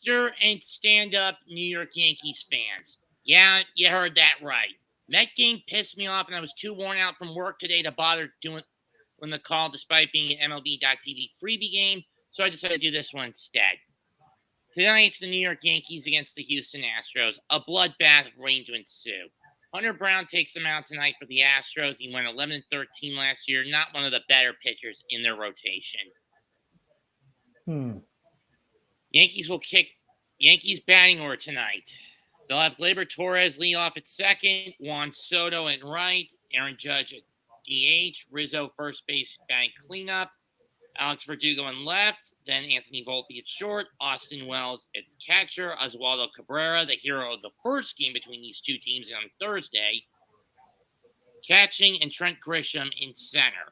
Mr. and stand-up New York Yankees fans. Yeah, you heard that right. Met game pissed me off, and I was too worn out from work today to bother doing the call despite being an MLB.TV freebie game, so I decided to do this one instead. Tonight, it's the New York Yankees against the Houston Astros. A bloodbath waiting to ensue. Hunter Brown takes them out tonight for the Astros. He went 11-13 last year. Not one of the better pitchers in their rotation. Yankees will kick Yankees batting order tonight. They'll have Gleyber Torres lead off at second, Juan Soto at right, Aaron Judge at DH, Rizzo first base batting cleanup, Alex Verdugo on left, then Anthony Volpe at short, Austin Wells at catcher, Oswaldo Cabrera, the hero of the first game between these two teams on Thursday, catching, and Trent Grisham in center.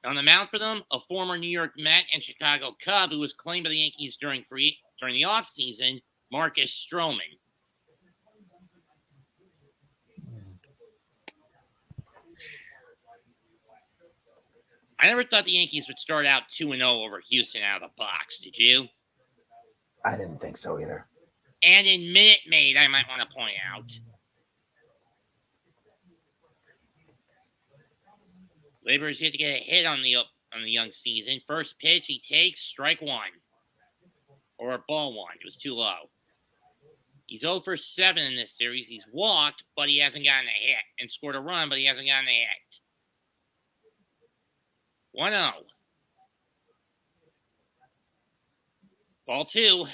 On the mound for them, a former New York Met and Chicago Cub who was claimed by the Yankees during the offseason, Marcus Stroman. I never thought the Yankees would start out 2-0 over Houston out of the box. Did you? I didn't think so either. And in Minute Maid, I might want to point out. Gleyber's yet to get a hit on the young season. First pitch he takes, strike one. Or ball one. It was too low. He's 0 for 7 in this series. He's walked, but he hasn't gotten a hit. And scored a run, but he hasn't gotten a hit. 1-0. Ball two.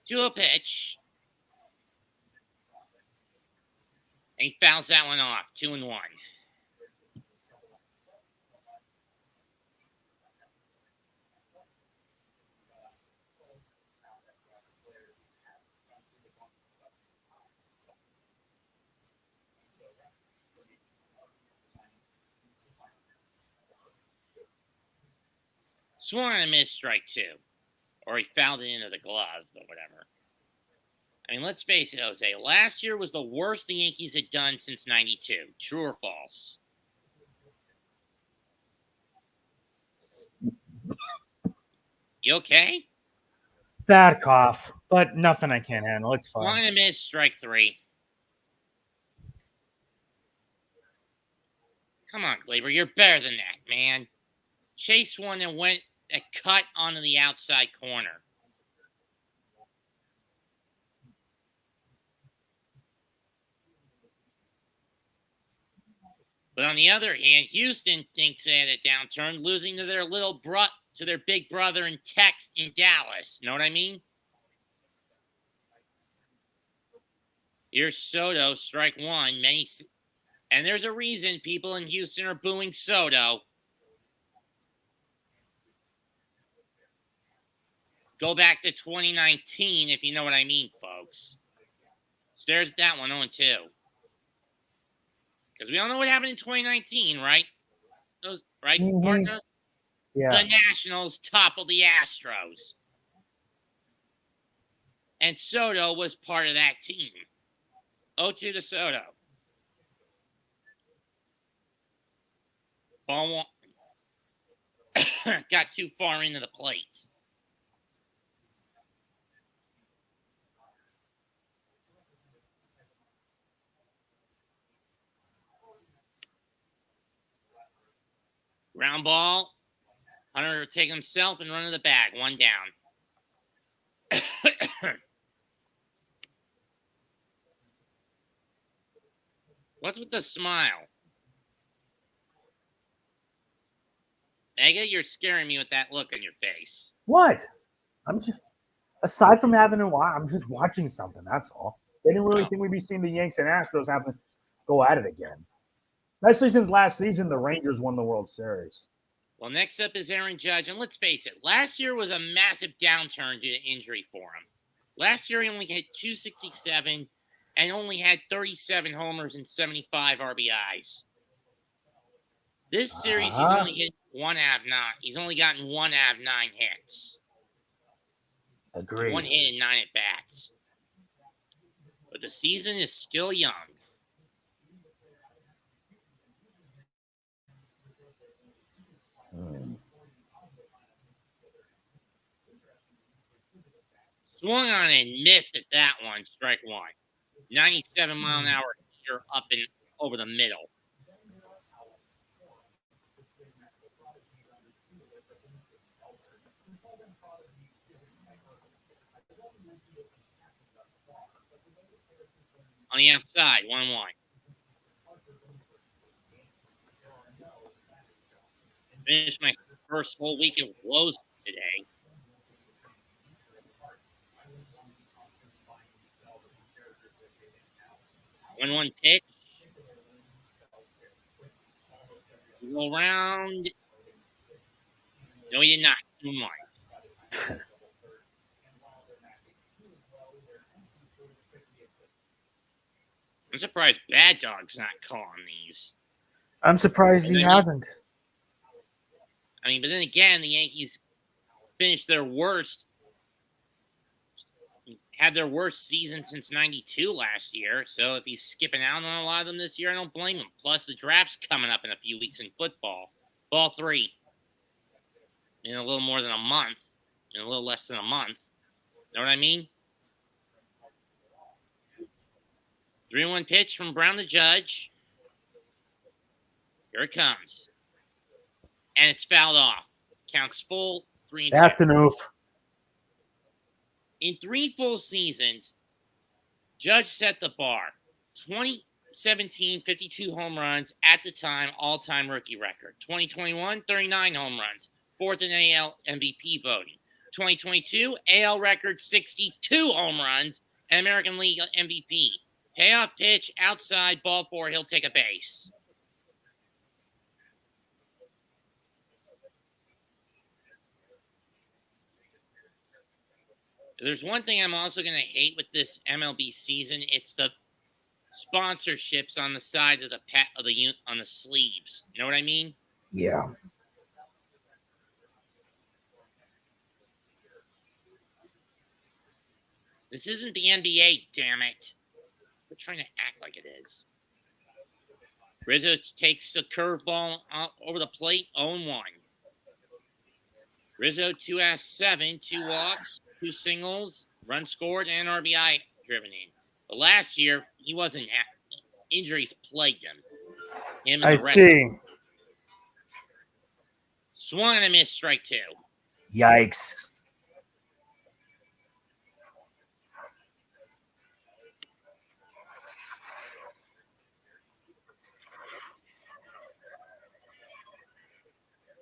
To a pitch. And he fouls that one off. 2-1. Swung on a missed strike two. Or he fouled it into the glove, but whatever. I mean, let's face it, Jose. Last year was the worst the Yankees had done since '92. True or false? You okay? Bad cough, but nothing I can't handle. It's fine. Swung on a missed strike three. Come on, Gleyber. You're better than that, man. Chase one and went a cut onto the outside corner. But on the other hand, Houston thinks they had a downturn, losing to their big brother in Dallas. Know what I mean? Here's Soto, strike one. And there's a reason people in Houston are booing Soto. Go back to 2019, if you know what I mean, folks. Stares at that one, 0-2. Because we all know what happened in 2019, right? Right, partner? Yeah. The Nationals toppled the Astros. And Soto was part of that team. 0-2 to Soto. Ball one. Got too far into the plate. Ground ball. Hunter will take himself and run to the bag. One down. What's with the smile? Mega, you're scaring me with that look on your face. What? I'm just, aside from having to watch, I'm just watching something. That's all. They didn't really think we'd be seeing the Yanks and Astros have to go at it again. Especially since last season, the Rangers won the World Series. Well, next up is Aaron Judge. And let's face it, last year was a massive downturn due to injury for him. Last year, he only hit .267 and only had 37 homers and 75 RBIs. This series, he's only hit 1 out of 9. He's only gotten 1 out of 9 hits. Agreed. 1 hit and 9 at-bats. But the season is still young. Swung on and missed at that one, strike one. 97-mile-an-hour here up and over the middle. On the outside, 1-1. Finished my first whole week of blows today. 1-1 pitch. We go around. No, he did not. 2-1. I'm surprised Bad Dog's not calling these. I'm surprised he hasn't. I mean, but then again, the Yankees finished their worst, had their worst season since '92 last year. So if he's skipping out on a lot of them this year, I don't blame him. Plus, the draft's coming up in a few weeks in football. Ball 3 in a little more than a month, in a little less than a month. Know what I mean? 3-1 pitch from Brown to Judge. Here it comes. And it's fouled off. Counts full, 3-2. That's an oof. In 3 full seasons, Judge set the bar. 2017, 52 home runs at the time, all-time rookie record. 2021, 39 home runs, 4th in AL MVP voting. 2022, AL record 62 home runs, and American League MVP. Payoff pitch, outside, ball 4, he'll take a base. There's one thing I'm also going to hate with this MLB season. It's the sponsorships on the side of on the sleeves. You know what I mean? Yeah. This isn't the NBA, damn it. We're trying to act like it is. Rizzo takes the curveball over the plate, 0-1. Rizzo 2 asks 7, 2 walks, 2 singles, run scored, and RBI driven in. But last year, he wasn't injuries plagued him. I see. Swung and a miss, strike 2. Yikes.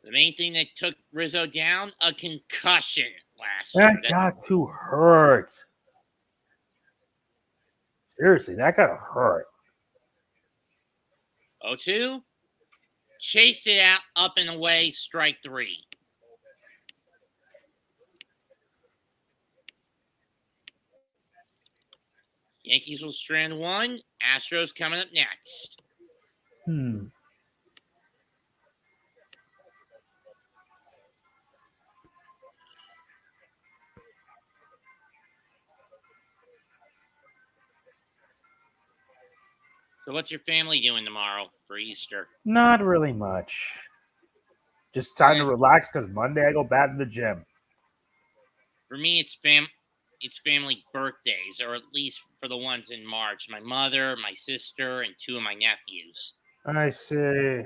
The main thing that took Rizzo down, a concussion last year. That got to hurt. Seriously, that got to hurt. 0-2. Chased it out, up and away, strike 3. Yankees will strand 1. Astros coming up next. So what's your family doing tomorrow for Easter? Not really much. Just time to relax because Monday I go back to the gym. For me, it's family birthdays, or at least for the ones in March. My mother, my sister, and 2 of my nephews. I see.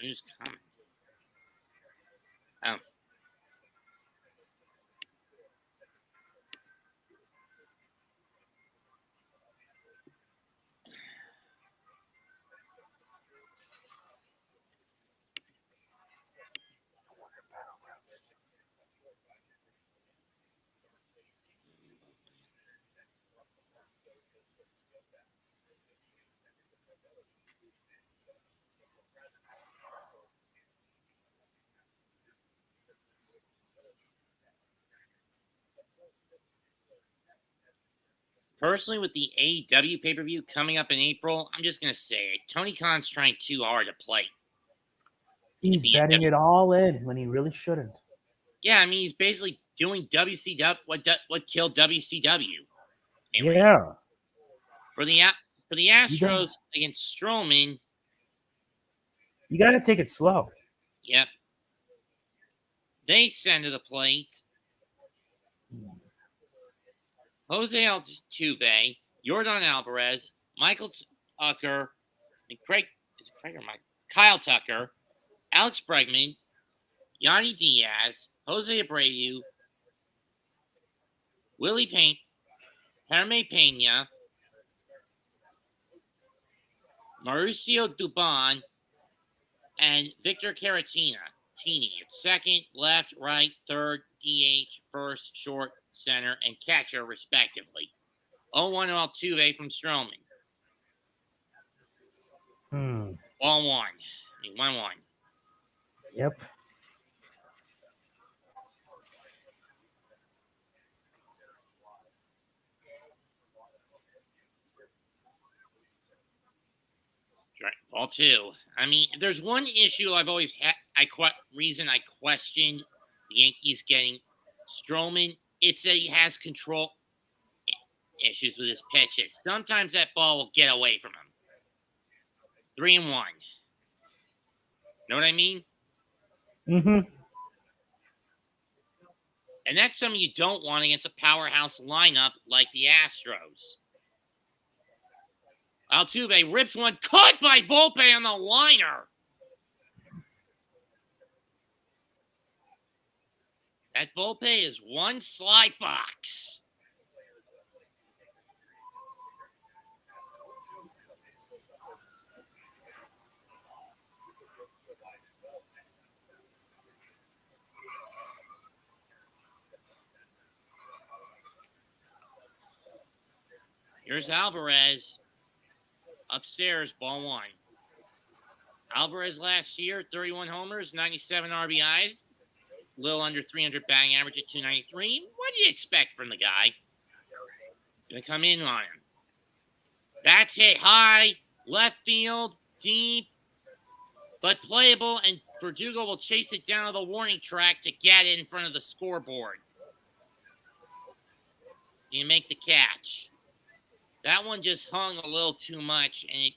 Who's coming? Oh. Personally, with the AEW pay-per-view coming up in April, I'm just going to say it. Tony Khan's trying too hard to play. He's betting it all in when he really shouldn't. Yeah, I mean, he's basically doing WCW, what killed WCW. Anyway, yeah. For the Astros against Strowman, you got to take it slow. Yep. They send to the plate Jose Altuve, Yordan Alvarez, Michael Tucker, and Kyle Tucker, Alex Bregman, Yanni Diaz, Jose Abreu, Willie Payne, Jaime Pena, Mauricio Dubon, and Victor Caratini. It's second, left, right, third, DH, first, short, center, and catcher, respectively. 0-1 Altuve from Strowman. 1-1. 1-1. Yep. Ball 2. I mean, there's one issue I've always had. Reason I questioned the Yankees getting Strowman. It's that he has control issues with his pitches. Sometimes that ball will get away from him. 3-1. Know what I mean? Mm-hmm. And that's something you don't want against a powerhouse lineup like the Astros. Altuve rips one, caught by Volpe on the liner. That Volpe is one sly fox. Here's Alvarez. Upstairs, ball 1. Alvarez last year, 31 homers, 97 RBIs, a little under 300 batting average at 293. What do you expect from the guy? Gonna come in on him. That's hit high, left field, deep, but playable, and Verdugo will chase it down to the warning track to get it in front of the scoreboard. You make the catch. That one just hung a little too much, and it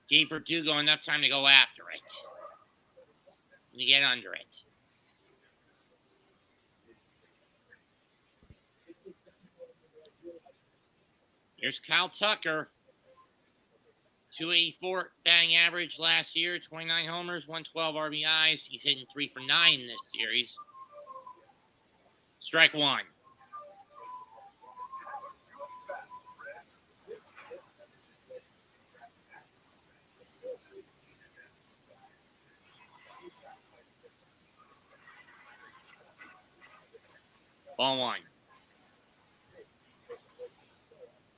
gave Verdugo enough time to go after it. And to get under it. Here's Kyle Tucker. 284 batting average last year, 29 homers, 112 RBIs. He's hitting 3 for 9 in this series. Strike 1. Ball 1.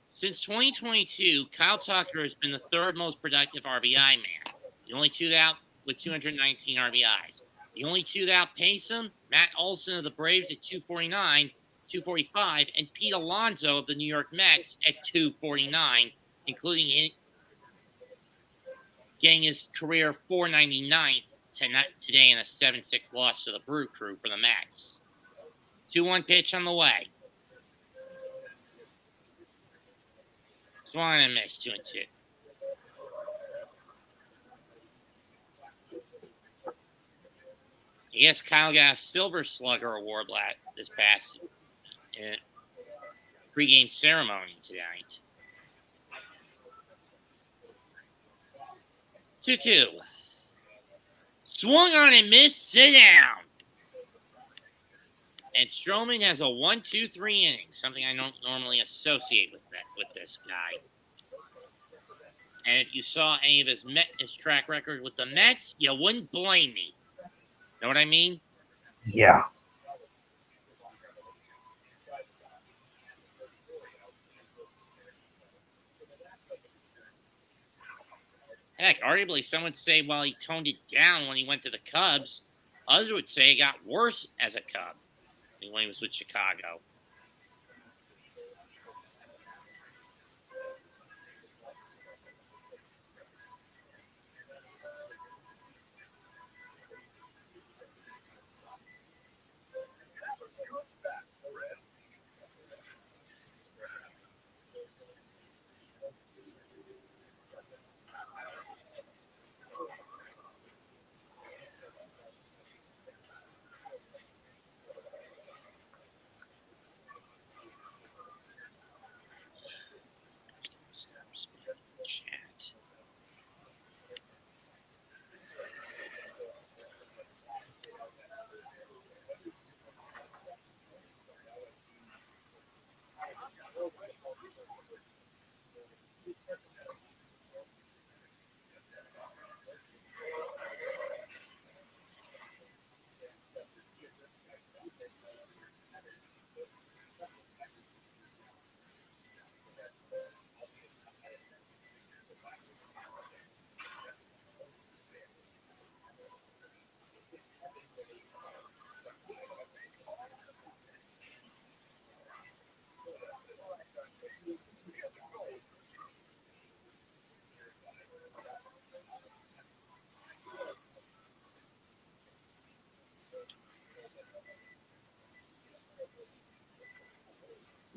Since 2022, Kyle Tucker has been the third most productive RBI man. The only two out with 219 RBIs. The only two that outpace him, Matt Olson of the Braves at 249, 245, and Pete Alonso of the New York Mets at 249, including getting his career 499th today in a 7-6 loss to the Brew Crew for the Mets. 2-1 pitch on the way. Swung and missed 2-2. Yes, Kyle got a Silver Slugger Award this past pregame ceremony tonight. 2-2. Swung on and missed. Sit down. And Strowman has a 1-2-3 inning, something I don't normally associate with this guy. And if you saw any of his track record with the Mets, you wouldn't blame me. Know what I mean? Yeah. Heck, arguably some would say, well, he toned it down when he went to the Cubs. Others would say it got worse as a Cub when he was with Chicago.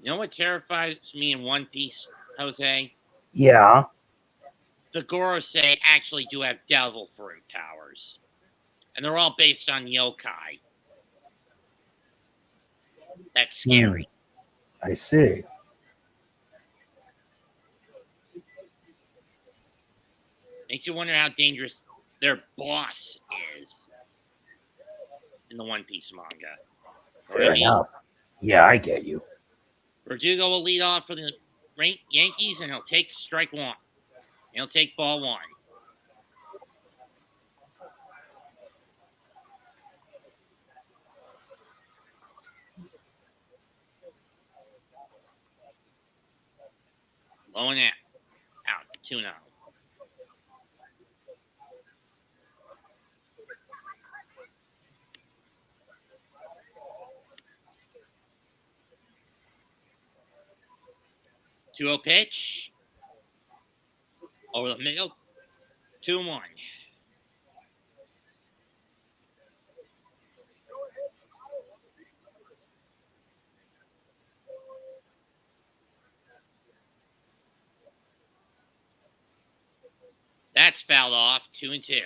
You know what terrifies me in One Piece, Jose? Yeah. The Gorosei actually do have devil fruit powers. And they're all based on yokai. That's scary. I see. Makes you wonder how dangerous their boss is in the One Piece manga. Fair enough. Yeah, I get you. Verdugo will lead off for the Yankees, and he'll take strike one. He'll take ball one. Low and out. Out. 2-0. Two-0 pitch. Over the middle. 2-1. That's fouled off. 2-2.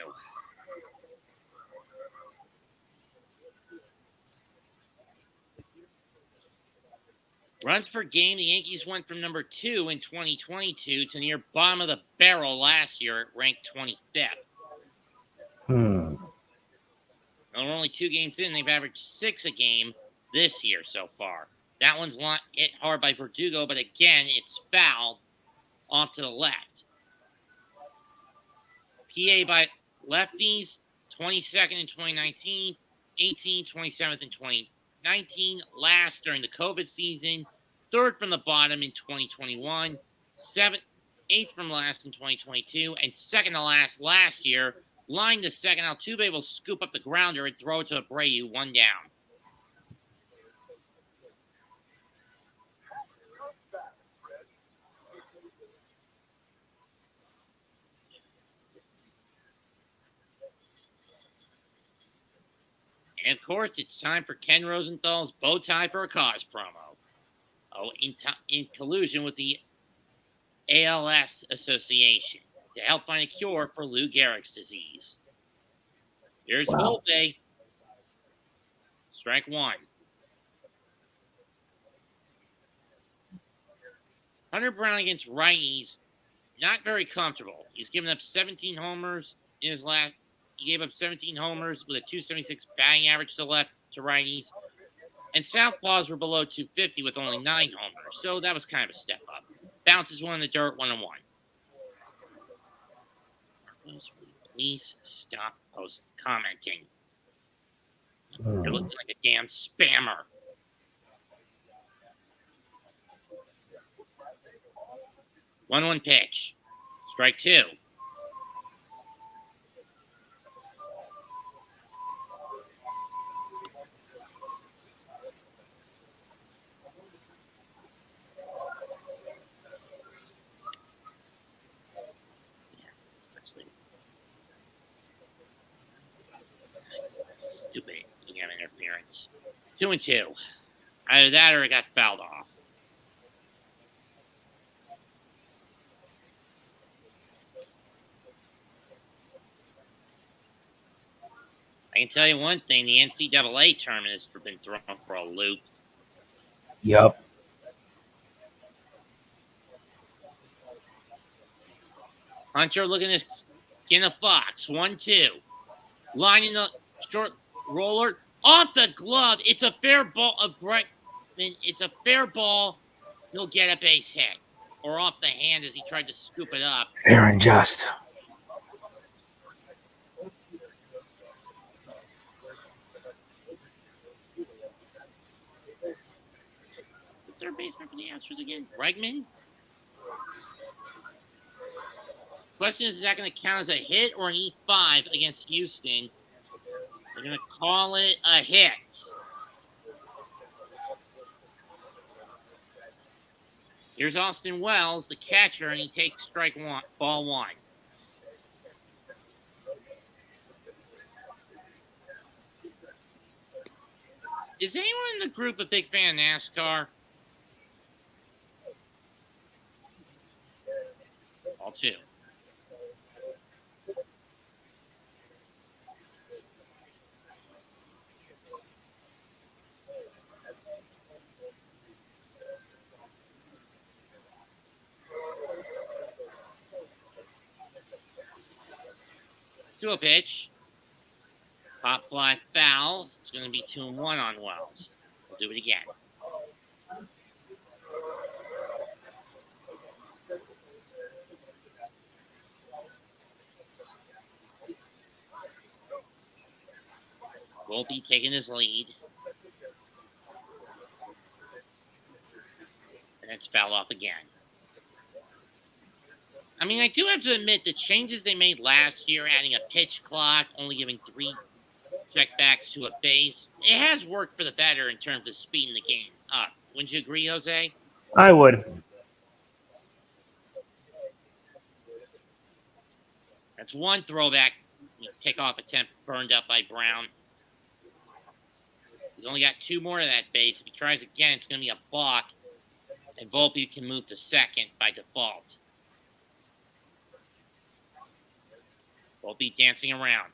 Runs per game, the Yankees went from number 2 in 2022 to near bottom of the barrel last year at ranked 25th. Now, we're only 2 games in. They've averaged 6 a game this year so far. That one's hit hard by Verdugo, but again, it's fouled off to the left. PA by lefties, 22nd in 2019, 27th in 2019, last during the COVID season, 3rd from the bottom in 2021, 8th from last in 2022, and 2nd to last year. Line to second, Altuve will scoop up the grounder and throw it to Abreu, 1 down. And of course, it's time for Ken Rosenthal's bow tie for a cause promo. In collusion with the ALS Association to help find a cure for Lou Gehrig's disease. Here's Volpe. Strike 1. Hunter Brown against righties, not very comfortable. He's given up 17 homers in his last. He gave up 17 homers with a 276 batting average to left to righties. And southpaws were below 250 with only 9 homers, so that was kind of a step up. Bounces one in the dirt, 1-1. Please stop commenting. You're looking like a damn spammer. One pitch. Strike 2. Stupid. You have interference. 2-2. Either that or it got fouled off. I can tell you one thing, the NCAA tournament has been thrown for a loop. Yep. Hunter looking to skin a fox. 1-2. Lining the short roller. Off the glove. It's a fair ball of Brett. It's a fair ball. He'll get a base hit. Or off the hand as he tried to scoop it up. Fair and just. Third baseman for the Astros again? Bregman? Question is that going to count as a hit or an E5 against Houston? They're going to call it a hit. Here's Austin Wells, the catcher, and he takes strike 1, ball 1. Is anyone in the group a big fan of NASCAR? 0-2. To a pitch. Pop fly foul. It's going to be 2-1 on Wells. We'll do it again. Volpe taking his lead. And it's fouled off again. I mean, I do have to admit the changes they made last year, adding a pitch clock, only giving 3 checkbacks to a base, it has worked for the better in terms of speeding the game up. Wouldn't you agree, Jose? I would. That's one throwback pickoff attempt burned up by Brown. He's only got 2 more of that base. If he tries again, it's going to be a balk, and Volpe can move to second by default. Volpe dancing around.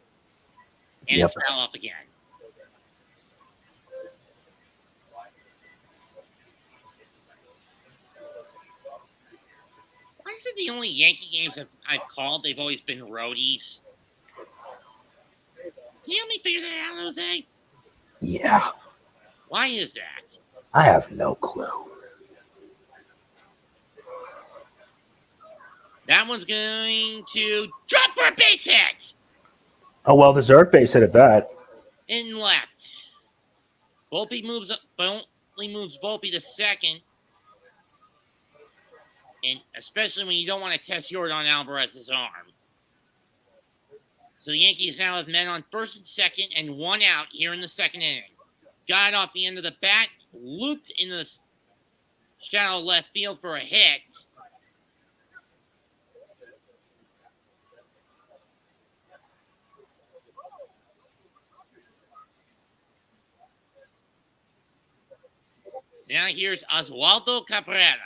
And Yep. It's foul up again. Why is it the only Yankee games I've called, they've always been roadies? Can you help me figure that out, Jose? Yeah. Why is that? I have no clue. That one's going to drop for a base hit! A well-deserved base hit at that. In left. Volpe moves Volpe to second. And especially when you don't want to test Yordan Alvarez's arm. So the Yankees now have men on first and second and 1 out here in the second inning. Got it off the end of the bat, looped into the shallow left field for a hit. Now here's Oswaldo Cabrera.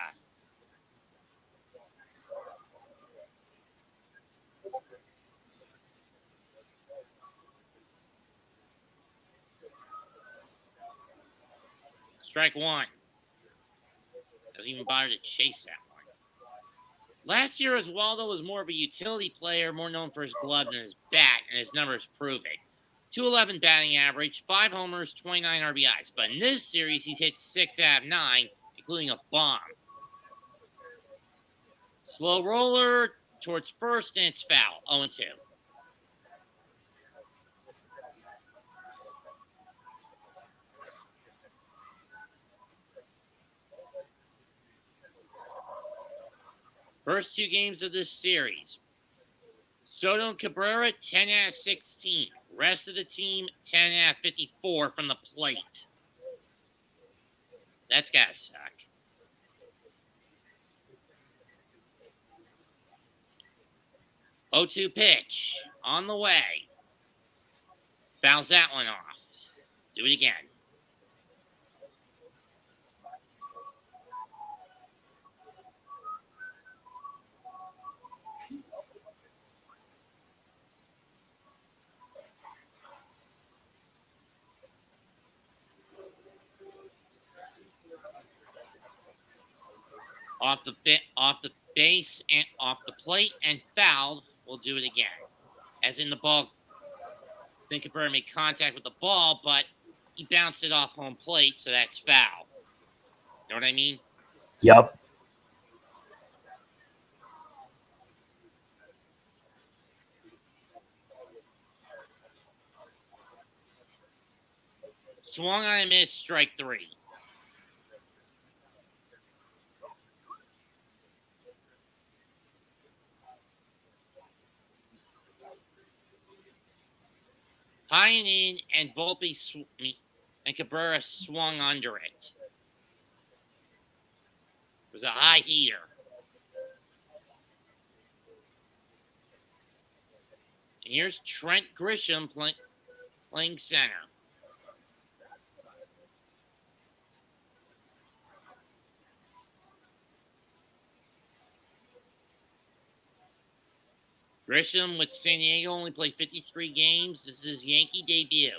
Strike 1. Doesn't even bother to chase that one. Last year, Oswaldo was more of a utility player, more known for his glove than his bat, and his numbers prove it. 211 batting average, 5 homers, 29 RBIs. But in this series, he's hit 6 out of 9, including a bomb. Slow roller towards first, and it's foul. 0-2. First 2 games of this series. Soto and Cabrera, 10 out of 16. Rest of the team, 10 out of 54 from the plate. That's gotta suck. O2 pitch. On the way. Fouls that one off. Do it again. Off the base and off the plate and fouled. We'll do it again. As in the ball, I think Cabrera made contact with the ball, but he bounced it off home plate, so that's foul. Know what I mean? Yep. Swung on a miss, strike 3. High and in, and Volpe and Cabrera swung under it. It was a high heater. And here's Trent Grisham playing center. Grisham with San Diego only played 53 games. This is his Yankee debut.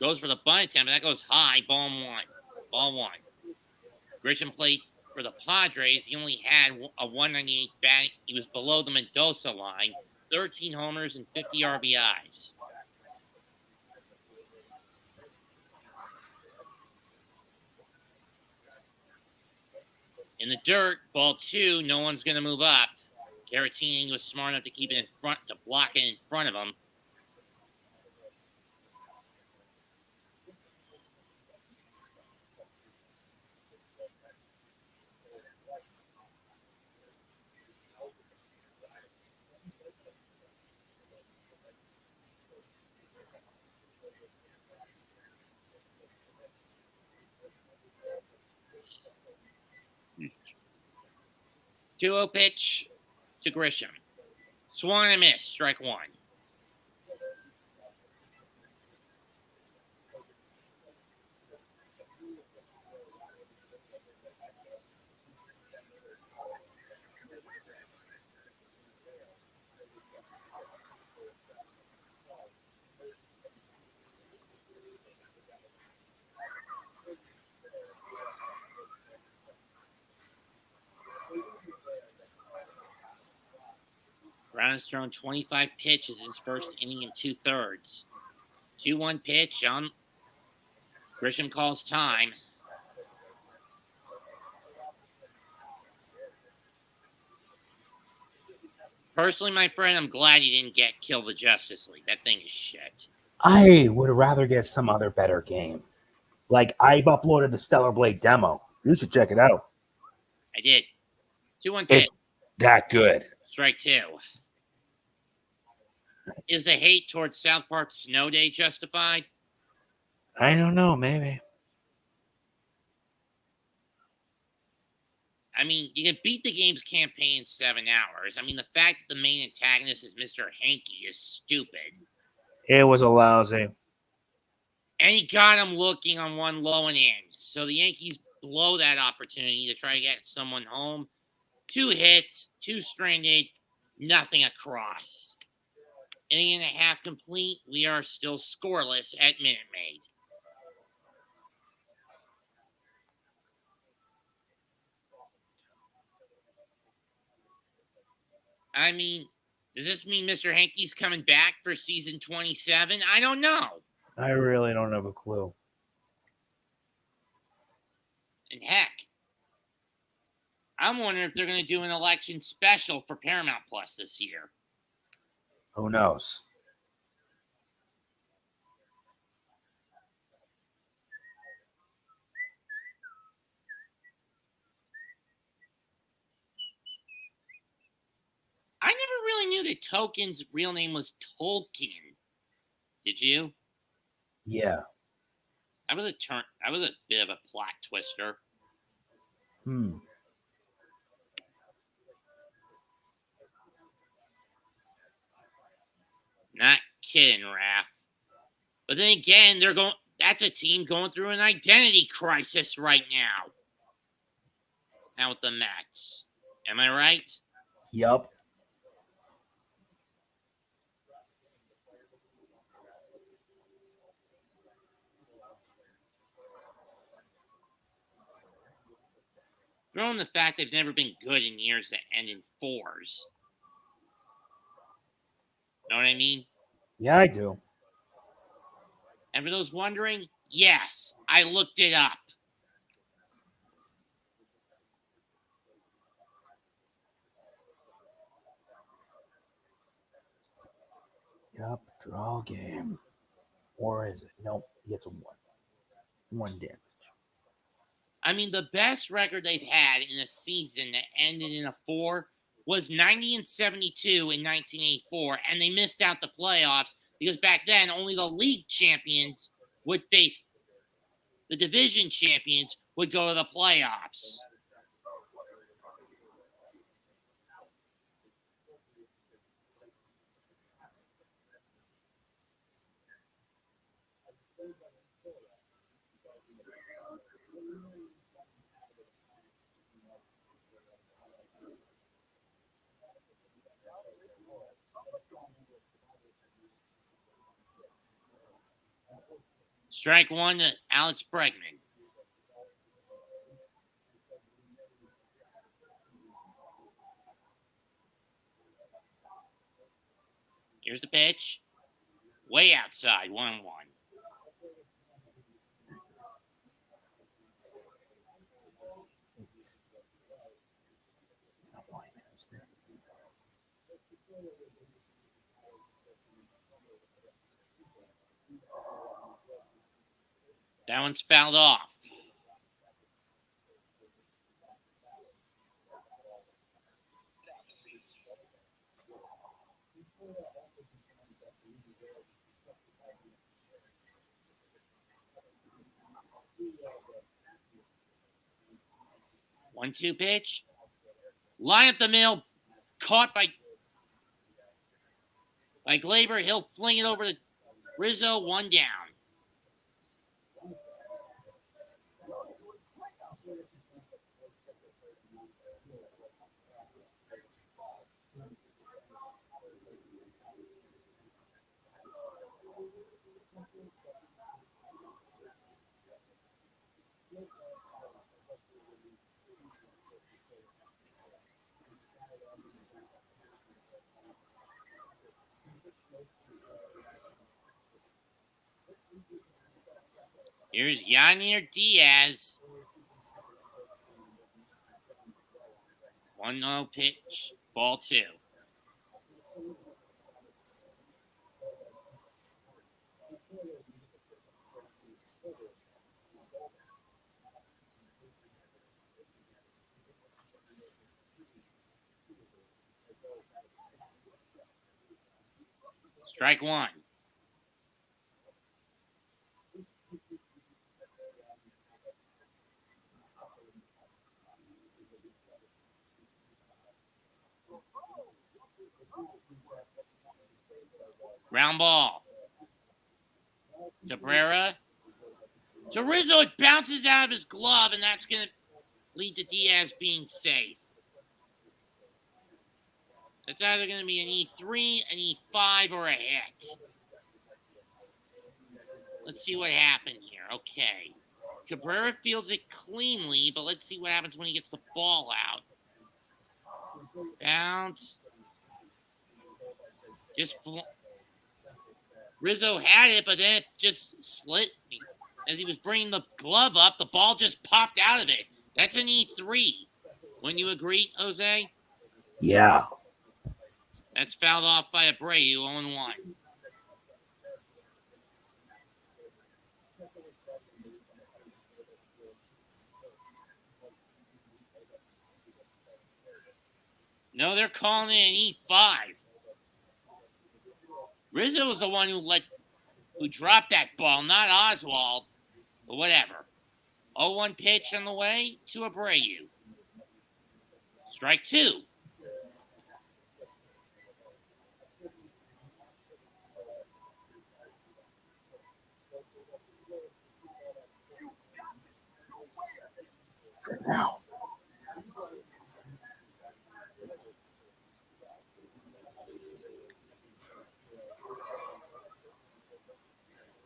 Goes for the bunt attempt, but that goes high. Ball one. Ball one. Grisham played for the Padres. He only had a 198 batting. He was below the Mendoza line. 13 homers and 50 RBIs. In the dirt, ball two, no one's going to move up. Caratini was smart enough to keep it in front, to block it in front of him. Two-0 pitch to Grisham. Swung and a miss, strike one. Brown has thrown 25 pitches in his first inning and 2/3. 2-1 pitch on Grisham calls time. Personally, my friend, I'm glad you didn't kill the Justice League. That thing is shit. I would rather get some other better game. Like, I've uploaded the Stellar Blade demo. You should check it out. I did. 2-1 pitch. It's that good. Strike two. Is the hate towards South Park Snow Day justified? I don't know, maybe. I mean, you can beat the game's campaign in 7 hours. I mean, the fact that the main antagonist is Mr. Hanky is stupid. It was a lousy. And he got him looking on one low and in. So the Yankees blow that opportunity to try to get someone home. 2 hits, 2 stranded, nothing across. Inning and a half complete. We are still scoreless at Minute Maid. I mean, does this mean Mr. Hanky's coming back for season 27? I don't know. I really don't have a clue. And heck, I'm wondering if they're going to do an election special for Paramount Plus this year. Who knows? I never really knew that Tolkien's real name was Tolkien. Did you? Yeah. That was a bit of a plot twister. Not kidding, Raph. But then again, that's a team going through an identity crisis right now. Now with the Mets. Am I right? Yup. Throw in the fact they've never been good in years that end in 4s. Know what I mean? Yeah, I do. And for those wondering, yes, I looked it up. Yup, draw game. Or is it? Nope, he gets a 1. 1 damage. I mean, the best record they've had in a season that ended in a 4 was 90 and 72 in 1984, and they missed out the playoffs because back then only the league champions would face the division champions would go to the playoffs. Strike one to Alex Bregman. Here's the pitch. Way outside, 1-1. That one's fouled off. One-two pitch. Line up the middle. Caught by Glaber. He'll fling it over to Rizzo. One down. Here's Yanir Diaz. 1-0 pitch. Ball 2. Strike one. Ground ball. Cabrera. To Rizzo, it bounces out of his glove, and that's going to lead to Diaz being safe. It's either going to be an E3, an E5, or a hit. Let's see what happened here. Okay. Cabrera fields it cleanly, but let's see what happens when he gets the ball out. Bounce. Rizzo had it, but then it just slit. As he was bringing the glove up, the ball just popped out of it. That's an E3. Wouldn't you agree, Jose? Yeah. That's fouled off by Abreu, 0-1. No, they're calling it an E5. Rizzo was the one who dropped that ball, not Oswald. But whatever. 0-1 pitch on the way to Abreu. Strike two. Now.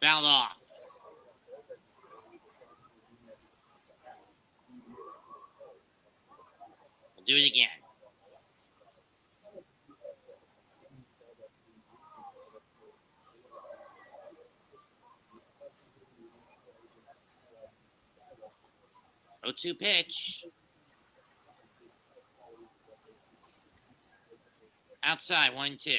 Fouled off. We'll do it again. O2 pitch. Outside, 1-2.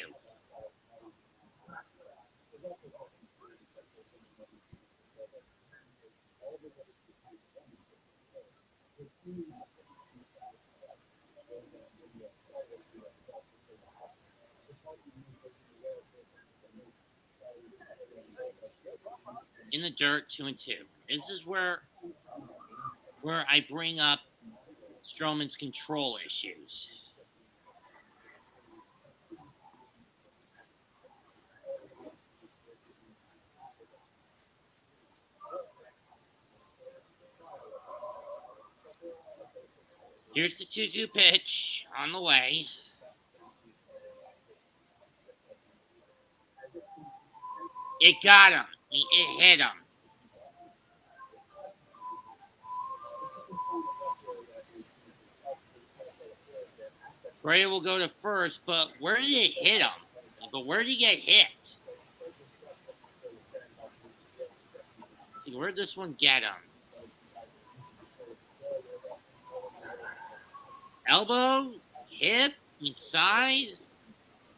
In the dirt, 2-2. This is where I bring up Stroman's control issues. Here's the 2-2 pitch on the way. It got him. It hit him. Correa will go to first, but where did it hit him? But where did he get hit? Let's see, where did this one get him? Elbow, hip, inside.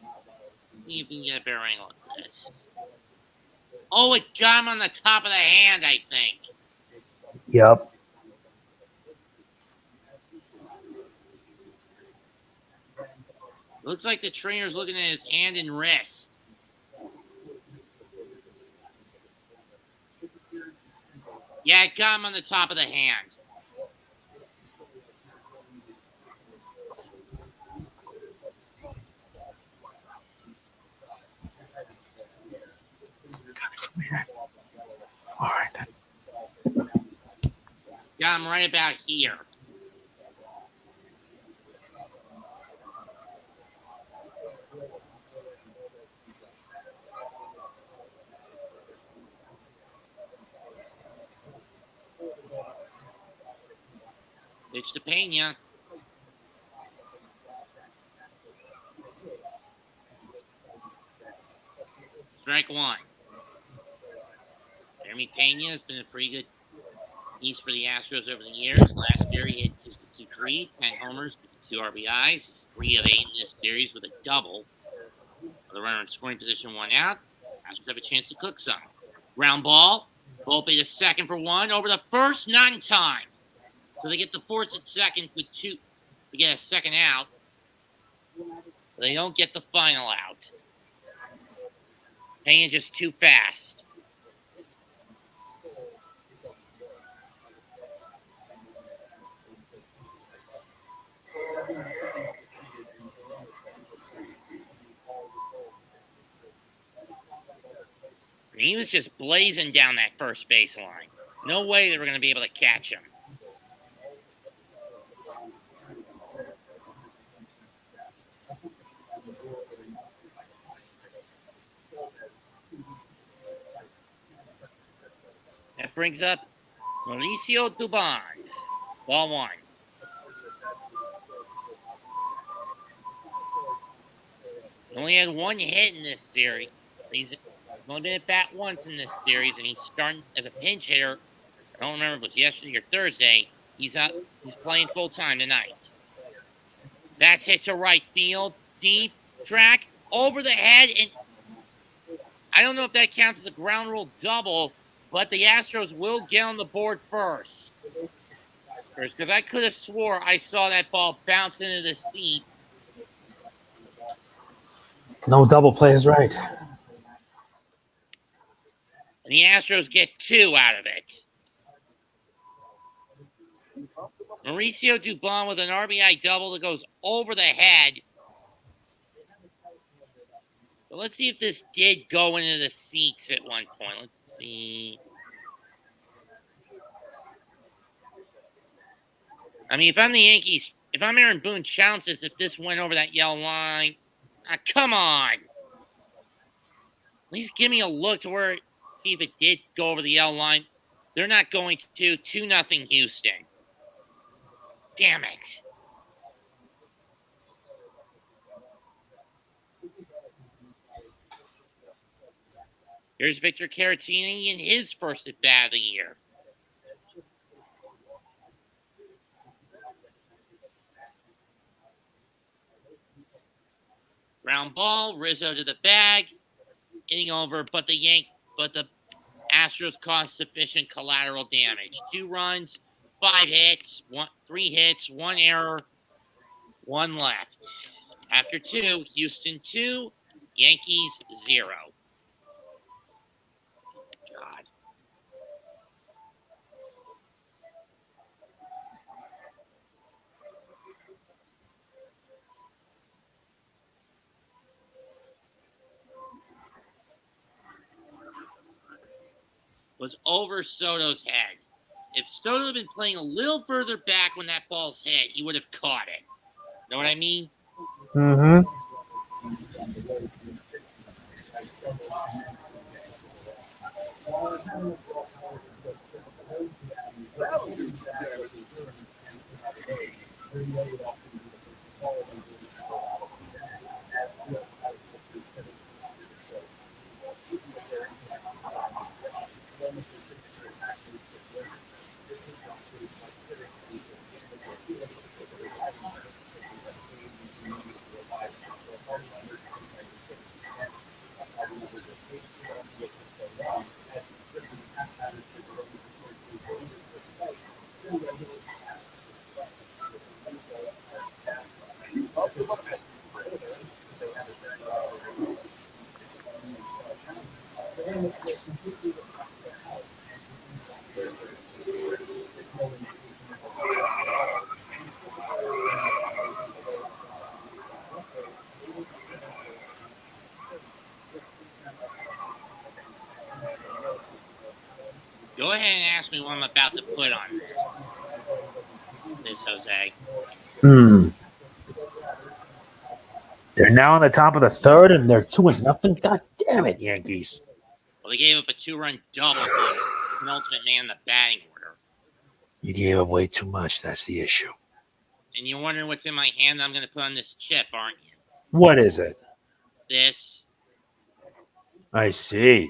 Let's see if we can get a better angle at this. Oh, it got him on the top of the hand, I think. Yep. Looks like the trainer's looking at his hand and wrist. Yeah, it got him on the top of the hand. All right, then. Got him right about here. Pitch to Pena. Strike one. Jeremy Pena has been a pretty good piece for the Astros over the years. Last year, he hit just 2-3, 10 homers, 2 RBIs. He's 3 of 8 in this series with a double. With a runner in scoring position, 1 out. Astros have a chance to cook some. Ground ball. Volpe to second for 1. Over the first, not in time. So they get the force at second with 2 to get a second out. But they don't get the final out. Pena just too fast. He was just blazing down that first baseline. No way they were going to be able to catch him. That brings up Mauricio Dubon. Ball 1. He only had 1 hit in this series. He's only been at bat once in this series, and he's starting as a pinch hitter. I don't remember if it was yesterday or Thursday. He's playing full time tonight. That's hit to right field, deep track, over the head, and I don't know if that counts as a ground rule double, but the Astros will get on the board first. Because I could have swore I saw that ball bounce into the seats. No double play is right. And the Astros get 2 out of it. Mauricio Dubon with an RBI double that goes over the head. So let's see if this did go into the seats at one point. Let's see. I mean, if I'm the Yankees, if I'm Aaron Boone, chances if this went over that yellow line. Come on. At least give me a look to where, see if it did go over the yellow line. They're not going to. 2-0 Houston. Damn it. Here's Victor Caratini in his first at bat of the year. Ground ball, Rizzo to the bag, getting over, but the Astros caused sufficient collateral damage. 2 runs, 5 hits, 3 hits, 1 error, 1 left. After 2, Houston 2, Yankees 0. God. Was over Soto's head. If Soto had been playing a little further back when that ball's hit, he would have caught it. Know what I mean? Mm-hmm. Go ahead and ask me what I'm about to put on this Jose. They're now on the top of the third, and they're 2-0. God damn it, Yankees. Well, they gave up a 2-run double to the penultimate man in the batting order. You gave up way too much. That's the issue. And you're wondering what's in my hand that I'm going to put on this chip, aren't you? What is it? This. I see.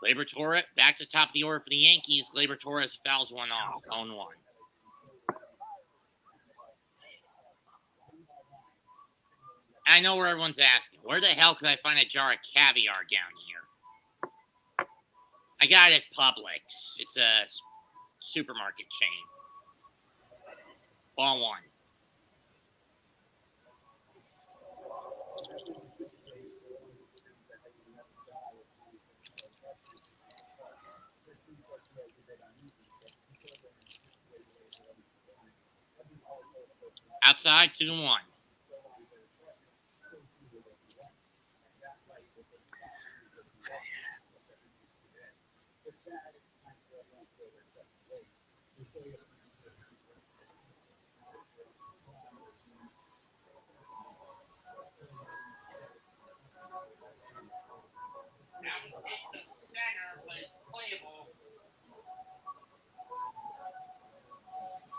Gleyber Torres, back to top of the order for the Yankees. Gleyber Torres fouls one off, 0-1. I know where everyone's asking. Where the hell could I find a jar of caviar down here? I got it at Publix. It's a supermarket chain. Ball one. Outside, 2-1.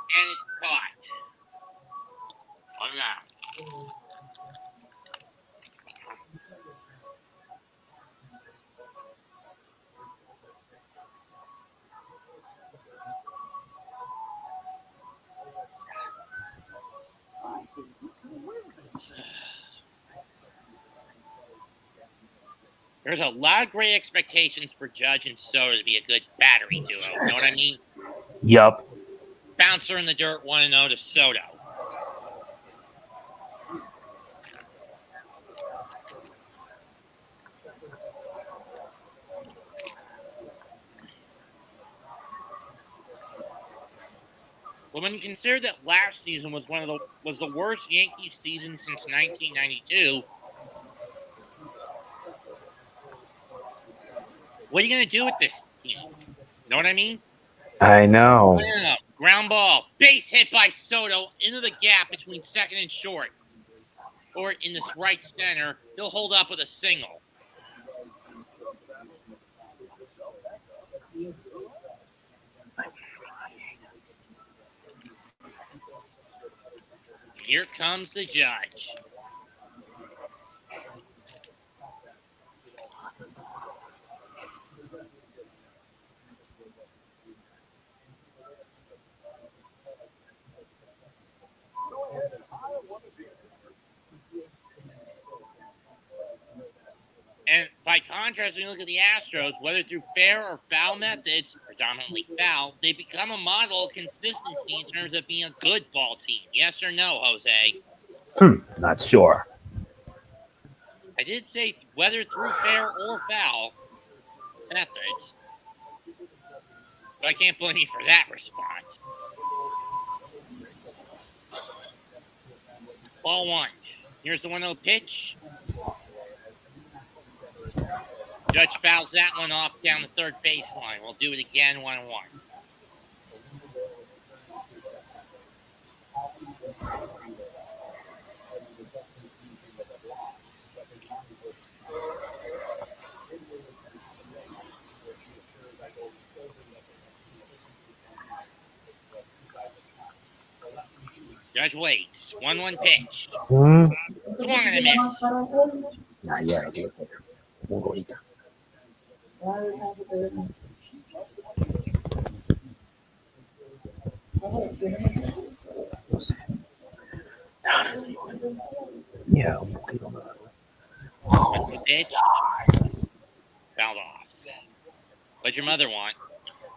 And it's caught. One out. There's a lot of great expectations for Judge and Soto to be a good battery duo. You know what I mean? Yup. Bouncer in the dirt, 1-0 to Soto. Well, when you consider that last season was the worst Yankees season since 1992, what are you going to do with this team? You know what I mean? I know. Ground ball. Base hit by Soto into the gap between second and short. Or in this right center. He'll hold up with a single. Here comes the Judge. And by contrast, when you look at the Astros, whether through fair or foul methods, predominantly foul, they become a model of consistency in terms of being a good ball team. Yes or no, Jose? Not sure. I did say whether through fair or foul methods, but I can't blame you for that response. Ball one. Here's the 1-0 pitch. Judge fouls that one off down the third baseline. We'll do it again, 1-1. Judge waits. 1-1 pitch. Swung and a miss. Not yet. We'll go eat that. Yeah. Pitch. Fouled off. What'd your mother want?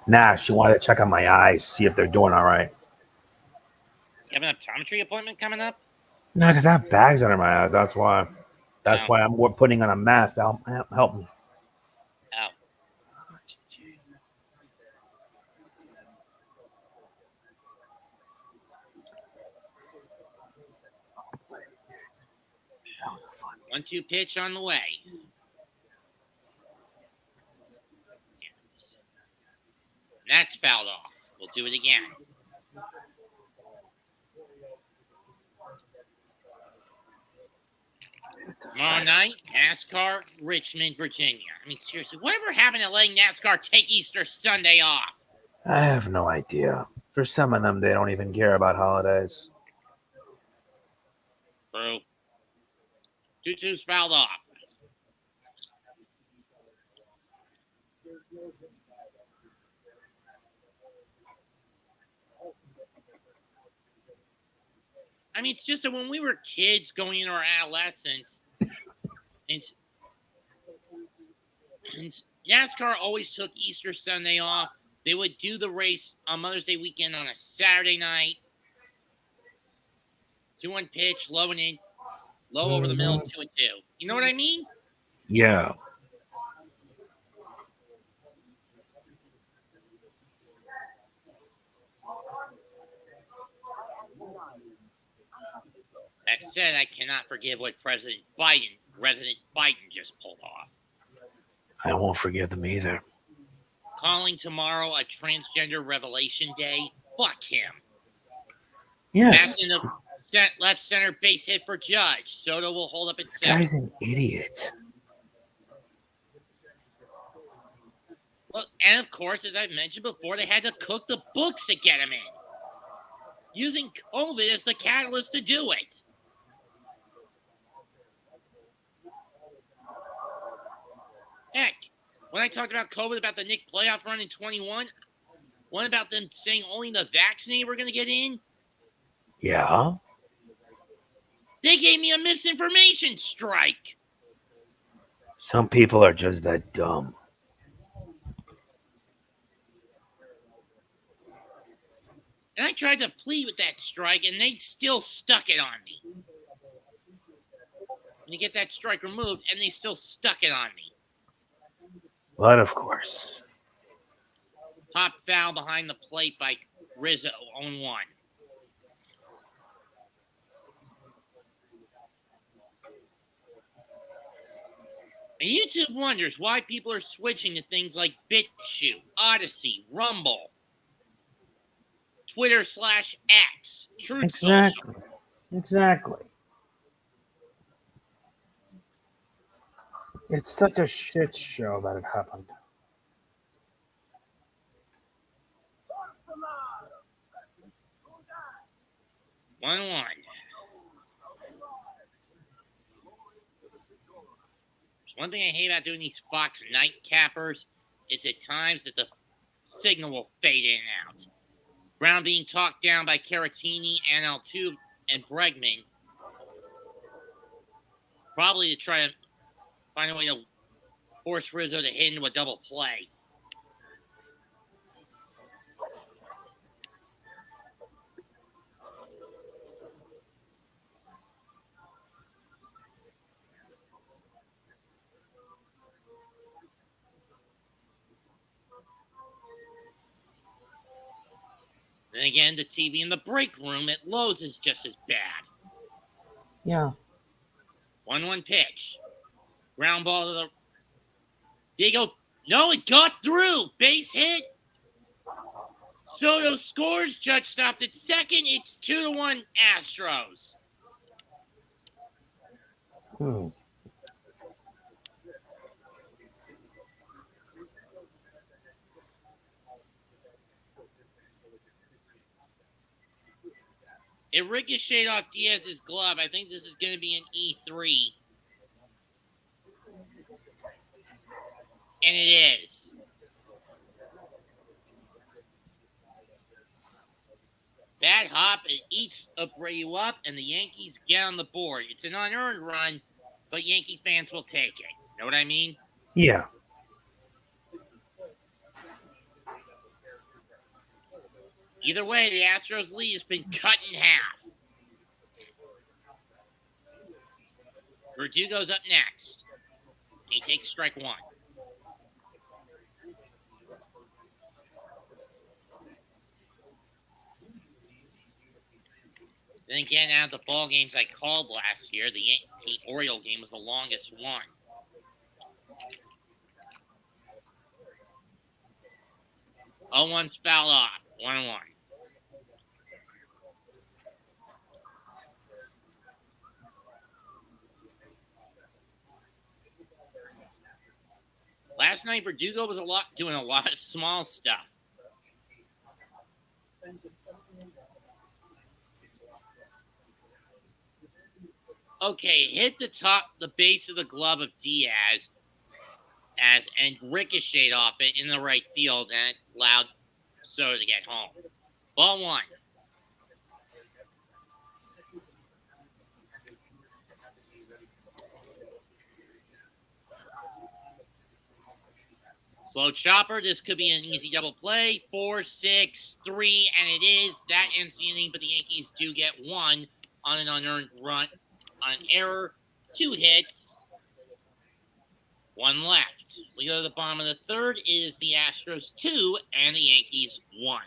Nah, she wanted to check on my eyes, see if they're doing all right. You have an optometry appointment coming up? No, because I have bags under my eyes. That's why. That's No. why we're putting on a mask to help me. 1-2 pitch on the way. That's fouled off. We'll do it again. Tomorrow night, NASCAR, Richmond, Virginia. I mean, seriously, whatever happened to letting NASCAR take Easter Sunday off? I have no idea. For some of them, they don't even care about holidays. True. 2-2's fouled off. I mean, it's just that when we were kids going into our adolescence, and NASCAR always took Easter Sunday off. They would do the race on Mother's Day weekend on a Saturday night. 2-1 pitch, low and in, low over the middle, 2-2. You know what I mean? Yeah. That said, I cannot forgive what President Biden just pulled off. I won't forgive them either. Calling tomorrow a transgender revelation day. Fuck him. Yes. Back in the left center base hit for Judge. Soto will hold up at This second. guy's an idiot. Well, and of course, as I've mentioned before, they had to cook the books to get him in. Using COVID as the catalyst to do it. Heck, when I talked about COVID, about the Knicks playoff run in 21, what about them saying only the vaccinated were going to get in? Yeah. They gave me a misinformation strike. Some people are just that dumb. And I tried to plead with that strike, and they still stuck it on me. And you get that strike removed, and they still stuck it on me. But of course. Pop foul behind the plate by Rizzo, 0-1. And YouTube wonders why people are switching to things like BitChute, Odyssey, Rumble, Twitter/X, Truth Social. Exactly. It's such a shit show that it happened. One. One thing I hate about doing these Fox night cappers is at times that the signal will fade in and out. Brown being talked down by Caratini, NL2, and Bregman. Probably to try to find a way to force Rizzo to hit into a double play. Then again, the TV in the break room at Lowe's is just as bad. Yeah. 1-1 pitch. Ground ball to the... Diego... No, it got through. Base hit. Soto scores. Judge stops at second. It's 2-1 Astros. It ricocheted off Diaz's glove. I think this is going to be an E3. And it is. Bad hop, it eats you up, and the Yankees get on the board. It's an unearned run, but Yankee fans will take it. Know what I mean? Yeah. Either way, the Astros lead has been cut in half. Verdugo's up next. He takes strike one. Then again, out of the ball games I called last year, the Oriole game was the longest one. Oh, one's fouled off. 1-1. Last night, Verdugo was doing a lot of small stuff. Okay, hit the base of the glove of Diaz, and ricocheted off it in the right field, and it allowed Soto to get home. Ball 1. Slow chopper. This could be an easy double play. 4, 6, 3, and it is. That ends the inning, but the Yankees do get one on an unearned run, on an error. 2 hits, 1 left. We go to the bottom of the third. It is the Astros 2 and the Yankees 1.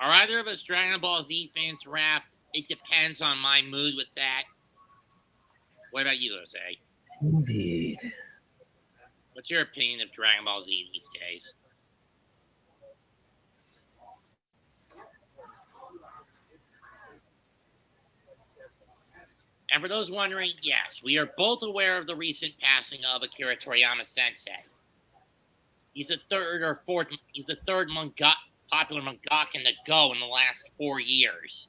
Are either of us Dragon Ball Z fans, Raph? It depends on my mood with that. What about you, Jose? Indeed. What's your opinion of Dragon Ball Z these days? And for those wondering, yes, we are both aware of the recent passing of Akira Toriyama Sensei. He's the third popular mangaka to go in the last 4 years.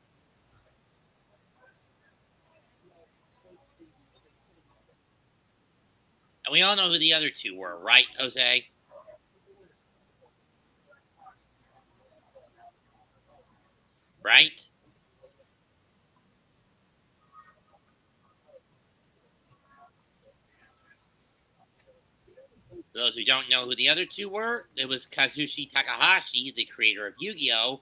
And we all know who the other two were, right, Jose? Right? For those who don't know who the other two were, it was Kazushi Takahashi, the creator of Yu-Gi-Oh!,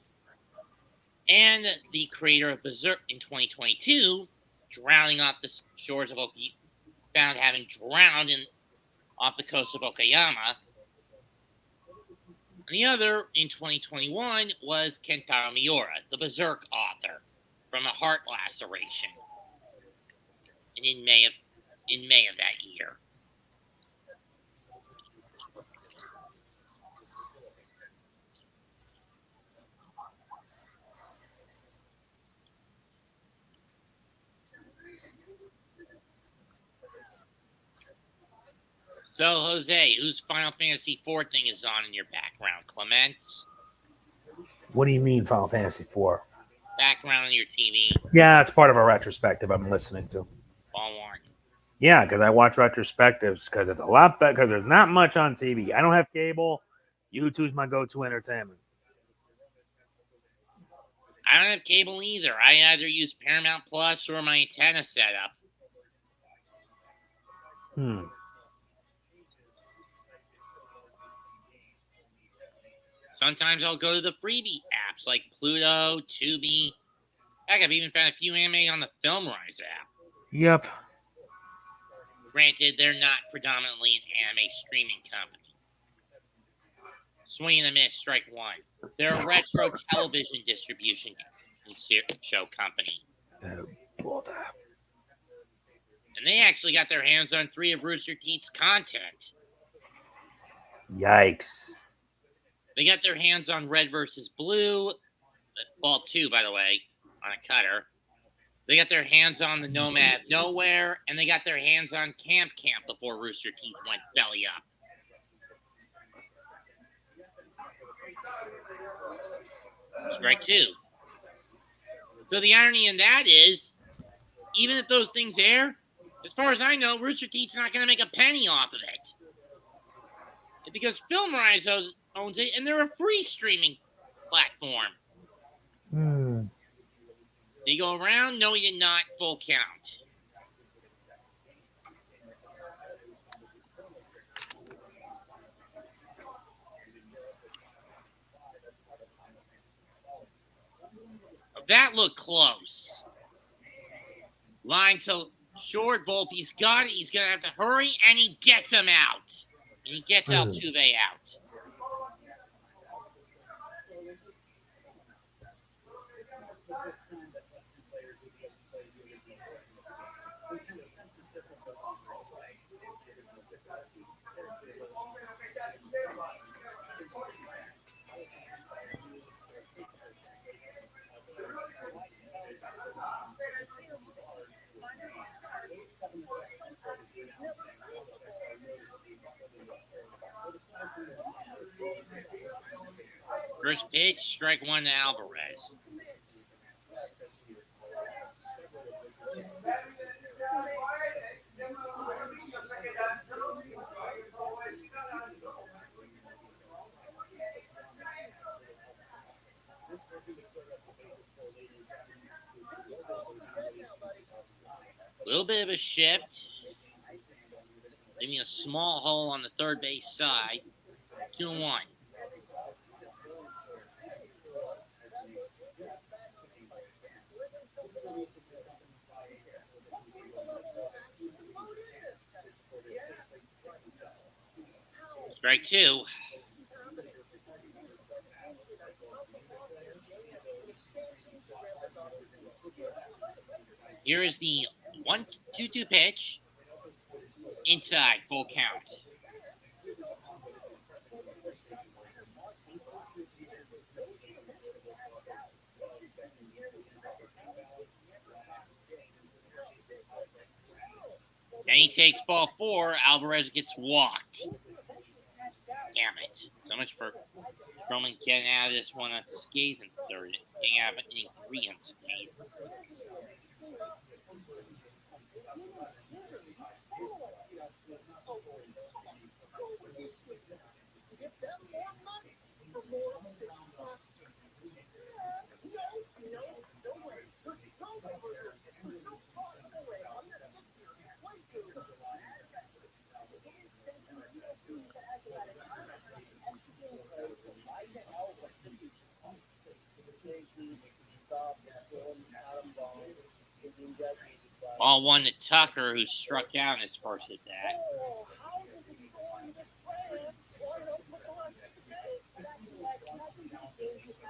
and the creator of Berserk in 2022, drowning off the shores of found having drowned off the coast of Okayama. And the other, in 2021, was Kentaro Miura, the Berserk author, from a heart laceration in May of that year. So, Jose, whose Final Fantasy IV thing is on in your background? Clements? What do you mean, Final Fantasy IV? Background on your TV? Yeah, it's part of a retrospective I'm listening to. Ball 1. Yeah, because I watch retrospectives because it's a lot better because there's not much on TV. I don't have cable. YouTube's my go-to entertainment. I don't have cable either. I either use Paramount Plus or my antenna setup. Sometimes I'll go to the freebie apps like Pluto, Tubi. Heck, I've even found a few anime on the FilmRise app. Yep. Granted, they're not predominantly an anime streaming company. Swing and a miss, strike one. They're a retro television distribution show company. Oh, and they actually got their hands on 3 of Rooster Teeth's content. Yikes. They got their hands on Red vs. Blue, ball 2, by the way, on a cutter. They got their hands on the Nomad Nowhere, and they got their hands on Camp before Rooster Teeth went belly up. Strike 2. So the irony in that is, even if those things air, as far as I know, Rooster Teeth's not going to make a penny off of it. because Filmrise owns it, and they're a free streaming platform. They go around, no, he did not, full count. That looked close. Line to short. Volpe's got it. He's going to have to hurry, and he gets him out. And he gets Altuve out. First pitch, strike one to Alvarez. A little bit of a shift, leaving a small hole on the third base side. 2-1. Strike two. Here is the 1-2 pitch. Inside, full count. And he takes ball 4. Alvarez gets walked. Damn it. So much for Stroman getting out of this one unscathed in third. Getting out of inning 3 unscathed. Ball 1 to Tucker, who struck out in his first at bat.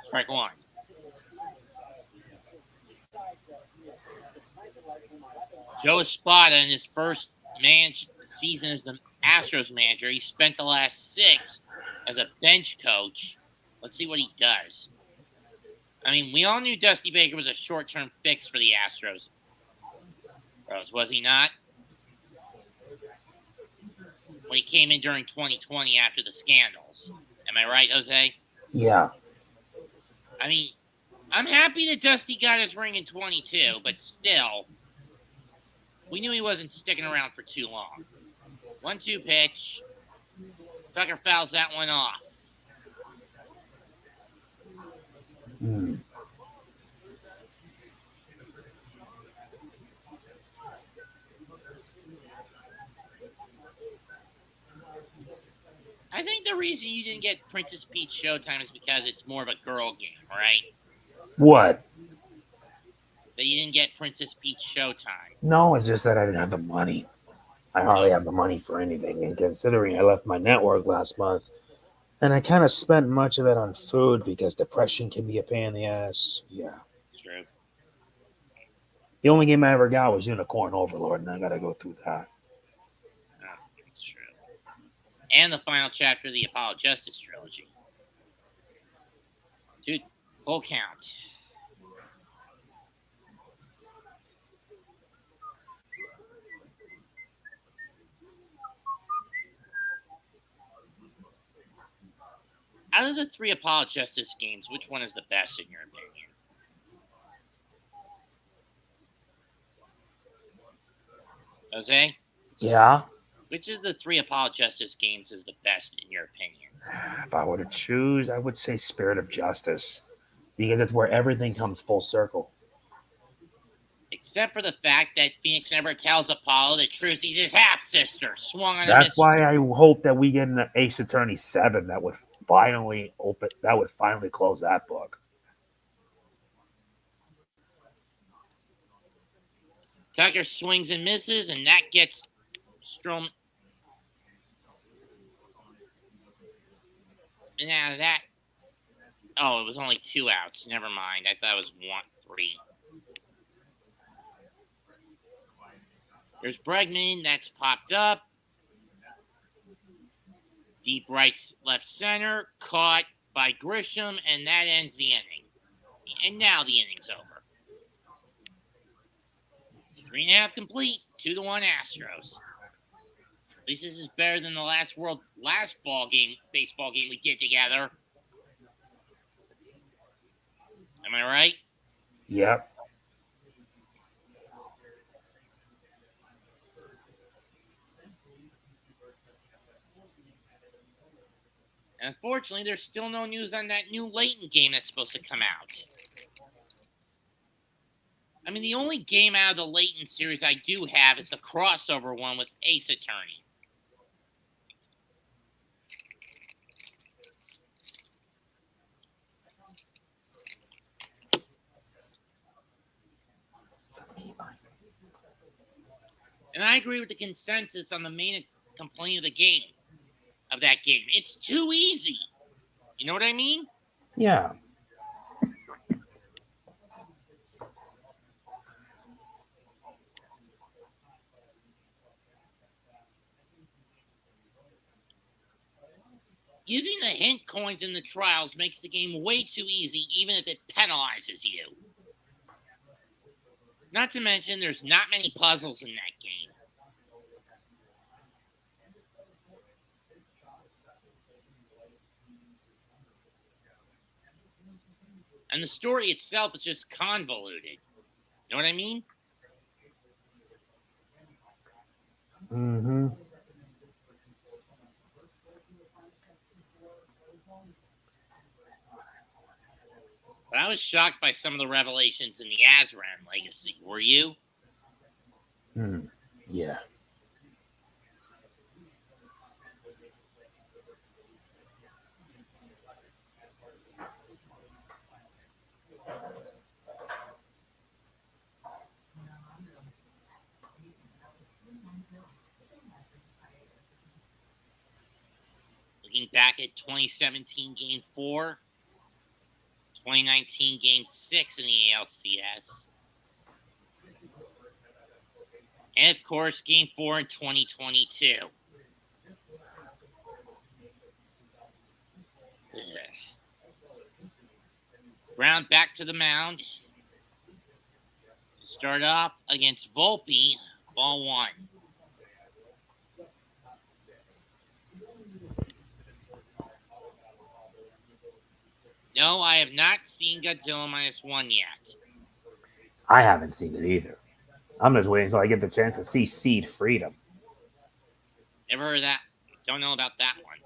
Strike 1. Joe Espada in his first season as the Astros manager. He spent the last 6 as a bench coach. Let's see what he does. I mean, we all knew Dusty Baker was a short-term fix for the Astros. Was he not? When he came in during 2020 after the scandals. Am I right, Jose? Yeah. I mean, I'm happy that Dusty got his ring in 22, but still, we knew he wasn't sticking around for too long. 1-2 pitch. Tucker fouls that one off. I think the reason you didn't get Princess Peach Showtime is because it's more of a girl game, right? What? That you didn't get Princess Peach Showtime. No, it's just that I didn't have the money. I hardly have the money for anything. And considering I left my network last month, and I kind of spent much of it on food because depression can be a pain in the ass. Yeah. It's true. The only game I ever got was Unicorn Overlord, and I got to go through that. It's true. And the final chapter of the Apollo Justice trilogy. Dude, full count. Out of the 3 Apollo Justice games, which one is the best in your opinion? Jose? Yeah. Which of the three Apollo Justice games is the best in your opinion? If I were to choose, I would say Spirit of Justice because it's where everything comes full circle. Except for the fact that Phoenix never tells Apollo that Trucy's his half-sister, swung on a That's why I hope that we get an Ace Attorney 7 that would finally close that book. Tucker swings and misses, and that gets Strom. And out of that, oh, it was only 2 outs. Never mind. I thought it was 3. There's Bregman. That's popped up. Deep right, left center. Caught by Grisham, and that ends the inning. And now the inning's over. 3.5 complete. 2-1 Astros. At least this is better than the last baseball game we did together. Am I right? Yep. And unfortunately, there's still no news on that new Layton game that's supposed to come out. I mean, the only game out of the Layton series I do have is the crossover one with Ace Attorney. And I agree with the consensus on the main complaint of that game. It's too easy. You know what I mean? Yeah. Using the hint coins in the trials makes the game way too easy, even if it penalizes you. Not to mention, there's not many puzzles in that game. And the story itself is just convoluted. You know what I mean? Mm-hmm. But I was shocked by some of the revelations in the Azran legacy. Were you? Yeah. Looking back at 2017 Game 4, 2019 Game 6 in the ALCS, and of course Game 4 in 2022. Brown back to the mound. Start off against Volpe, ball 1. No, I have not seen Godzilla -1 yet. I haven't seen it either. I'm just waiting until I get the chance to see Seed Freedom. Never heard of that. Don't know about that one.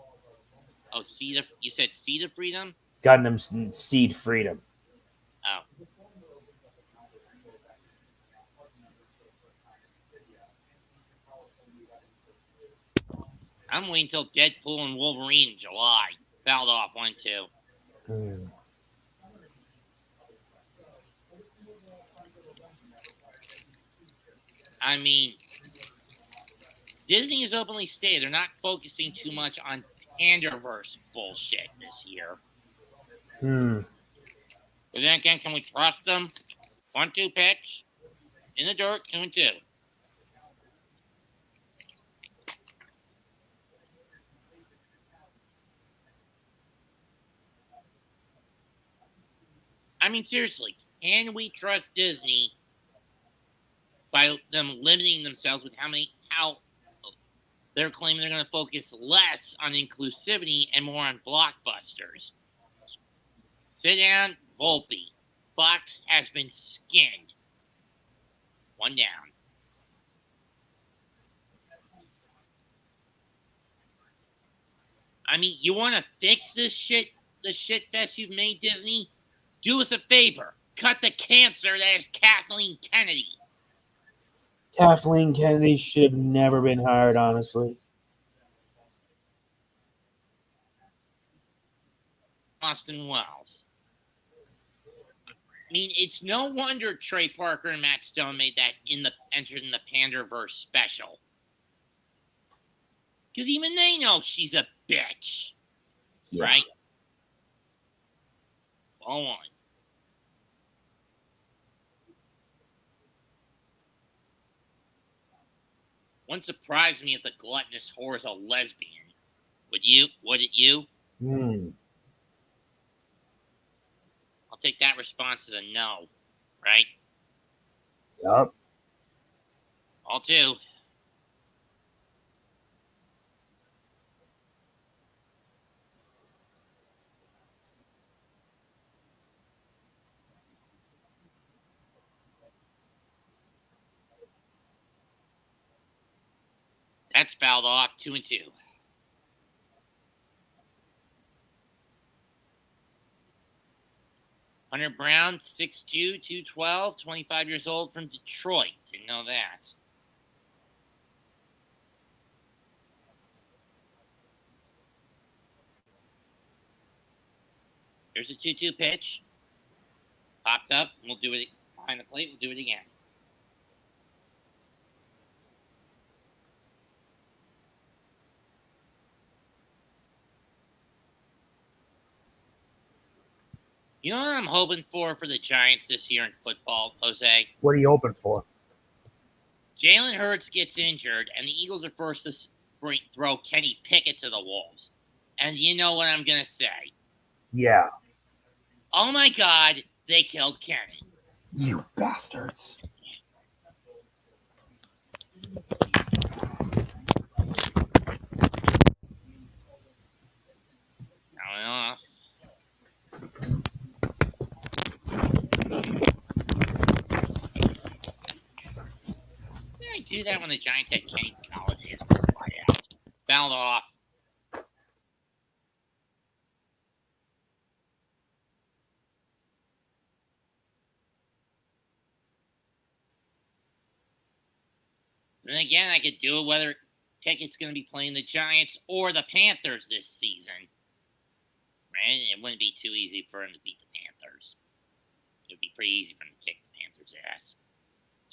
Oh, you said Seed of Freedom? Gundam Seed Freedom. Oh. I'm waiting until Deadpool and Wolverine in July. Fouled off 1-2. I mean, Disney has openly stated they're not focusing too much on Panderverse bullshit this year. But then again, can we trust them? 1-2 pitch. In the dirt, 2-2. I mean, seriously, can we trust Disney by them limiting themselves with how they're claiming they're going to focus less on inclusivity and more on blockbusters? Sit down, Volpe. Fox has been skinned. 1 down. I mean, you want to fix this shit, the shit fest you've made, Disney? Do us a favor. Cut the cancer that is Kathleen Kennedy. Kathleen Kennedy should have never been hired, honestly. Austin Wells. I mean, it's no wonder Trey Parker and Matt Stone entered in the Panderverse special. Because even they know she's a bitch. Yeah. Right? Go on. Wouldn't surprise me if the gluttonous whore is a lesbian. Would it you? I'll take that response as a no. Right? Yup. All two. That's fouled off 2-2. Hunter Brown, 6'2", 212, 25 years old from Detroit. Didn't know that. Here's a 2-2 pitch. Popped up. We'll do it behind the plate. We'll do it again. You know what I'm hoping for the Giants this year in football, Jose? What are you hoping for? Jalen Hurts gets injured, and the Eagles are forced to throw Kenny Pickett to the wolves. And you know what I'm going to say? Yeah. Oh, my God, they killed Kenny. You bastards. Off. I do that when the Giants had Kenny Golladay as their wideout. Fouled off. And again, I could do it whether Pickett's going to be playing the Giants or the Panthers this season. Right? It wouldn't be too easy for him to beat the Panthers. It would be pretty easy for him to kick the Panthers' ass.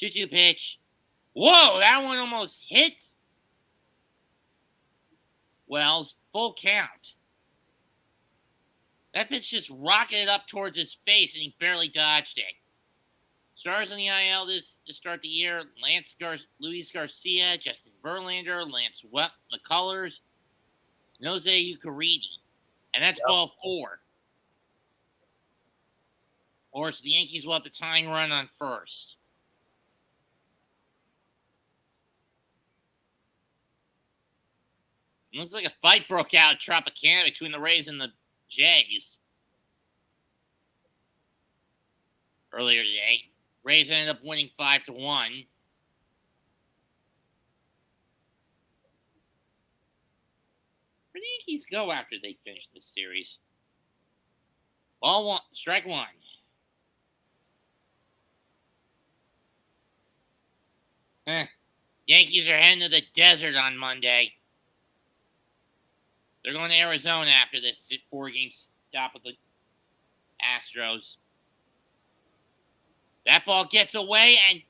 2-2 pitch. Whoa, that one almost hit. Wells, full count. That pitch just rocketed up towards his face, and he barely dodged it. Stars in the IL to start the year: Luis Garcia, Justin Verlander, Lance McCullers, Jose Ucaridi. And that's ball 4. Or it's the Yankees will have the tying run on first. It looks like a fight broke out at Tropicana between the Rays and the Jays earlier today. Rays ended up winning 5-1. Where do the Yankees go after they finish this series? Ball 1, strike 1. Yankees are heading to the desert on Monday. They're going to Arizona after this 4-game stop with the Astros. That ball gets away, and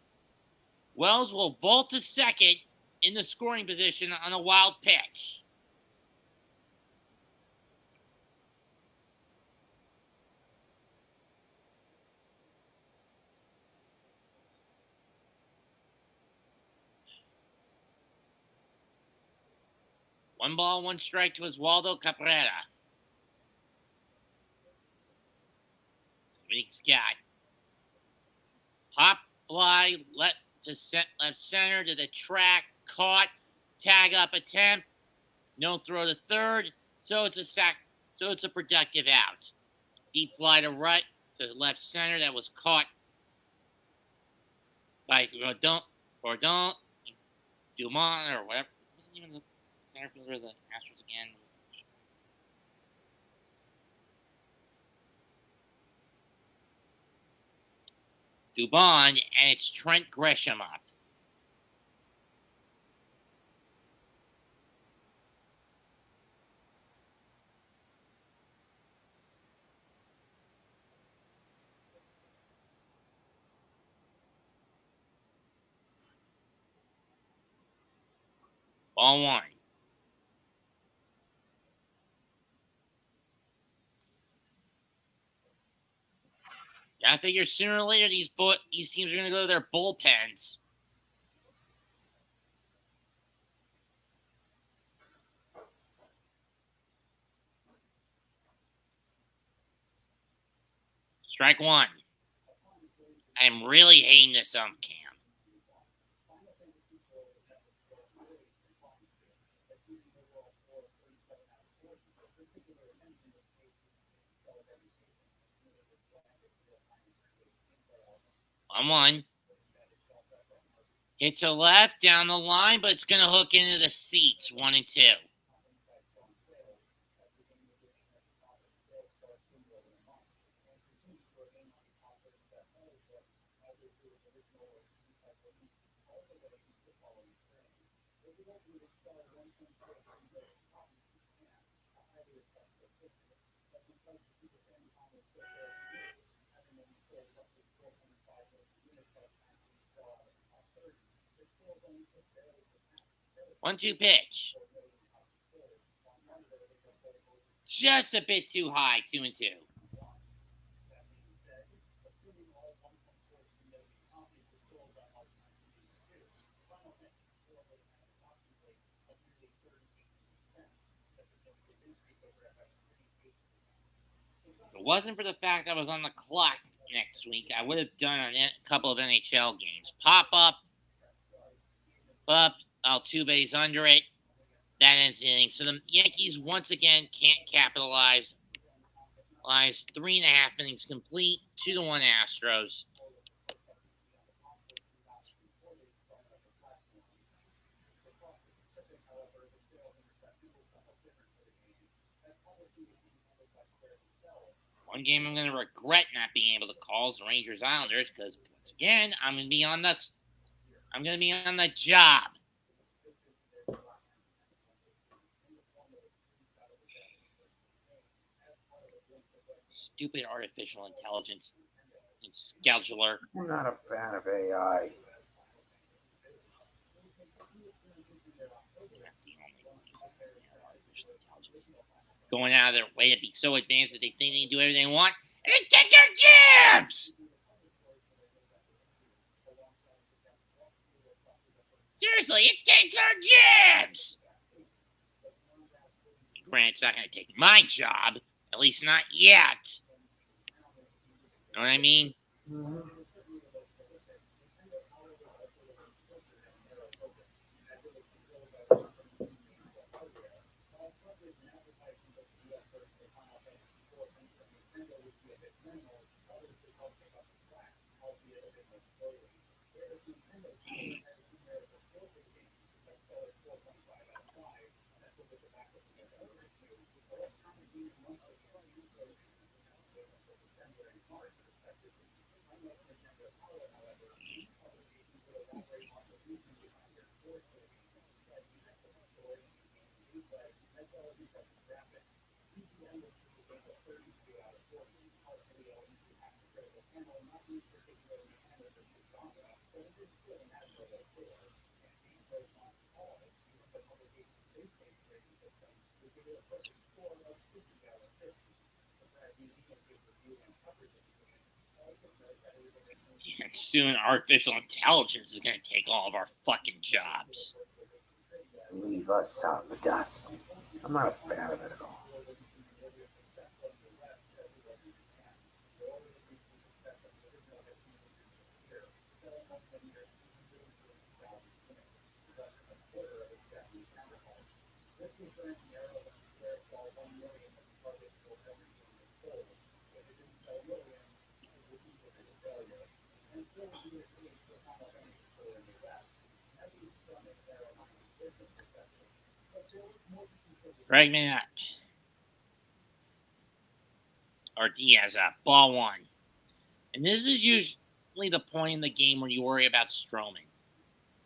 Wells will vault to second in the scoring position on a wild pitch. One ball, one strike to Oswaldo Cabrera. Big Scott. Pop fly left center to the track. Caught. Tag up attempt. No throw to third. So it's a sack. So it's a productive out. Deep fly to left center that was caught by Dumont or whatever. Wasn't even the center fielder of the Astros again. Dubon, and it's Trent Grisham up. Ball one. I figure sooner or later these teams are going to go to their bullpens. Strike one. I'm really hating this cam. On one. Hit to left down the line, but it's going to hook into the seats. 1 and 2. One-two pitch. Just a bit too high. 2 and 2. If it wasn't for the fact I was on the clock next week, I would have done a couple of NHL games. Pop up, Altuve's under it. That ends the inning. So the Yankees once again can't capitalize. 3.5 innings complete. 2-1 Astros. One game I'm going to regret not being able to call is the Rangers Islanders because once again I'm going to be on the job. Stupid artificial intelligence and scheduler. I'm not a fan of AI. Going out of their way to be so advanced that they think they can do everything they want. And they take their jabs! Seriously, it takes our jabs! Granted, it's not going to take my job. At least not yet. You know what I mean? And soon artificial intelligence is going to take all of our fucking jobs. Leave us out in the dust. I'm not a fan of it at all. Bregman up. Or Diaz up. Ball one. And this is usually definitely the point in the game where you worry about Stroman.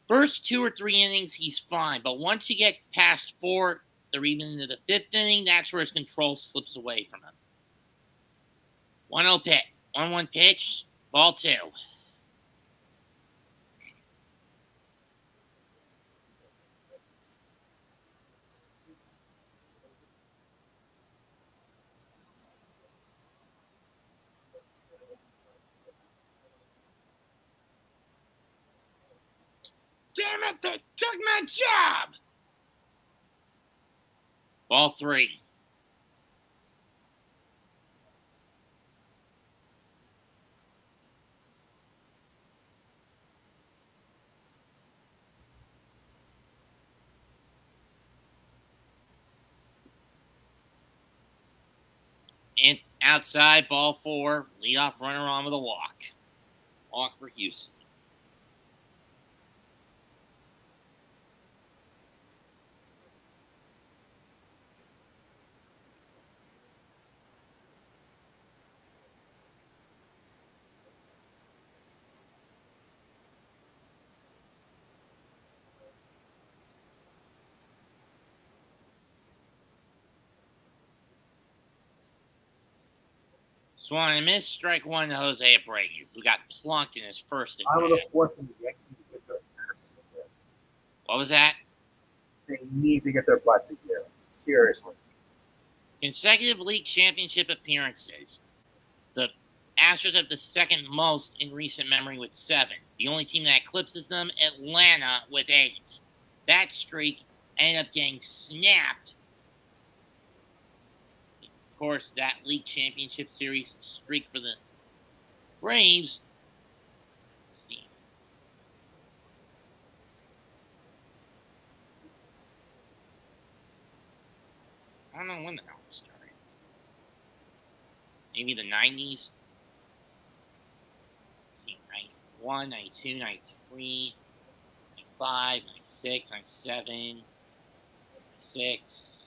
First 2 or 3 innings, he's fine, but once you get past 4 or even into the 5th inning, that's where his control slips away from him. 1-0 pitch, 1-1 pitch, ball 2. Damn it, they took my job! Ball 3. And outside, ball 4, leadoff runner on with a walk. Walk for Houston. Swan and miss, strike 1 to Jose Abreu, who got plunked in his first I'm at the bat. fourth from the Yankees to get their asses in there. What was that? They need to get their butts in here. Seriously. Consecutive league championship appearances. The Astros have the second most in recent memory with 7. The only team that eclipses them, Atlanta, with 8. That streak ended up getting snapped. Of course, that league championship series streak for the Braves. Let's see. I don't know when the hell it started. Maybe the 90s. Let's see, 91, 92, 93, 95, 96, 97, 96.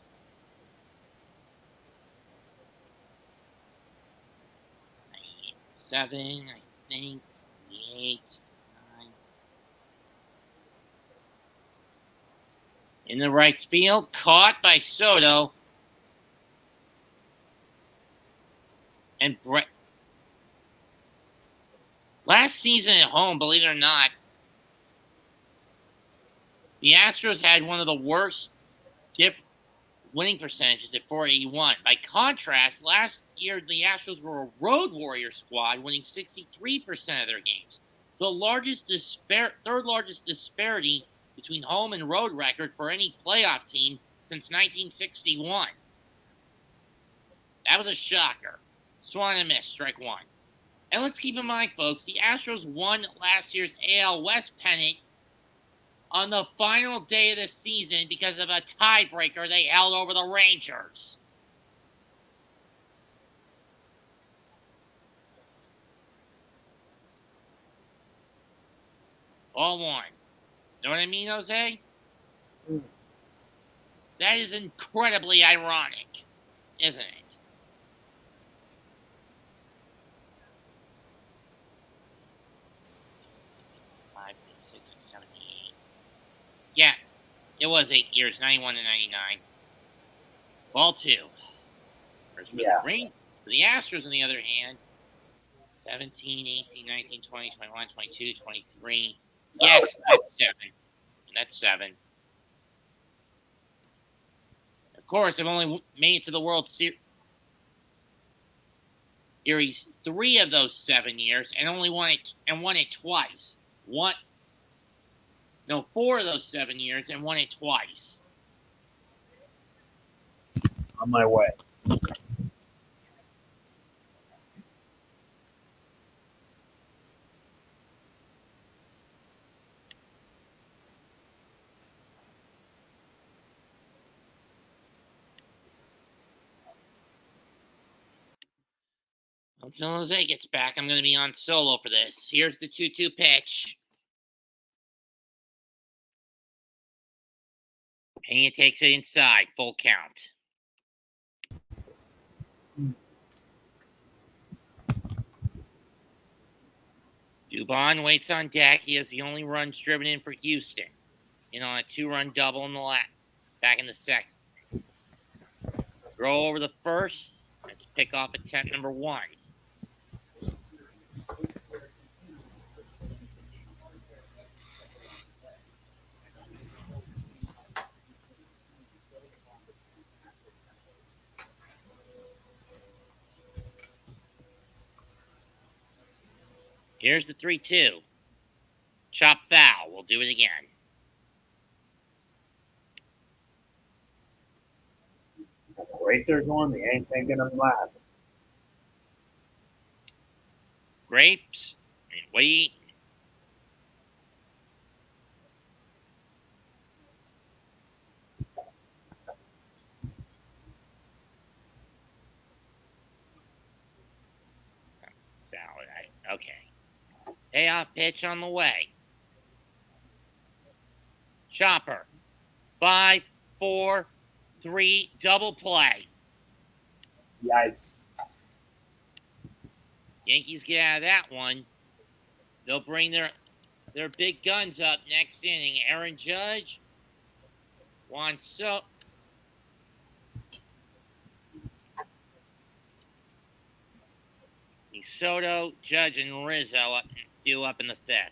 7, I think, 8, 9. In the right field, caught by Soto. And Brett. Last season at home, believe it or not, the Astros had one of the worst winning percentages at .481. By contrast, last year the Astros were a road warrior squad, winning 63% of their games. The third largest disparity between home and road record for any playoff team since 1961. That was a shocker. Swung and missed, strike 1. And let's keep in mind, folks, the Astros won last year's AL West pennant on the final day of the season because of a tiebreaker they held over the Rangers. All 1. Know what I mean, Jose? That is incredibly ironic, isn't it? Yeah, it was 8 years, 91 to 99. Ball 2. For the Astros, on the other hand, 17, 18, 19, 20, 21, 22, 23. Yeah, that's 7. That's 7. Of course, I've only made it to the World Series 3 of those 7 years, and only won it twice. 4 of those 7 years, and won it twice. On my way. Until Jose gets back, I'm going to be on solo for this. Here's the 2-2 pitch. Pena takes it inside, full count. Dubon waits on deck. He has the only runs driven in for Houston. On a 2-run double in the back in the second. Throw over the first. Let's pick off attempt number 1. Here's the 3-2. Chop foul. We'll do it again. Right there going, the Yanks ain't gonna last. Grapes and wait. Salad. Okay. Payoff pitch on the way. Chopper. 5, 4, 3, double play. Yikes. Yankees get out of that one. They'll bring their big guns up next inning. Aaron Judge, Juan Soto, Judge, and Rizzo due up in the 5th.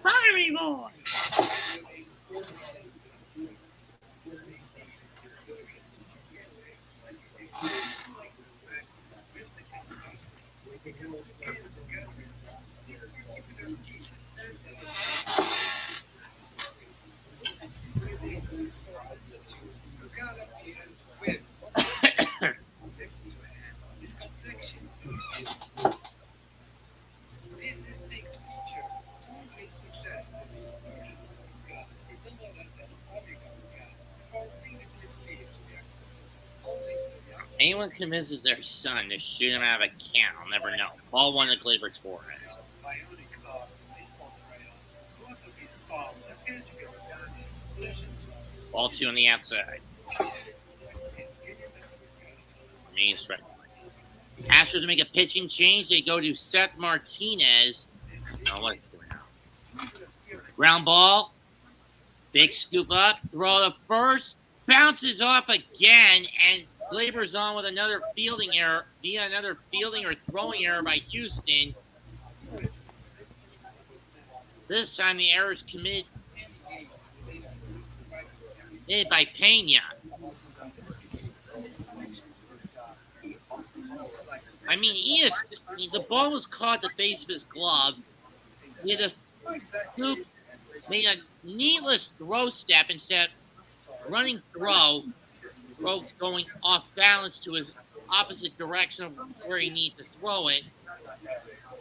Fire me, boy! Anyone convinces their son to shoot him out of a can, I'll never know. Ball 1 to Gleyber Torres. Ball 2 on the outside. Main strike. Astros make a pitching change. They go to Seth Martinez. What's ground ball. Big scoop up. Throw to first. Bounces off again. And Gleyber's on with another fielding error. Via another fielding or throwing error by Houston. This time the error is committed by Pena. I mean, the ball was caught at the base of his glove. He had a scoop, made a needless throw step instead of running throw going off balance to his opposite direction of where he needs to throw it.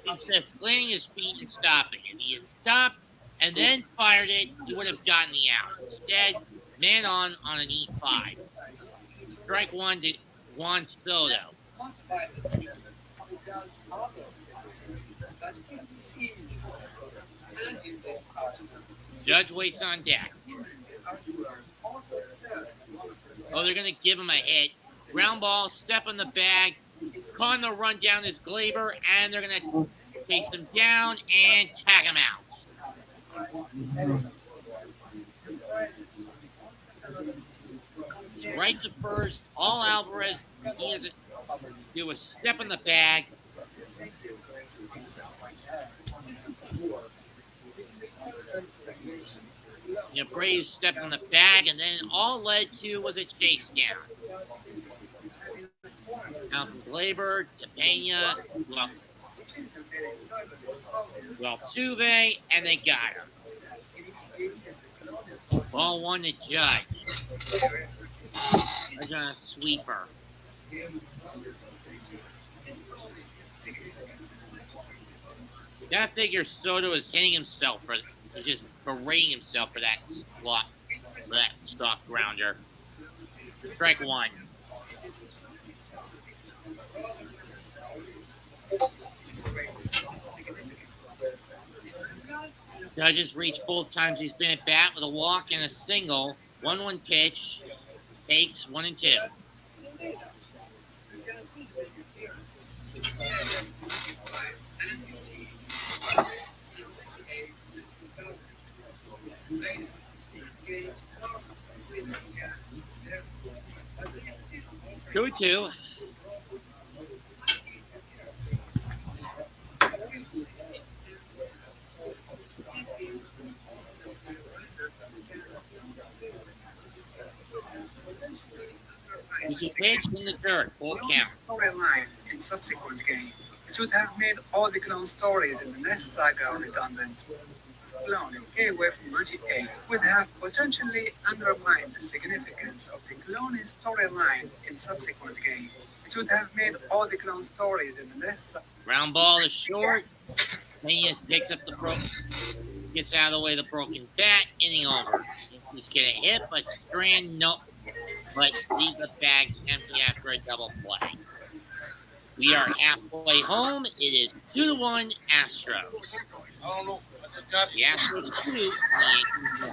Instead of landing his feet and stopping it. He had stopped and then fired it, he would have gotten the out. Instead, man on an E5. Strike one to Juan Soto. Judge waits on deck. Oh, they're going to give him a hit. Ground ball, step on the bag. Cardinal run down his Glaber, and they're going to chase him down and tag him out. Right to first. All Alvarez. He has to do a step in the bag. Braves stepped on the bag, and then all led to was a chase down. Now from Glaber to Pena, Altuve, and they got him. Ball one to Judge. Judge on a sweeper. That figure Soto is hitting himself for. He's just berating himself for that soft grounder. Strike one. Judges reached both times he's been at bat with a walk and a single. 1-1 pitch. Takes 1 and 2. Two and 2. He pitched in the third, full count. Storyline in subsequent games. It would have made all the clone stories in the next saga redundant. Clone in KOF 98 would have potentially undermined the significance of the clone storyline in subsequent games. It would have made all the clone stories in the next Ground ball is short. Pena picks up the gets out of the way of the broken bat, inning over. He's getting a hit, but Strand but leave the bags empty after a double play. We are halfway home. It is 2-1 Astros. The Astros 2, the Yankees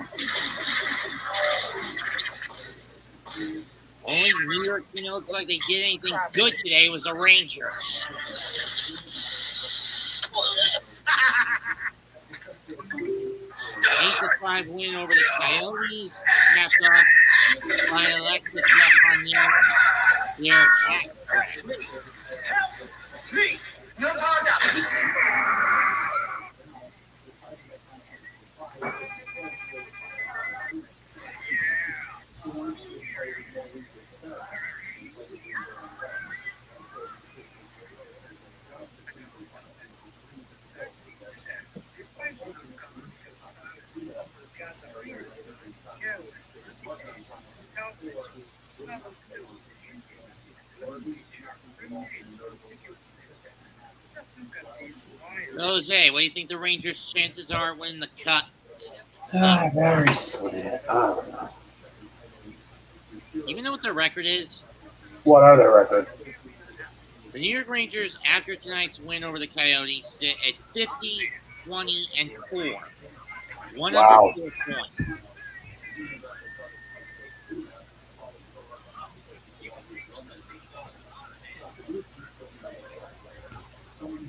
1. Only New York team that looks like they did anything good today was the Rangers. 8-5 win over the Coyotes, capped off by Alexis Lafreniere. Jose, what do you think the Rangers' chances are at winning the Cup? Very slim. I don't know. Even know what their record is? What are their record? The New York Rangers, after tonight's win over the Coyotes, sit at 50, 20, and 4. One Wow. under 4 points.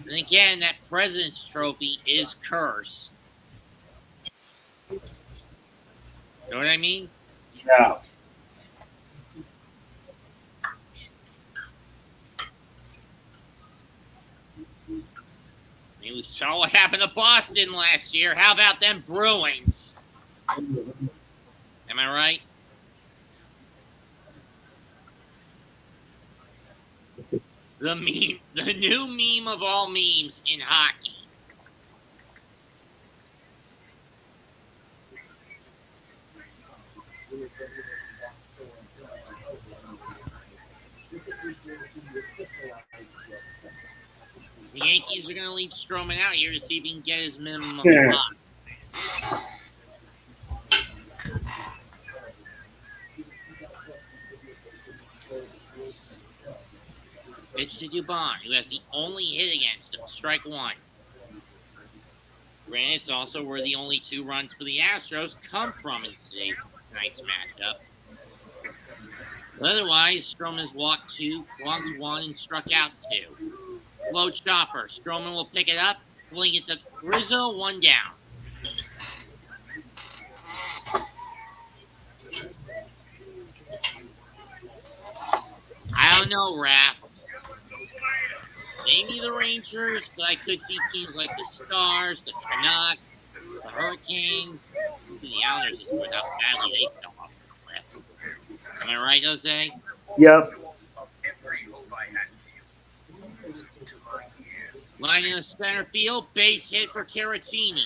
And again, that President's Trophy is cursed. You know what I mean? Yeah. I mean, we saw what happened to Boston last year. How about them Bruins? Am I right? The new meme of all memes in hockey. The Yankees are going to leave Stroman out here to see if he can get his minimum block. Pitch to Dubon, who has the only hit against him. Strike one. Granted, it's also where the only 2 runs for the Astros come from in tonight's matchup. But otherwise, Stroman has walked 2, walked 1, and struck out 2. Slow chopper. Stroman will pick it up, fling it to Rizzo, 1 down. I don't know, Raph. Maybe the Rangers, but I could see teams like the Stars, the Canucks, the Hurricanes, the Islanders just with how badly they fell off the cliff. Am I right, Jose? Yep. Line in the center field, base hit for Caratini.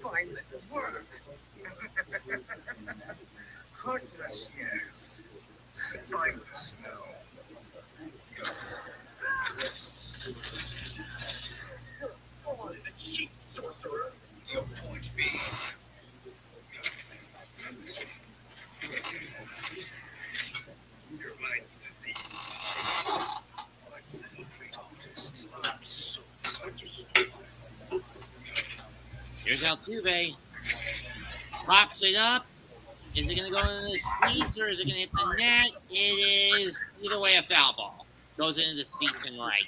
Mindless work. Heartless years. Spineless no. Fall in the cheat, sorcerer. Your point be. Your mind's disease. I'm so misunderstood. Here's Altuve. Pops it up. Is it going to go into the seats or is it going to hit the net? It is either way a foul ball. Goes into the seats and right.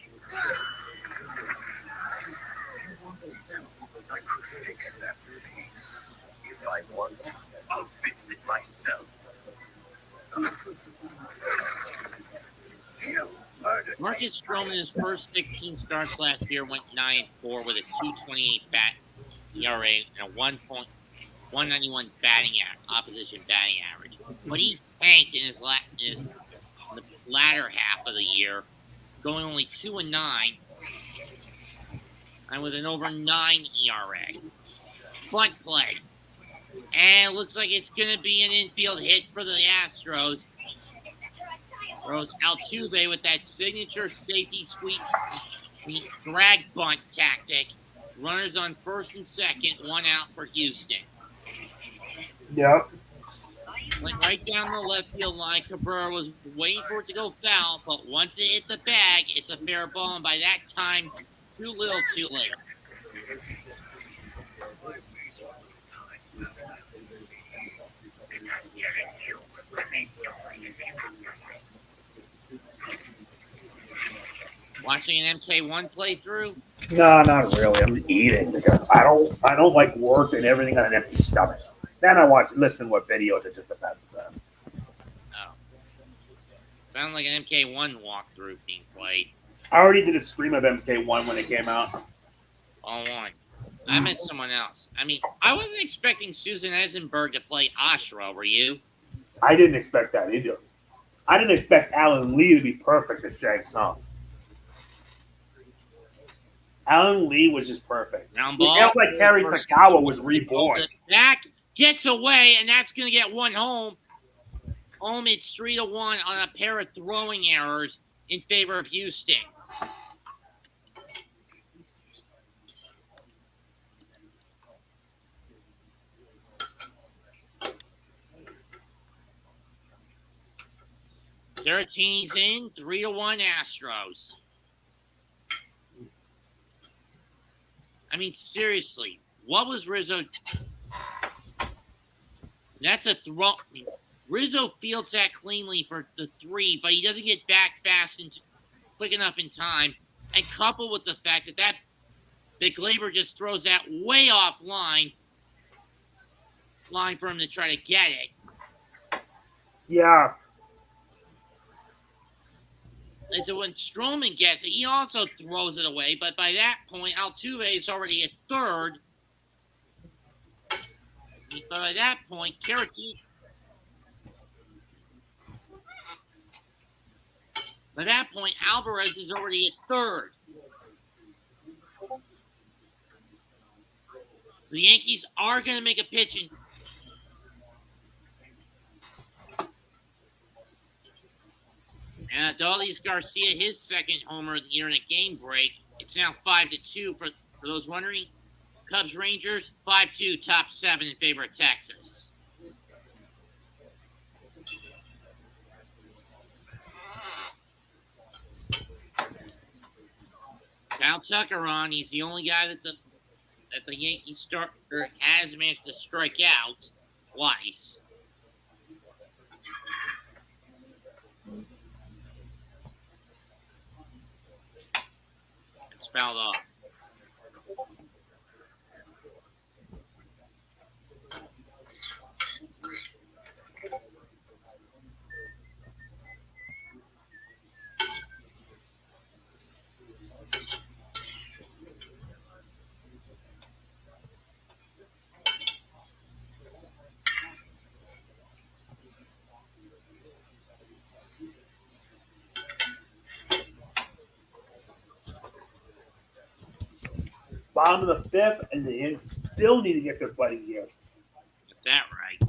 I could fix that face if I want to. I'll fix it myself. You murdered Marcus Stroman, his first 16 starts last year, went 9-4 with a 2.28 bat ERA and a 1.191 opposition batting average. But he tanked in the latter half of the year, going only 2-9, and with an over 9 ERA. Bunt play. And it looks like it's going to be an infield hit for the Astros. Throws Altuve with that signature safety sweep drag bunt tactic. Runners on first and second, 1 out for Houston. Yep. Went right down the left field line. Cabrera was waiting for it to go foul, but once it hit the bag, it's a fair ball, and by that time, too little, too late. Watching an MK1 playthrough? No, not really. I'm eating because I don't like work and everything on an empty stomach. Then I listen to videos to just the best of them. Oh. Sounded like an MK1 walkthrough being played. I already did a stream of MK1 when it came out. All one. I meant someone else. I mean, I wasn't expecting Susan Eisenberg to play Ashra, were you? I didn't expect that either. I didn't expect Alan Lee to be perfect as Shang Tsung. Alan Lee was just perfect. Round It ball. felt like Terry Tagawa was reborn. Back gets away, and that's going to get one home. Home, it's 3-1 on a pair of throwing errors in favor of Houston. Caratini's in, 3-1 Astros. I mean, seriously, what was Rizzo? That's a throw. I mean, Rizzo fields that cleanly for the 3, but he doesn't get back fast and quick enough in time. And coupled with the fact that Gleyber just throws that way off line for him to try to get it. Yeah. And so when Stroman gets it, he also throws it away. But by that point, Altuve is already at third. But by that point, Caratini. By that point, Alvarez is already at third. So the Yankees are going to make a pitch. And Adolis Garcia, his second homer of the year in a game break. It's now 5-2 for those wondering. Cubs Rangers 5-2, top 7 in favor of Texas. Without Tucker on, he's the only guy that the Yankees starter has managed to strike out twice. It's fouled off. Bottom of the fifth, and the Yankees still need to get their fighting here. Get that right.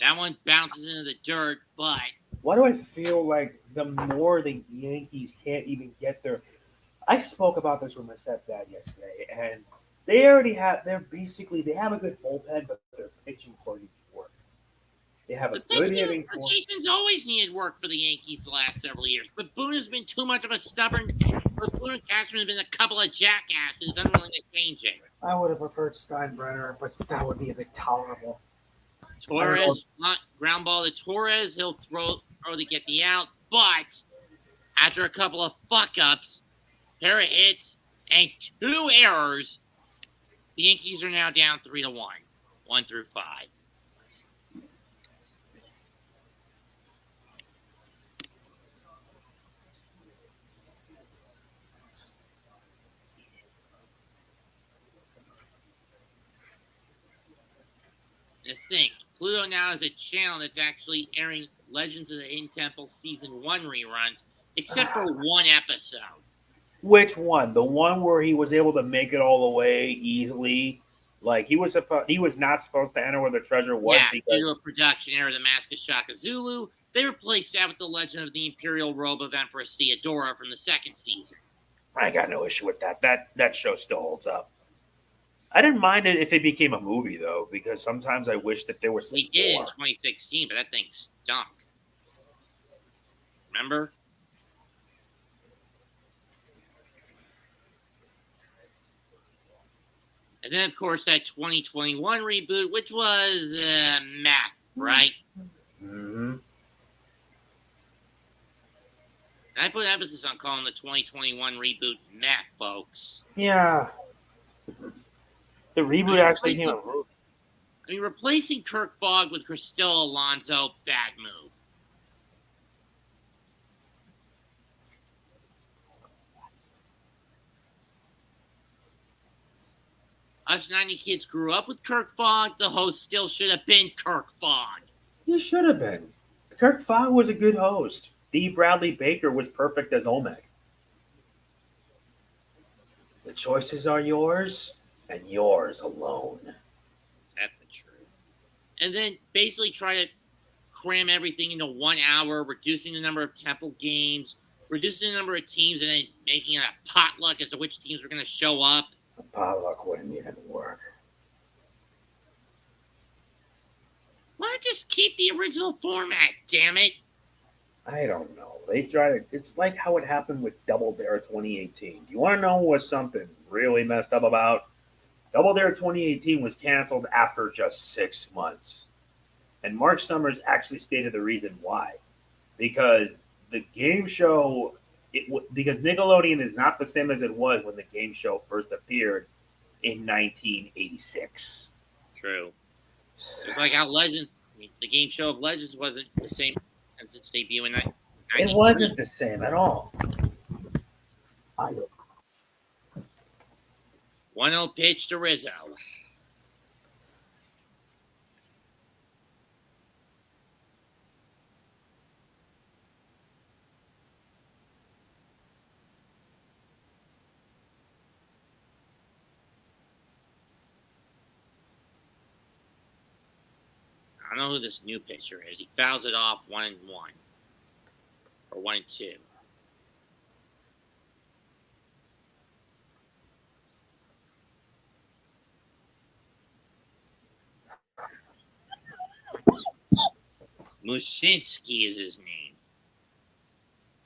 That one bounces into the dirt, but Why do I feel like the more the Yankees can't even get their? I spoke about this with my stepdad yesterday, and they already have. They have a good bullpen, but their pitching core needs work. They have a the good pitching hitting core. rotation's always needed work for the Yankees the last several years. But Boone has been too much of a stubborn. But Boone and Cashman have been a couple of jackasses unwilling to change it. I would have preferred Steinbrenner, but that would be a bit tolerable. Torres, ground ball to Torres. He'll throw to get the out. But after a couple of fuck-ups, pair of hits, and 2 errors, the Yankees are now down 3-1, 1 through 5. To think, Pluto now has a channel that's actually airing Legends of the Hidden Temple Season 1 reruns, except for one episode. Which one? The one where he was able to make it all the way easily? Like he was not supposed to enter where the treasure was because due to a production error, the Mask of Shaka Zulu, they replaced that with the Legend of the Imperial Robe of Empress Theodora from the 2nd season. I got no issue with that. That show still holds up. I didn't mind it if it became a movie though, because sometimes I wish that there was. We did in 2016, but that thing stunk. Remember? And then, of course, that 2021 reboot, which was meh, right? Mm-hmm. And I put emphasis on calling the 2021 reboot meh, folks. Yeah. The reboot actually came out. I mean, replacing Kirk Fogg with Cristela Alonso, bad move. Us 90 kids grew up with Kirk Fogg. The host still should have been Kirk Fogg. He should have been. Kirk Fogg was a good host. D. Bradley Baker was perfect as Olmec. The choices are yours, and yours alone. That's the truth. And then basically try to cram everything into 1 hour, reducing the number of Temple games, reducing the number of teams, and then making it a potluck as to which teams were going to show up. A potluck wouldn't even work. Why not just keep the original format, damn it? I don't know. They try to. It's like how it happened with Double Dare 2018. Do you want to know what something really messed up about? Double Dare 2018 was canceled after just 6 months. And Mark Summers actually stated the reason why. Because the game show, because Nickelodeon is not the same as it was when the game show first appeared in 1986. True. It's like how the game show of Legends wasn't the same since its debut in 1993. It wasn't the same at all. 1-0 pitch to Rizzo. I don't know who this new pitcher is. He fouls it off 1-1. Or 1-2. Mushinski is his name.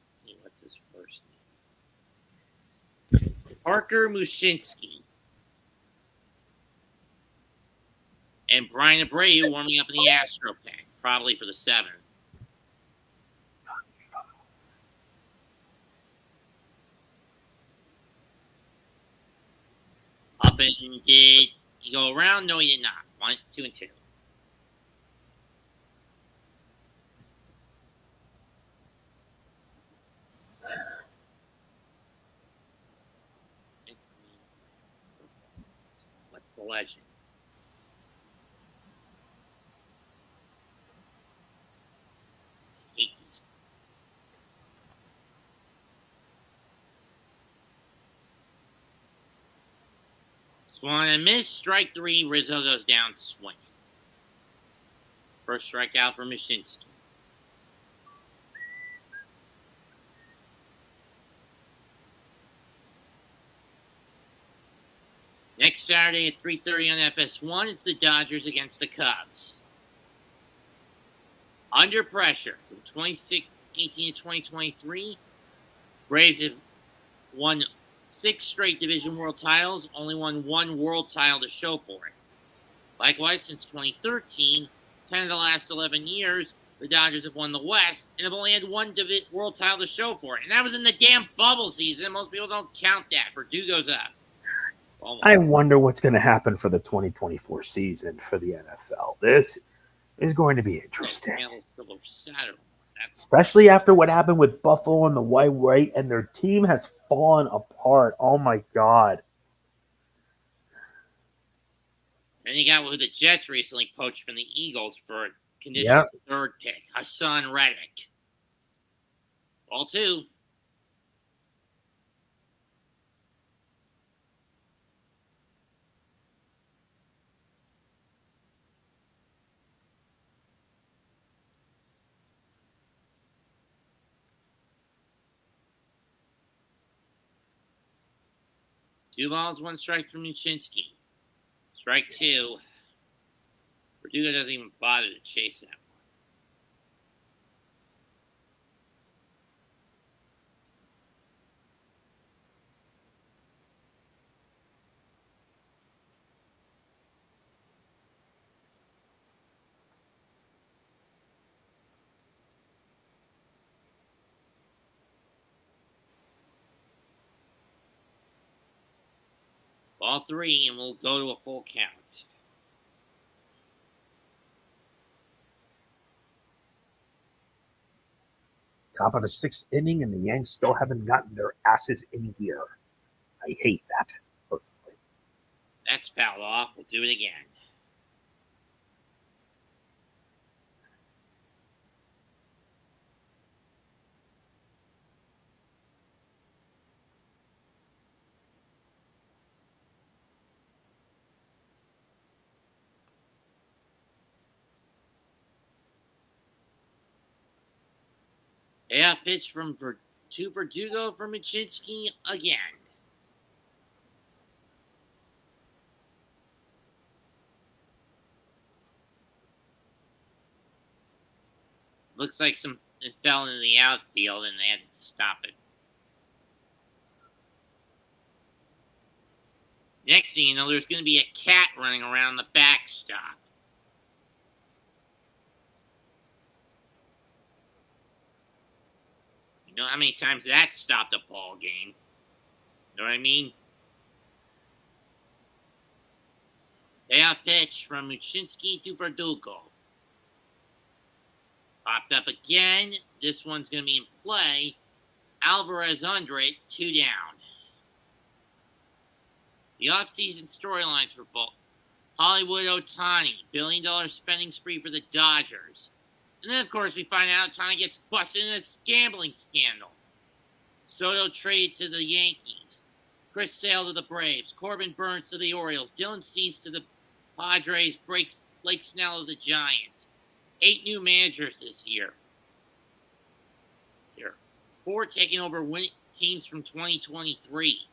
Let's see, what's his first name? Parker Mushinski. And Brian Abreu warming up in the Astro pen, probably for the 7th. Up and did he go around? No, he did not. 1, 2, and 2. What's the legend? I hate these. Swan and miss. Strike 3. Rizzo goes down swinging. First strikeout for Mushinski. Next Saturday at 3:30 on FS1, it's the Dodgers against the Cubs. Under pressure from 2018 to 2023, Braves have won 6 straight division world titles, only won 1 world title to show for it. Likewise, since 2013, 10 of the last 11 years, the Dodgers have won the West and have only had 1 world title to show for it. And that was in the damn bubble season. Most people don't count that. Verdugo's up. I wonder what's going to happen for the 2024 season for the NFL. This is going to be interesting. Especially after what happened with Buffalo and the White, and their team has fallen apart. Oh, my God. And you got who the Jets recently poached from the Eagles for a conditional 3rd pick, Hassan Reddick. Ball 2. Two balls, 1 strike from Mushinski. Strike 2. Verdugo doesn't even bother to chase that one. Ball 3, and we'll go to a full count. Top of the 6th inning, and the Yanks still haven't gotten their asses in gear. I hate that, personally. That's fouled off. We'll do it again. Payoff pitch to Verdugo for Mushinski again. Looks like it fell into the outfield and they had to stop it. Next thing you know, there's going to be a cat running around the backstop. You know how many times that stopped a ball game? You know what I mean? Payoff pitch from Mushinski to Verdugo. Popped up again. This one's going to be in play. Alvarez under it, 2 down. The offseason storylines for both. Hollywood Ohtani, $1 billion spending spree for the Dodgers. And then, of course, we find out Ohtani gets busted in a gambling scandal. Soto traded to the Yankees. Chris Sale to the Braves. Corbin Burns to the Orioles. Dylan Cease to the Padres. Blake Snell to the Giants. 8 new managers this year. 4 taking over winning teams from 2023.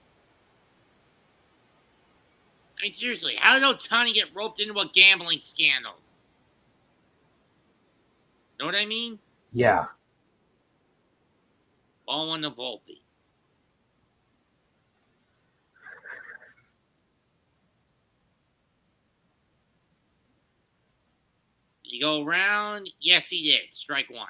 I mean, seriously, how did Ohtani get roped into a gambling scandal? Know what I mean? Yeah. Ball 1 to Volpe. You go around. Yes, he did. Strike one.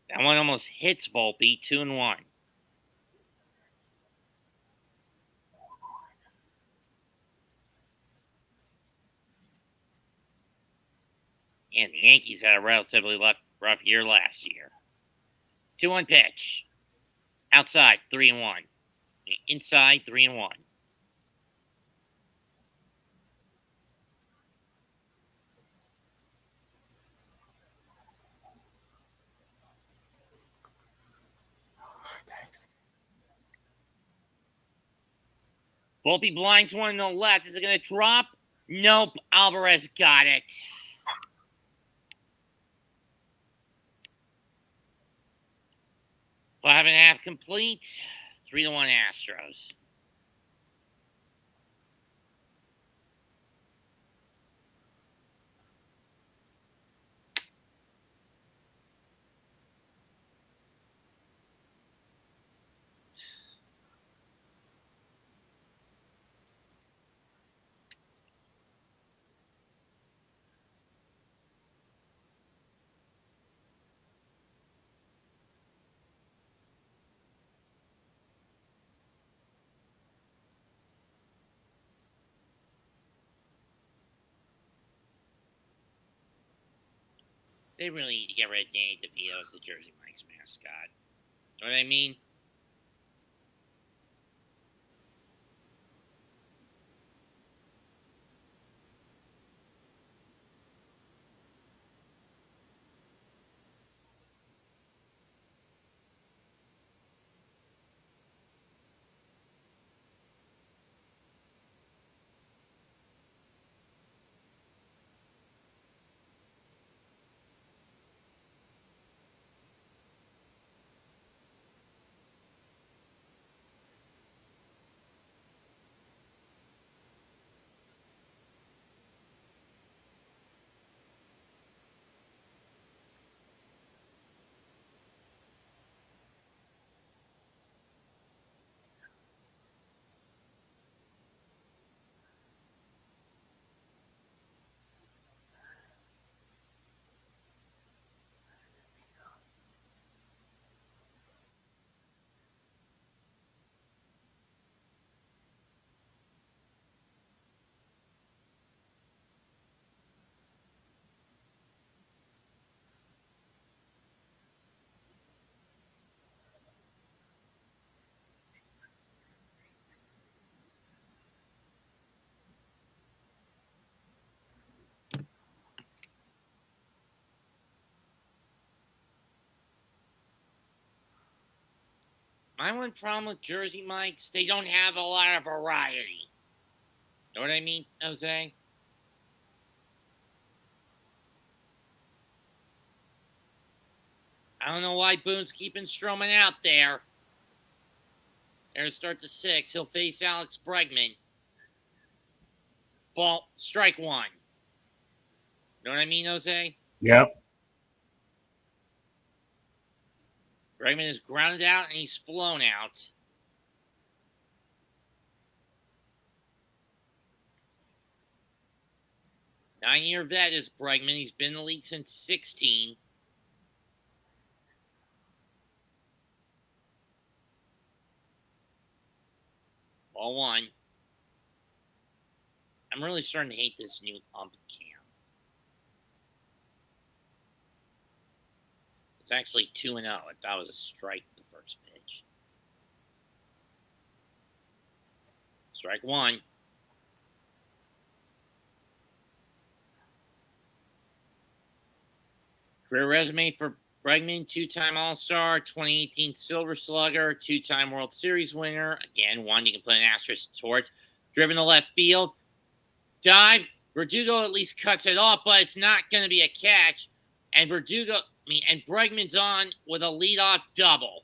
That one almost hits Volpe. 2-1. And the Yankees had a relatively rough year last year. 2-1 pitch. Outside, 3-1. Inside, 3-1. Thanks. Volpe blinds one to the left. Is it going to drop? Nope. Alvarez got it. Five and a half complete. 3-1 Astros. They really need to get rid of Danny DeVito as the Jersey Mike's mascot. You know what I mean? My one problem with Jersey Mike's, they don't have a lot of variety. Know what I mean, Jose? I don't know why Boone's keeping Stroman out there. There to start the sixth. He'll face Alex Bregman. Ball, strike one. Know what I mean, Jose? Yep. Bregman is grounded out and he's flown out. Nine-year vet is Bregman. He's been in the league since 16. Ball one. I'm really starting to hate this new ump cam. It's actually 2-0. I thought it was a strike the first pitch. Strike one. Career resume for Bregman, two-time All-Star, 2018 Silver Slugger, two-time World Series winner. Again, one you can put an asterisk towards. Driven to left field. Dive. Verdugo at least cuts it off, but it's not going to be a catch. And Bregman's on with a leadoff double.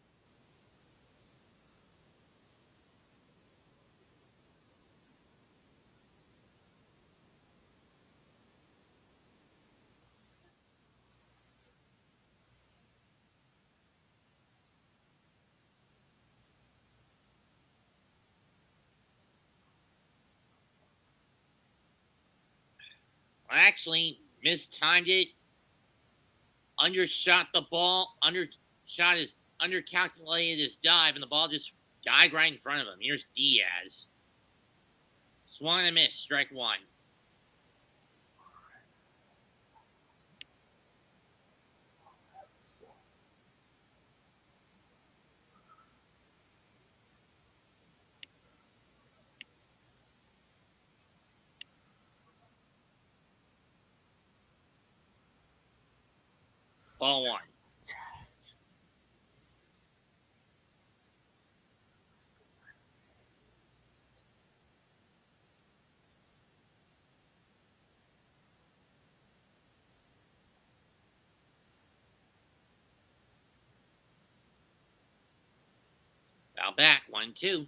Actually, mistimed it. Undershot the ball. Undercalculated his dive, and the ball just died right in front of him. Here's Diaz. Swung and a miss. Strike one. Ball one. Foul back. 1-2.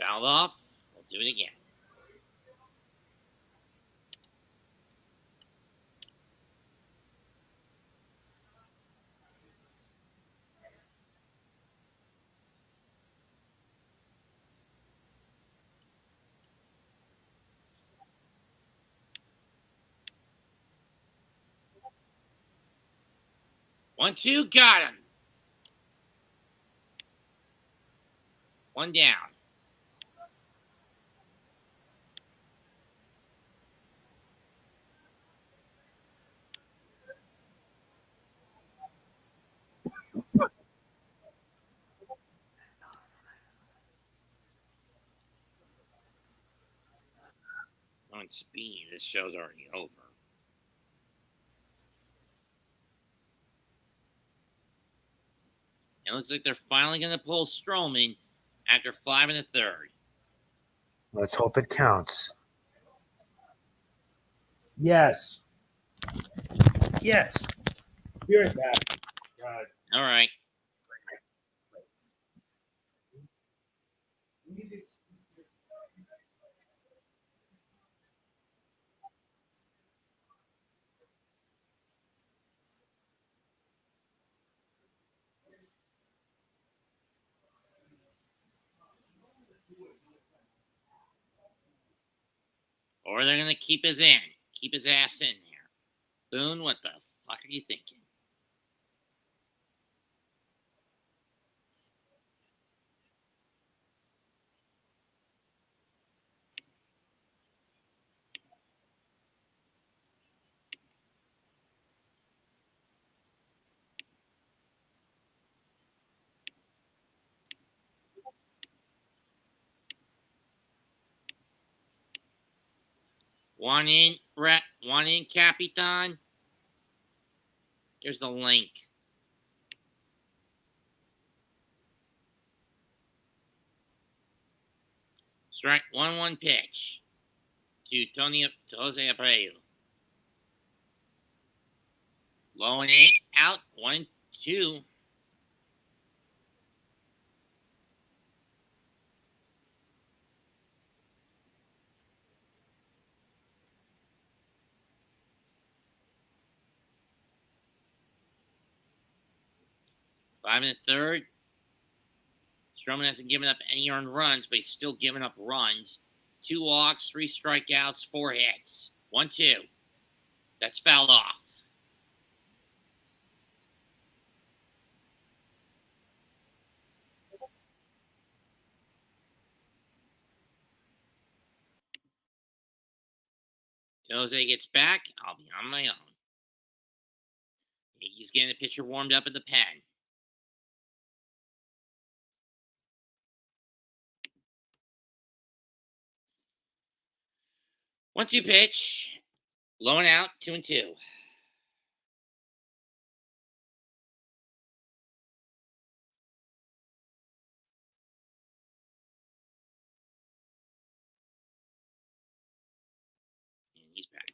Fouled off. We'll do it again. One, two, got him. One down. On speed, this show's already over. It looks like they're finally going to pull Stroman after 5 1/3. Let's hope it counts. Yes. Yes. Be right back. God. All right. Or they're going to keep his ass in there. Boone, what the fuck are you thinking? One in, Capitan. Here's the link. Strike 1-1 pitch to Jose Abreu. Low and 8 out. 1-2. Five and a third. Stroman hasn't given up any earned runs, but he's still giving up runs. 2 walks, 3 strikeouts, 4 hits. 1-2. That's fouled off. Jose gets back. I'll be on my own. He's getting the pitcher warmed up at the pen. One-two pitch. Low and out. 2-2. And he's back.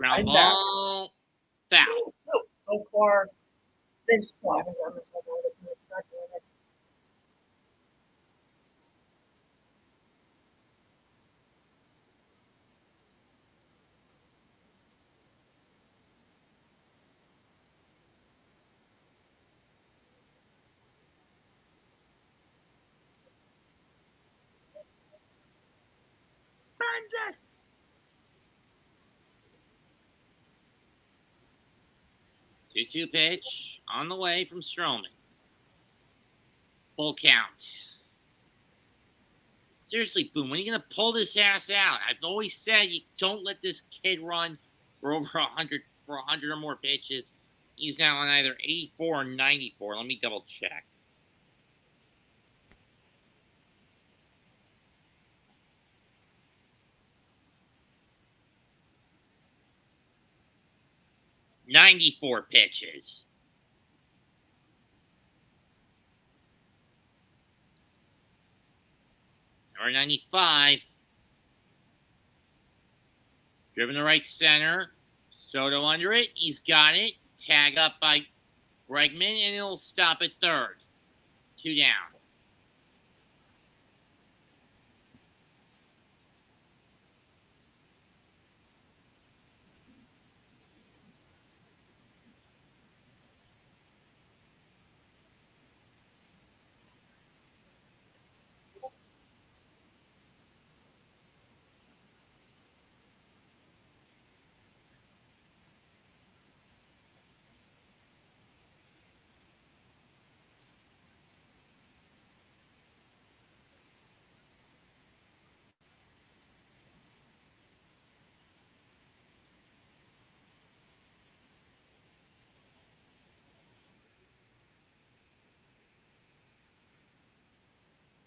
Ground I'm back. ball. Foul. So far, they still haven't done this. Banza. 2-2 pitch on the way from Stroman. Full count. Seriously, Boone, when are you going to pull this ass out? I've always said you don't let this kid run for over 100 or more pitches. He's now on either 84 or 94. Let me double check. "94 pitches. Number 95. Driven to right center. Soto under it. He's got it. Tag up by Bregman, and it'll stop at third. 2 down.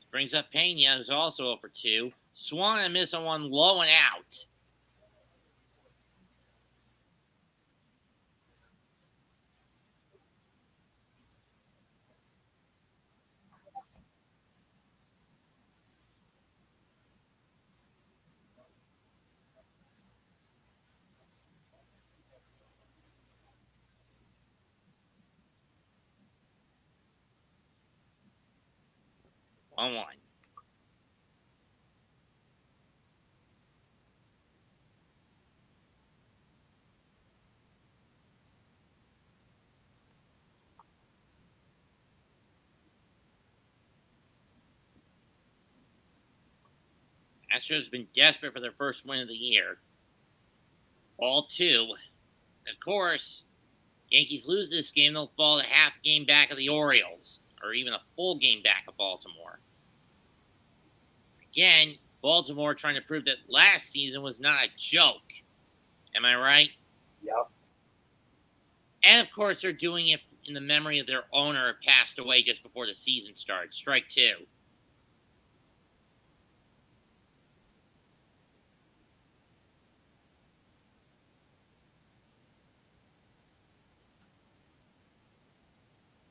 Brings up Pena, who's also 0 for 2. Swan and miss on one low and out. On 1. Astros have been desperate for their first win of the year. All 2. Of course, Yankees lose this game, they'll fall a half game back of the Orioles, or even a full game back of Baltimore. Again, Baltimore trying to prove that last season was not a joke. Am I right? Yep. And of course, they're doing it in the memory of their owner who passed away just before the season started. Strike 2.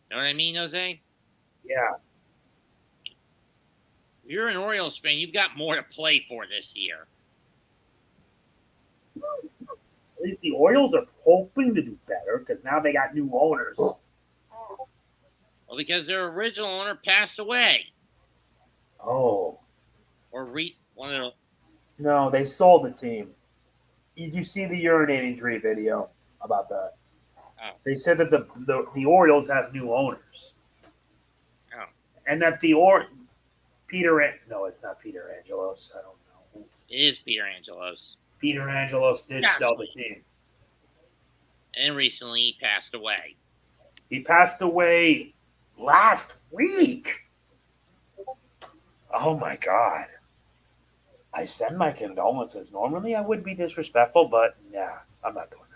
Know what I mean, Jose? Yeah. If you're an Orioles fan, you've got more to play for this year. At least the Orioles are hoping to do better because now they got new owners. Well, because their original owner passed away. Oh. Or one of the... No, they sold the team. Did you see the urinating tree video about that? Oh. They said that the Orioles have new owners. Oh. And that no, it's not Peter Angelos. I don't know. It is Peter Angelos. Peter Angelos did sell the team. And recently he passed away. He passed away last week. Oh my God. I send my condolences. Normally I would be disrespectful, but nah, I'm not doing that.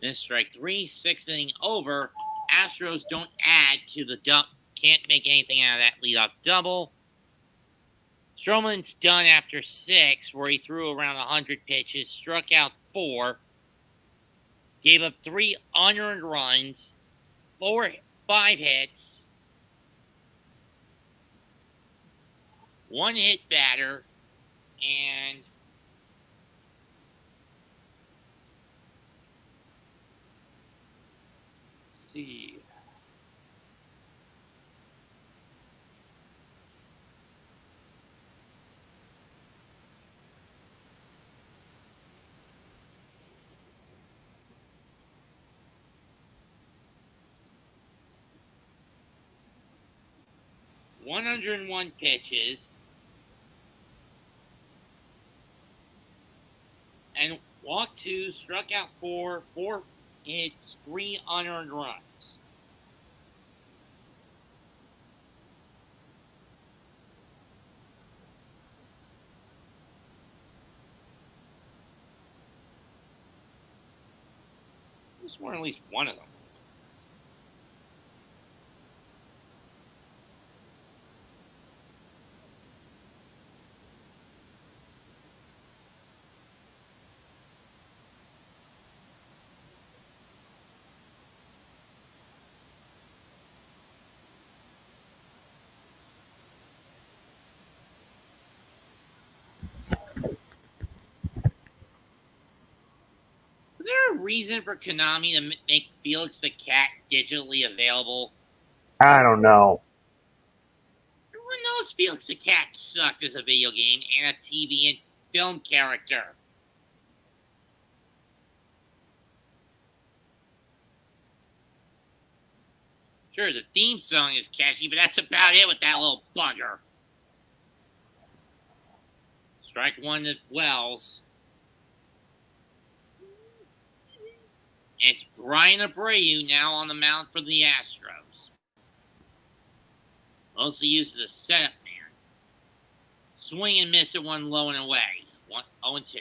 This strike 3, 6th inning over. Astros don't add to the can't make anything out of that leadoff double. Stroman's done after 6, where he threw around 100 pitches, struck out 4, gave up 3 unearned runs, 5 5 hits, 1 hit batter, and let's see. ...101 pitches, and walked 2, struck out 4, 4 hits, 3 unearned runs. This one, at least one of them. Is there a reason for Konami to make Felix the Cat digitally available? I don't know. Everyone knows Felix the Cat sucked as a video game and a TV and film character. Sure, the theme song is catchy, but that's about it with that little bugger. Strike 1 to Wells. And it's Brian Abreu now on the mound for the Astros. Mostly used as a setup man. Swing and miss at 1 low and away. 0-2.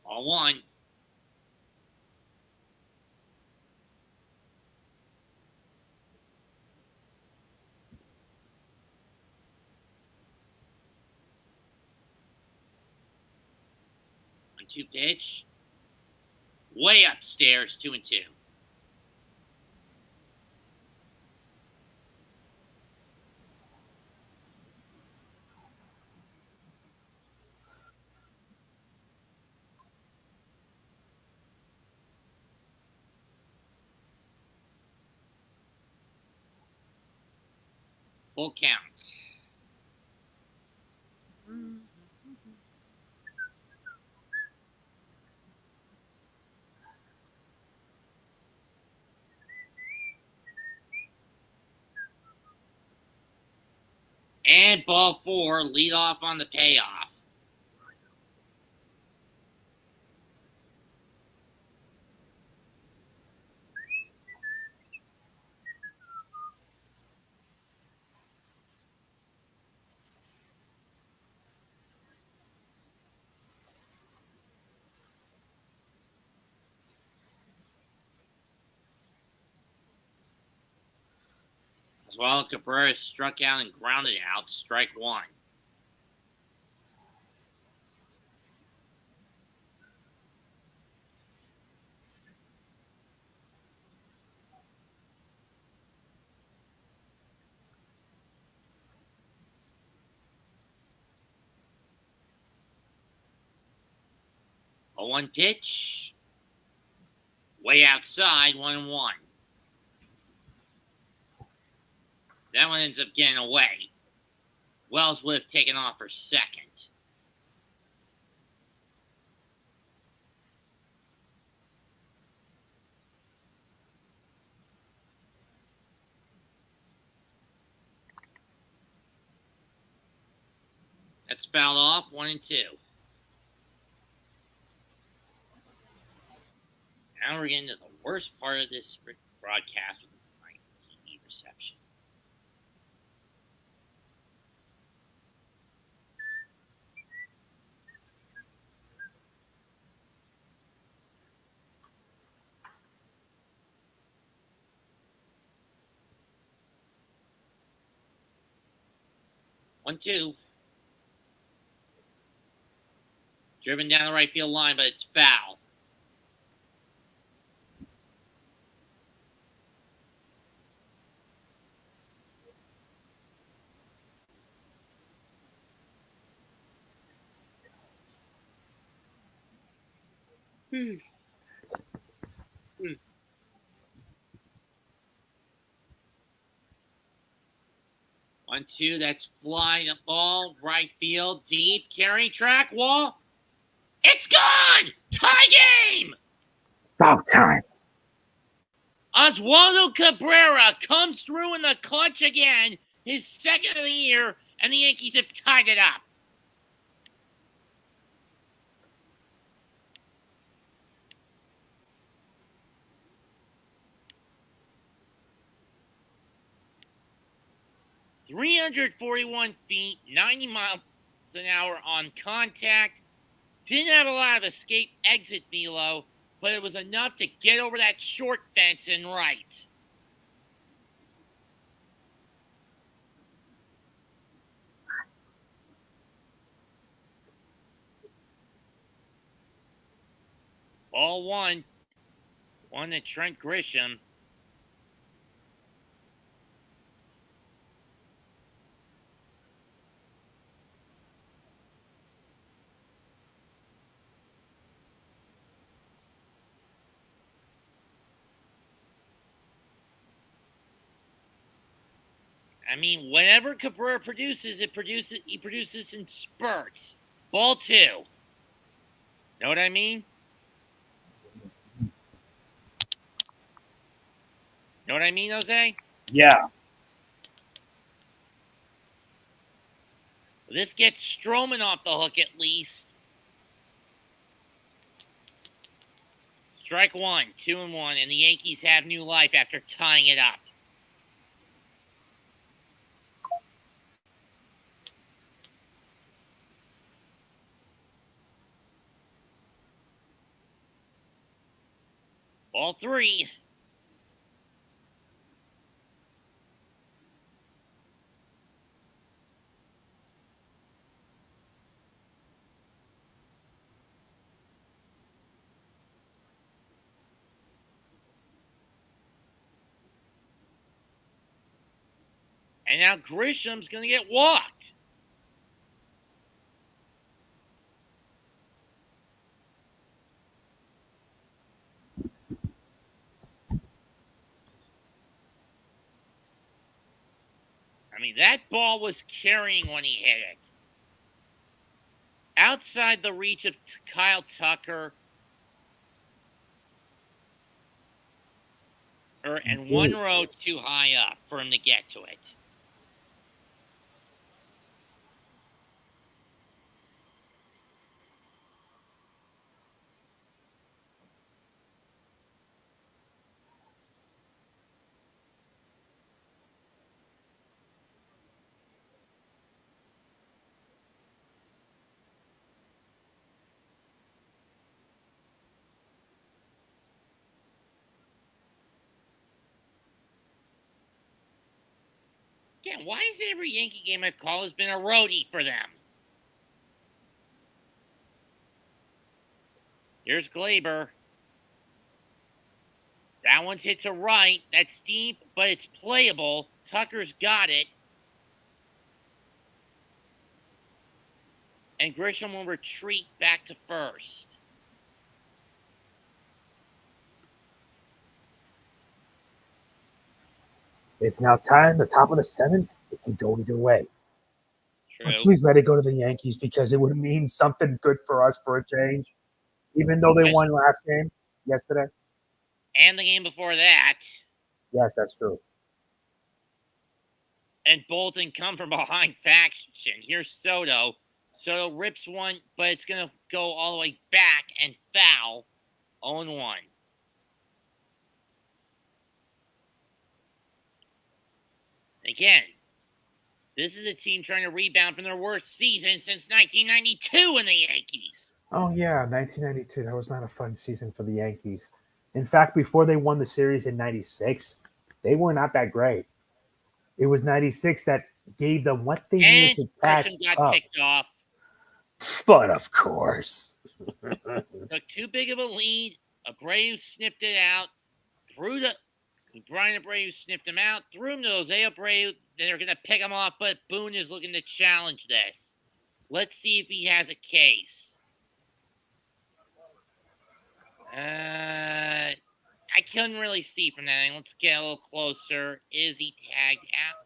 All 1. On 2 pitch. Way upstairs, 2-2. Full count. And ball 4, lead off on the payoff. Oswaldo Cabrera struck out and grounded out, strike 1. A 1 pitch. Way outside, 1-1. That one ends up getting away. Wells would have taken off for second. That's fouled off, 1-2. Now we're getting to the worst part of this broadcast with my TV reception. 1-2. Driven down the right field line, but it's foul. Hmm. 1-2. That's flying the ball. Right field. Deep. Carry track. Wall. It's gone! Tie game! About time. Oswaldo Cabrera comes through in the clutch again. His second of the year. And the Yankees have tied it up. .341 feet, 90 miles an hour on contact. Didn't have a lot of escape exit velo, but it was enough to get over that short fence and right. Ball one. One to Trent Grisham. I mean, whatever Cabrera produces, he produces in spurts. Ball two. Know what I mean? Know what I mean, Jose? Yeah. This gets Stroman off the hook at least. Strike one, 2-1, and the Yankees have new life after tying it up. Ball three. And now Grisham's going to get walked. I mean, that ball was carrying when he hit it. Outside the reach of Kyle Tucker. And one row too high up for him to get to it. Yeah, why is every Yankee game I've called has been a roadie for them? Here's Glaber. That one's hit to right. That's deep, but it's playable. Tucker's got it. And Grisham will retreat back to first. It's now time, the top of the seventh. It can go either way. True. Please let it go to the Yankees because it would mean something good for us for a change. Even though they won last game yesterday. And the game before that. Yes, that's true. And Bolton come from behind faction. Here's Soto. Soto rips one, but it's going to go all the way back and foul. 0-1. Again, this is a team trying to rebound from their worst season since 1992 in the Yankees. Oh, yeah, 1992. That was not a fun season for the Yankees. In fact, before they won the series in 96, they were not that great. It was 96 that gave them what they And needed to catch Grisham got up. picked off. But of course. Took too big of a lead. Abreu snipped it out. Brian Abreu snipped him out. Threw him to Jose Abreu. Then they're going to pick him off, but Boone is looking to challenge this. Let's see if he has a case. I couldn't really see from that. Let's get a little closer. Is he tagged out?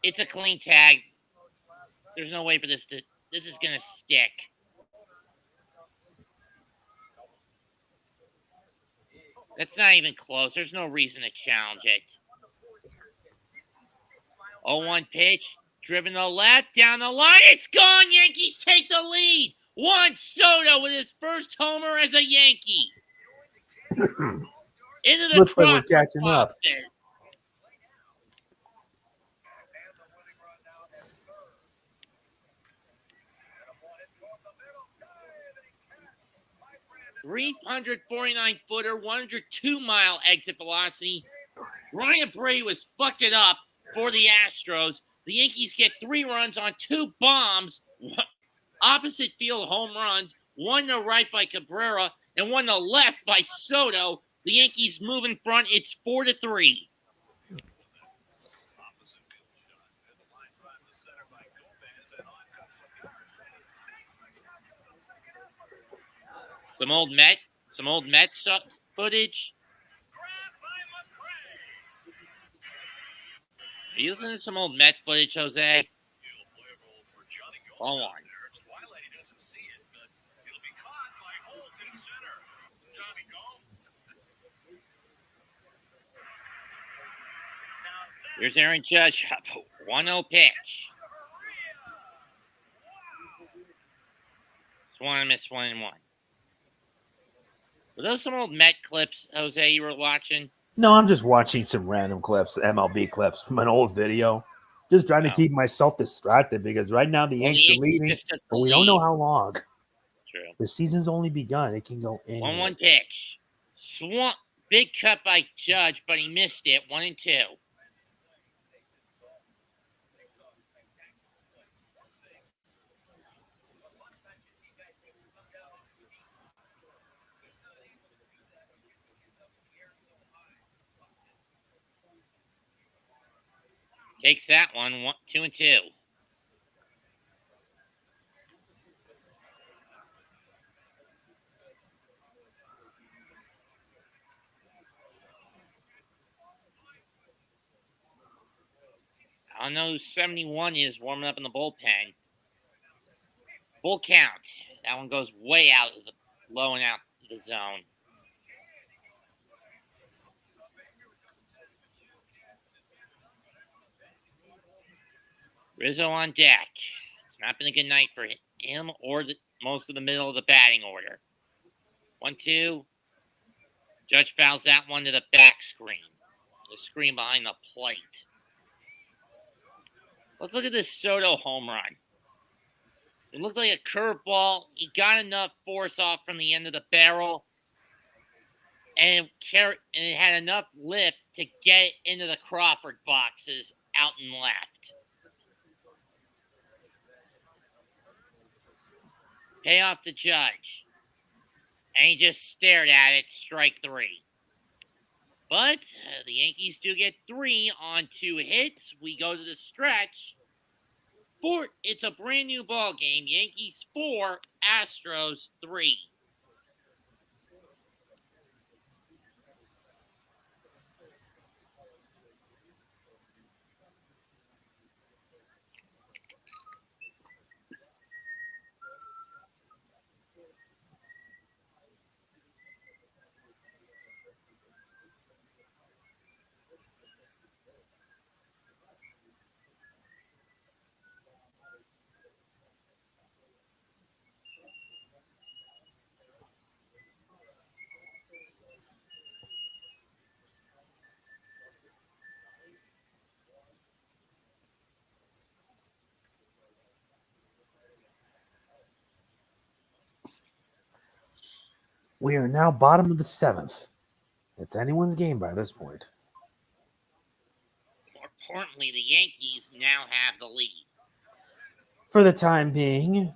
It's a clean tag. There's no way for this to. This is going to stick. That's not even close. There's no reason to challenge it. 0-1 pitch. Driven to the left. Down the line. It's gone. Yankees take the lead. Juan Soto with his first homer as a Yankee. Into the Looks like we're catching up. boxes. .349-footer, 102-mile exit velocity. Ryan Bray was fucked it up for the Astros. The Yankees get 3 runs on 2 bombs, opposite field home runs, one to right by Cabrera and one to left by Soto. The Yankees move in front. It's 4-3. Some old Mets footage. Are you listening to some old Met footage, Jose? Hold on. Here's Aaron Judge up. 1-0 pitch. Swan missed 1-1. Were those some old Met clips, Jose, you were watching? No, I'm just watching some random clips, MLB clips from an old video. Just trying to keep myself distracted because right now the Yankees are leading, but we don't know how long. True. The season's only begun. It can go anywhere. 1-1 pitch. Big cut by Judge, but he missed it. 1-2. Takes that one. 2-2. I don't know who 71 is warming up in the bullpen. Full count. That one goes way out of the low and out of the zone. Rizzo on deck. It's not been a good night for him or most of the middle of the batting order. 1-2. Judge fouls that one to the back screen. The screen behind the plate. Let's look at this Soto home run. It looked like a curveball. He got enough force off from the end of the barrel. And it had enough lift to get into the Crawford boxes out and left. Payoff to Judge. And he just stared at it, strike 3. But the Yankees do get 3 on 2 hits. We go to the stretch. It's a brand new ball game. Yankees 4, Astros 3. We are now bottom of the 7th. It's anyone's game by this point. importantly, the Yankees now have the lead. For the time being.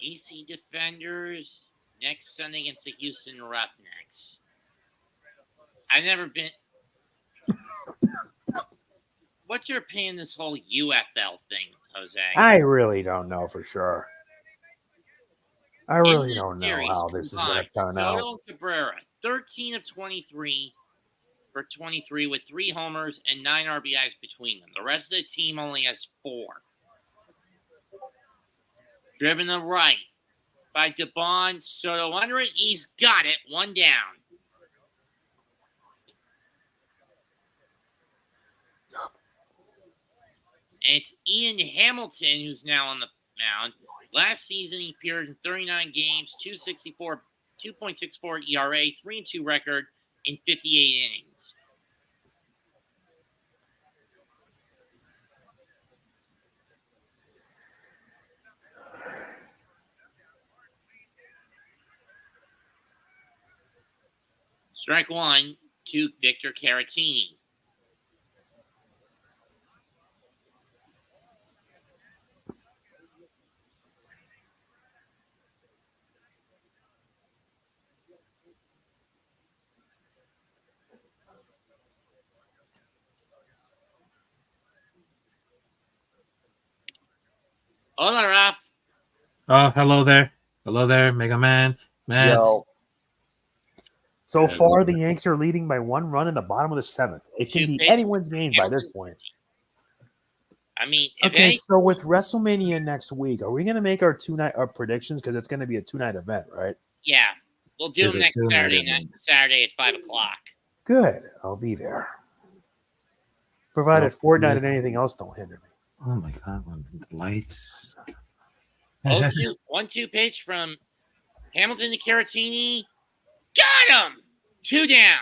EC Defenders next Sunday against the Houston Roughnecks. I've never been. What's your opinion of this whole UFL thing, Jose? I really don't know for sure. I really In this don't know series, how this is going to combined, turn out. Soto and Cabrera, 13 of 23 for 23 with 3 homers and 9 RBIs between them. The rest of the team only has 4. Driven to right by DeBon. Soto under it. He's got it. 1 down. And it's Ian Hamilton who's now on the mound. Last season, he appeared in 39 games, 2.64 ERA, 3-2 record in 58 innings. Strike 1 to Victor Caratini. Hola, Raf. Oh, hello there. Hello there, MegaMets. Yo. So Yeah, far, the Yanks are leading by 1 run in the bottom of the 7th. It can be anyone's game by this point. I mean, if Okay, so with WrestleMania next week, are we going to make our our predictions? Because it's going to be a 2-night event, right? Yeah, we'll do Is them it next two-night Saturday event? night, Saturday at 5 o'clock. Good. I'll be there. Provided Well, Fortnite yes. and anything else don't hinder me. Oh my God, the lights. 1-2 pitch from Hamilton to Caratini. Got him! 2 down.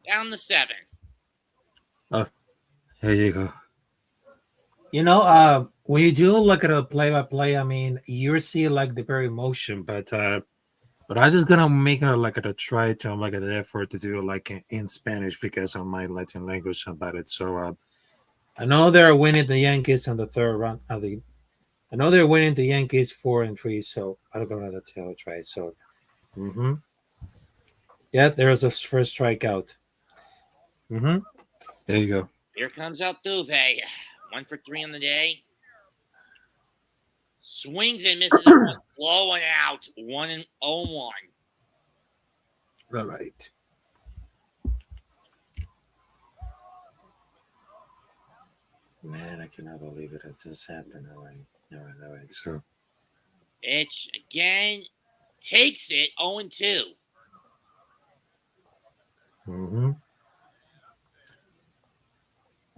Down the 7th. There you go. You know, when you do look at a play-by-play, I mean, you see like the very motion, but I just gonna make it like a try to like an effort to do like in Spanish because of my Latin language about it. So I know they're winning the Yankees on the 3rd round. I know they're winning the Yankees 4-3. So I'm gonna tell a try. So, yeah, there's a first strikeout. There you go. Here comes Altuve. 1 for 3 on the day. Swings and misses it. Blowing out. 1-0-1. All right. Man, I cannot believe it. It just happened. All right. So, Pitch again. Takes it. 0-2. All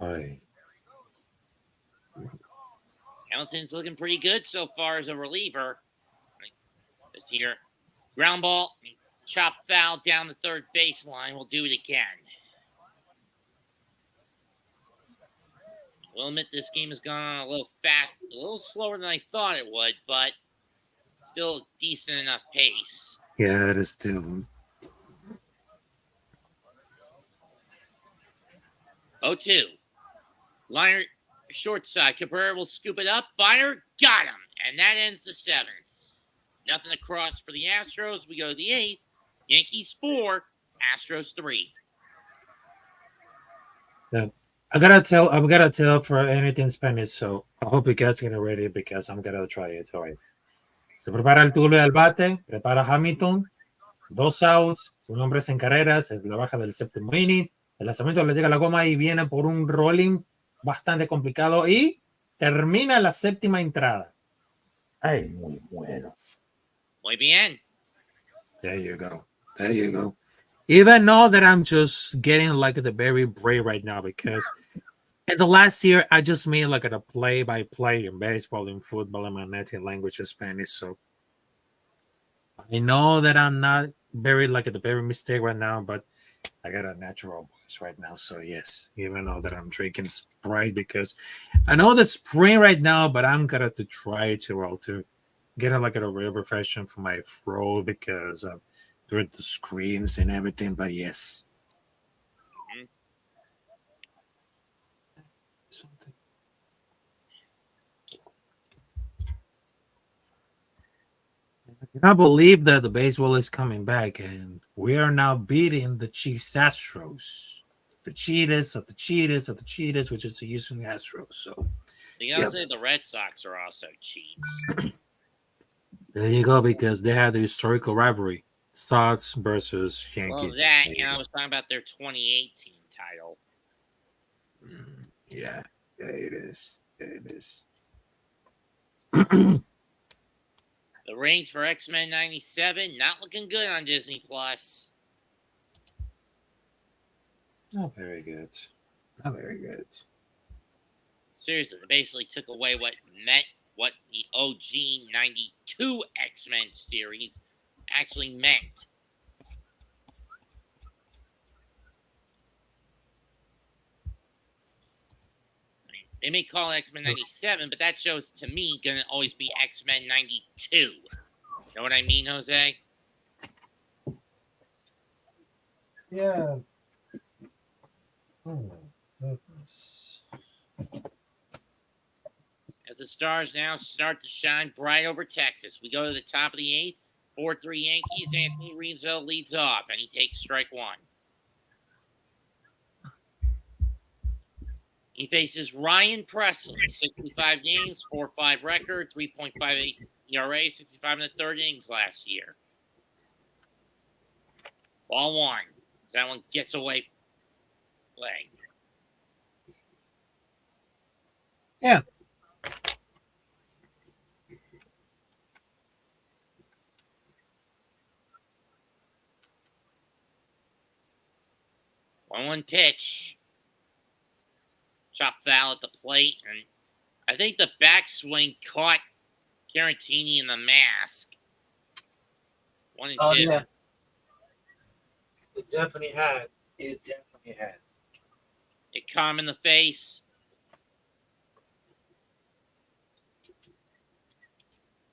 right. Hamilton's looking pretty good so far as a reliever. This here. Ground ball. Chop foul down the 3rd baseline. We'll do it again. We'll admit this game has gone on a little fast, a little slower than I thought it would, but still a decent enough pace. Yeah, it is still. 0-2. Liner short side. Cabrera will scoop it up. Fire. Got him. And that ends the 7th. Nothing across for the Astros. We go to the 8th. Yankees 4. Astros 3. Yeah. I gotta tell for anything Spanish, so I hope you guys get ready because I'm gonna try it. All right. Se prepara el turno al bate, prepara Hamilton, 2 outs, sin hombres en carreras, es la baja del séptimo inning. El lanzamiento le llega a la goma y viene por un rolling bastante complicado y termina la séptima entrada. Ay, muy bueno. Muy bien. There you go. There you go. Even though that I'm just getting like the very brave right now because in the last year I just made like a play-by-play in baseball, in football, and my native language is Spanish. So I know that I'm not very like at the very mistake right now, but I got a natural voice right now. So yes, even though that I'm drinking Sprite because I know the spring right now, but I'm gonna to try to get like a real refreshing for my throat because during the screams and everything. But yes. Mhm. I cannot believe that the baseball is coming back and we are now beating the Chiefs Astros. The cheaters of the cheaters of the cheaters, which is the Houston Astros. So You gotta say the Red Sox are also cheats. there you go, because they had the historical rivalry. Sox versus Well, Yankees. that, There you and I go. was talking about their 2018 title. Yeah, it is. It is. The ratings for X-Men 97, not looking good on Disney Plus. Not very good. Not very good. Seriously, they basically took away what the OG 92 X-Men series actually meant. They may call it X-Men 97, but that show's, to me, going to always be X-Men 92. You know what I mean, Jose? Yeah. Oh, goodness. As the Stars now start to shine bright over Texas, we go to the top of the eighth. 4-3 Yankees. Anthony Rizzo leads off, and he takes strike one. He faces Ryan Presley, 65 games, 4.5 record, 3.58 ERA, 65 in the third innings last year. Ball one. That one gets away. Play. Yeah. One pitch. Chop foul at the plate, and I think the backswing caught Carantini in the mask. 1-2. Yeah. It definitely had. It definitely had. It caught him in the face.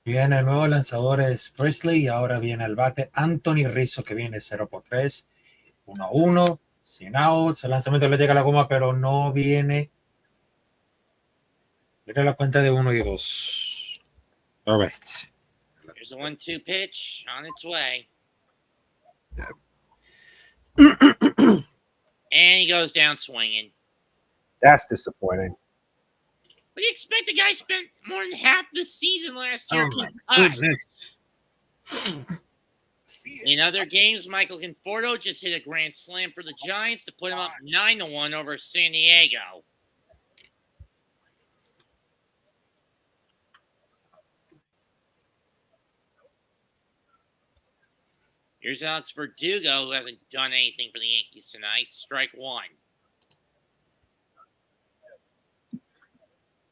Viene el nuevo lanzador es Presley y ahora viene el bate Anthony Rizzo que viene 0-3, 1-1, sin outs. El lanzamiento le llega a la goma, pero no viene. Mira la cuenta de 1 y 2. All right. Here's a 1-2 pitch on its way. And he goes down swinging. That's disappointing. What do you expect? The guy spent more than half the season last year. Oh my goodness. In other games, Michael Conforto just hit a grand slam for the Giants to put him up 9-1 over San Diego. Here's Alex Verdugo, who hasn't done anything for the Yankees tonight. Strike one.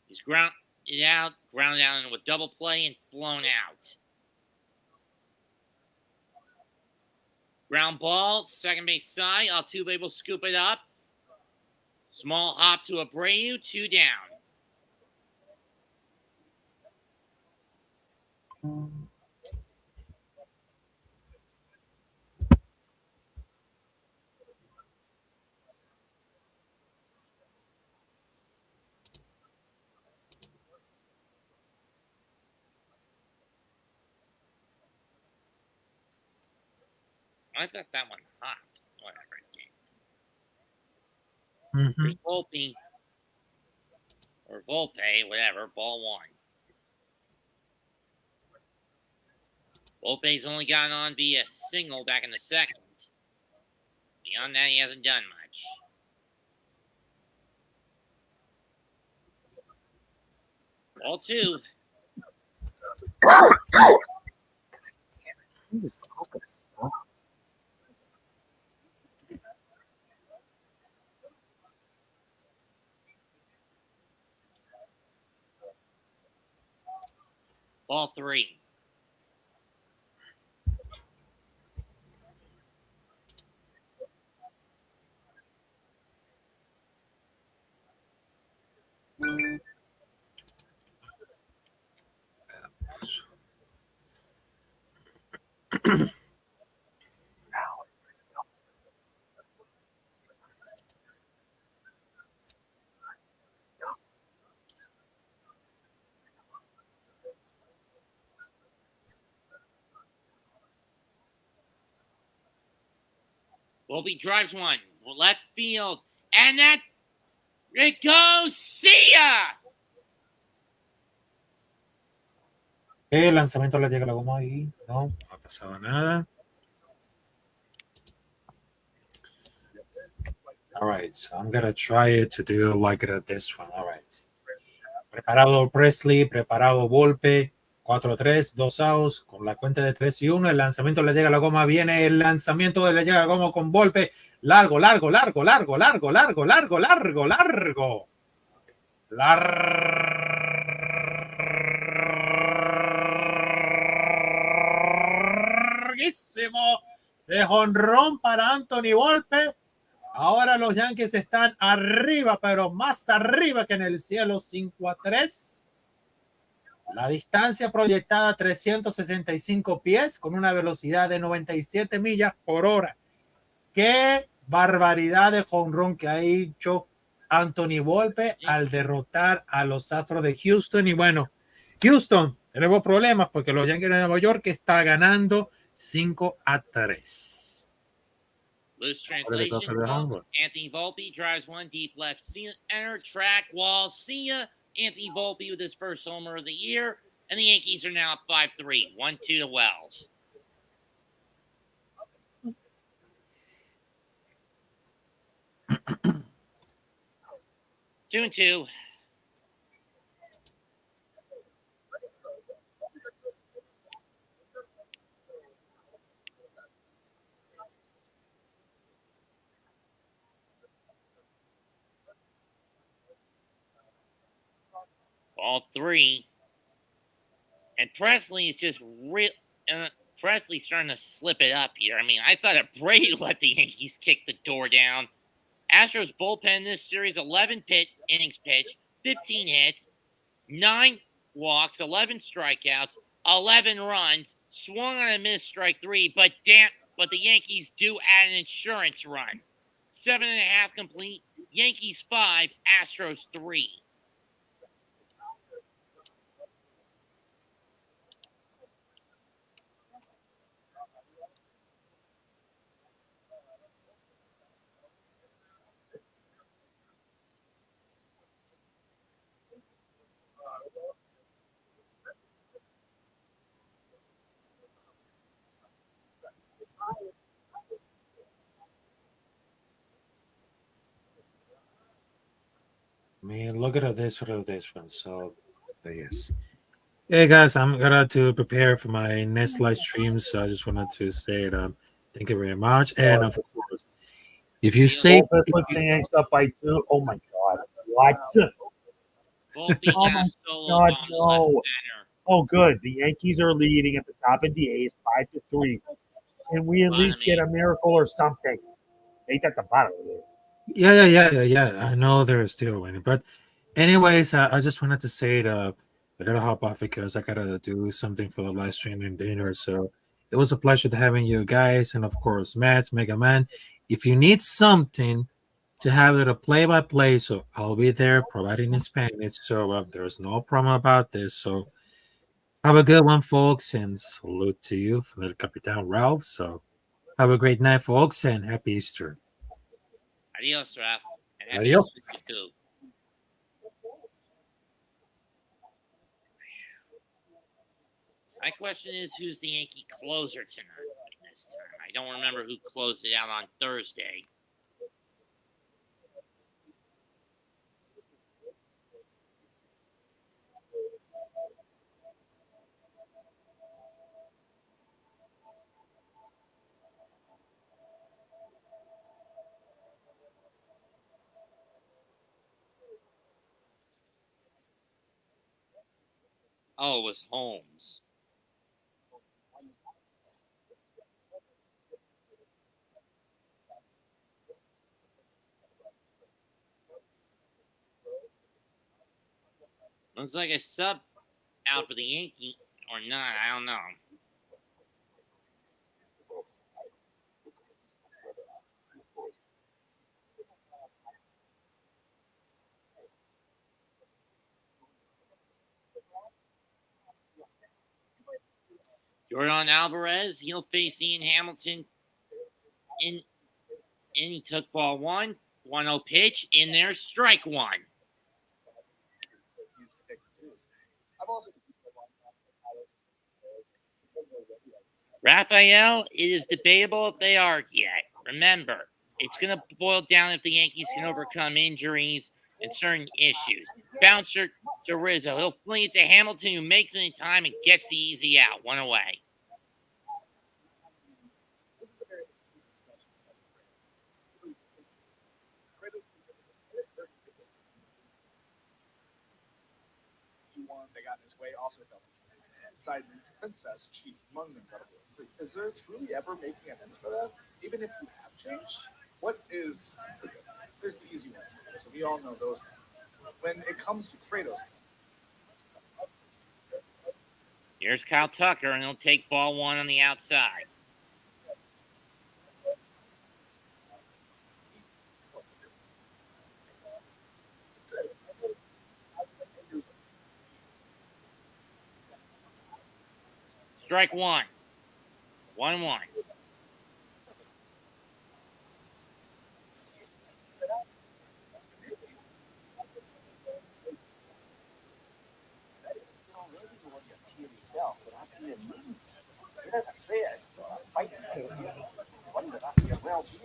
He's grounded out into a double play and flown out. Ground ball, second base side. Altuve will scoop it up. Small hop to Abreu, 2 down. I thought that one hopped. Whatever. Here's Volpe. Or Volpe, whatever. Ball one. Volpe's only gotten on via single back in the second. Beyond that, he hasn't done much. Ball two. Jesus Christ. Ball three. Volpe drives one. Left field. And that. It goes. See ya! El lanzamiento le llega a la goma y no ha pasado nada. All right, so I'm gonna try it to do like this one. All right. Preparado Presley, preparado Volpe. 4-3, 2 outs, con la cuenta de 3-1. El lanzamiento le llega a la goma. Viene el lanzamiento le llega a la goma con Volpe. Largo, largo, largo, largo, largo, largo, largo, largo, largo. Larguísimo de jonrón para Anthony Volpe. Ahora los Yankees están arriba, pero más arriba que en el cielo, 5-3. La distancia proyectada 365 pies con una velocidad de 97 millas por hora. ¡Qué barbaridad de jonrón que ha hecho Anthony Volpe al derrotar a los Astros de Houston! Y bueno, Houston, tenemos problemas porque los Yankees de Nueva York está ganando 5-3. Loose translation, folks. Anthony Volpe drives one deep left center, track wall. See ya. Anthony Volpe with his first homer of the year. And the Yankees are now up 5-3. 1-2 to Wells. 2-2. Ball three. And Presley is just real. Presley's starting to slip it up here. I mean, I thought if Brady let the Yankees kick the door down. Astros bullpen this series, 11 innings pitched, 15 hits, 9 walks, 11 strikeouts, 11 runs, swung on a missed strike three, but the Yankees do add an insurance run. 7.5 complete, Yankees 5, Astros 3. I mean, look at this one. So, yes. Hey guys, I'm gonna to prepare for my next live stream. So I just wanted to say thank you very much. And of course, if you say puts the Yanks up by 2, oh my God, what? Oh my God, no! Oh, good. The Yankees are leading at the top of the 8th, 5-3. Can we at least get a miracle or something? 8 at the bottom of it. Yeah. I know they're still winning, but anyways, I just wanted to say that I gotta hop off because I gotta do something for the live stream and dinner. So it was a pleasure having you guys, and of course, Matt, Mega Man. If you need something to have it a play-by-play, so I'll be there providing in Spanish. So there's no problem about this. So have a good one, folks, and salute to you from the Capitan Ralph. So have a great night, folks, and happy Easter. Adios, Ralph. Adios. You too. My question is, who's the Yankee closer tonight this time? I don't remember who closed it out on Thursday. Oh, it was Holmes. Looks like a sub out for the Yankee or not. I don't know. Jordan Alvarez, he'll face Ian Hamilton in he took ball 1-0 pitch, in there, strike one. Raphael, it is debatable if they are yet. Remember, it's going to boil down if the Yankees can overcome injuries and certain issues. Bouncer to Rizzo. He'll fling it to Hamilton, who makes it in time and gets the easy out. One away. They got in his way. Also, inside princess chief among them. Is there truly ever making amends for that? Even if you have changed, what is? There's the easy one. So we all know those. When it comes to Kratos, Here's Kyle Tucker, and he'll take ball one on the outside. Strike one. 1-1.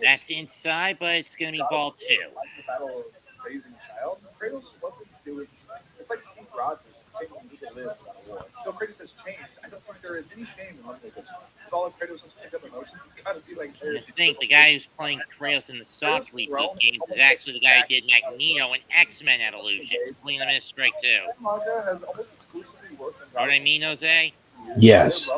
That's inside, but it's going to be ball two. the battle of raising a child, Kratos wasn't doing. It's like Steve Rogers taking He Can Live without a war. So Kratos has changed. I don't think there is any shame in letting it go. With all of Kratos' picked up emotions, it's got to be like. I think the guy who's playing Kratos in the soft repeat games is actually the guy who did Magneto in X-Men Evolution. Clean him in strike two. Manga has almost exclusively worked on. Know what I mean, Jose? Yes.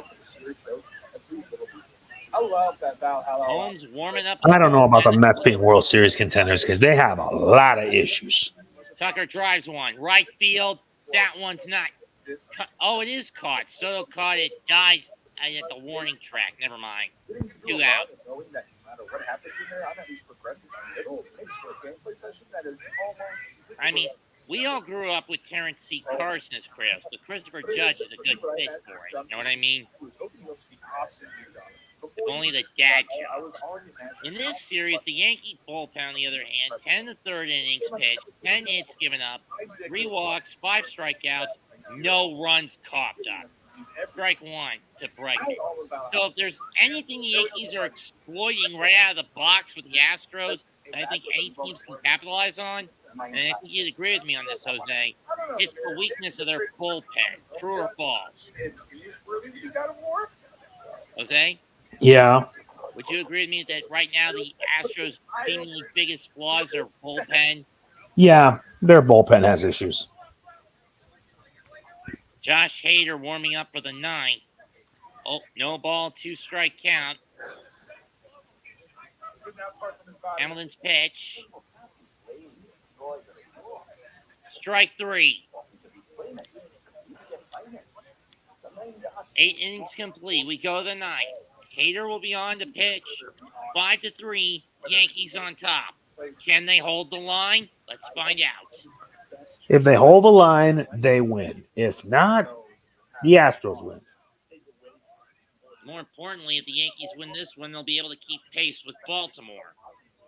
I love that Valhalla. Holmes warming up. I don't know about the Mets being World Series contenders because they have a lot of issues. Tucker drives one. Right field. That one's not. Oh, it is caught. Soto caught it. Died at the warning track. Never mind. 2 out. Knowing that no matter what happens in there, I'm at least progressing. It'll make for a gameplay session that is almost. I mean, we all grew up with Terrence C. Carson as Kratos, but Christopher Judge is a good fit for it. You know what I mean? If only the dad joke. In this series, the Yankee bullpen, on the other hand, 10 to third innings pitched, 10 hits given up, 3 walks, 5 strikeouts, no runs coughed up. Strike one to Bregman. So if there's anything the Yankees are exploiting right out of the box with the Astros, that I think any teams can capitalize on, and I think you'd agree with me on this, Jose, it's the weakness of their bullpen. True or false? Jose? Yeah. Would you agree with me that right now the Astros' seemingly biggest flaws are bullpen? Yeah, their bullpen has issues. Josh Hader warming up for the 9th. Oh, no ball, 2 strike count. Hamilton's pitch. Strike 3. 8 innings complete. We go to the 9th. Hader will be on to pitch. 5-3. Yankees on top. Can they hold the line? Let's find out. If they hold the line, they win. If not, the Astros win. More importantly, if the Yankees win this one, they'll be able to keep pace with Baltimore.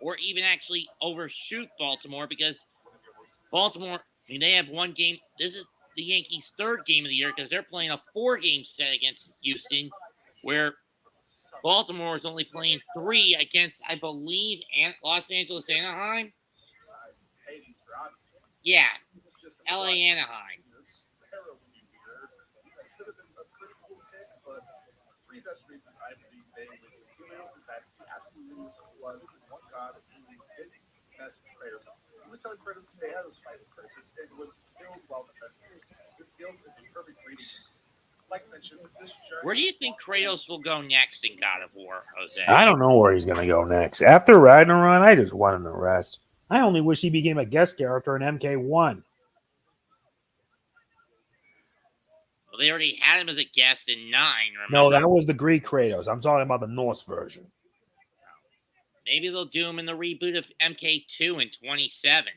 or even actually overshoot Baltimore, because Baltimore, I mean, they have one game. This is the Yankees' third game of the year because they're playing a 4-game set against Houston, where Baltimore is only playing 3 against, I believe, Los Angeles, Anaheim. Yeah, LA, Anaheim. Three best reasons I believe they would do Helios is that he absolutely was one god who did mess with Kratos. He was telling Kratos to stay out of this fight with Kratos, and was still well defended. This field is a perfect reading. Like mentioned, this journey. Where do you think Kratos will go next in God of War, Jose? I don't know where he's going to go next. After Ragnarok, I just want him to rest. I only wish he became a guest character in MK1. Well, they already had him as a guest in 9, remember? No, that was the Greek Kratos. I'm talking about the Norse version. Maybe they'll do him in the reboot of MK2 in 27.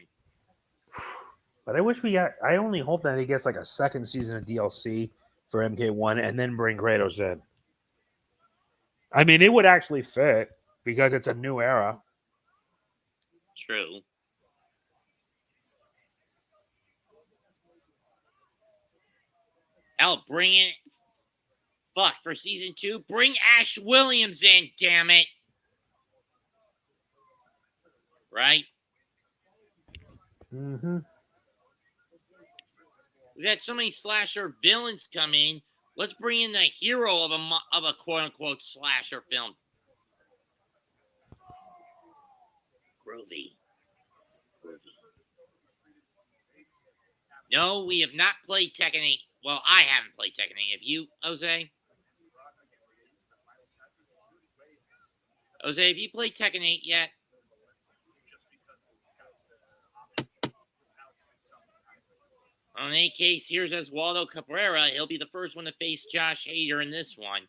But I wish we got. I only hope that he gets like a second season of DLC for MK1 and then bring Kratos in. I mean, it would actually fit because it's a new era. True. Hell, bring in. Fuck, for season 2, bring Ash Williams in, damn it. Right? Mm-hmm. We've had so many slasher villains come in. Let's bring in the hero of a quote-unquote slasher film. Groovy. No, we have not played Tekken 8. Well, I haven't played Tekken 8. Have you, Jose? Jose, have you played Tekken 8 yet? In any case, here's Oswaldo Cabrera. He'll be the first one to face Josh Hader in this one.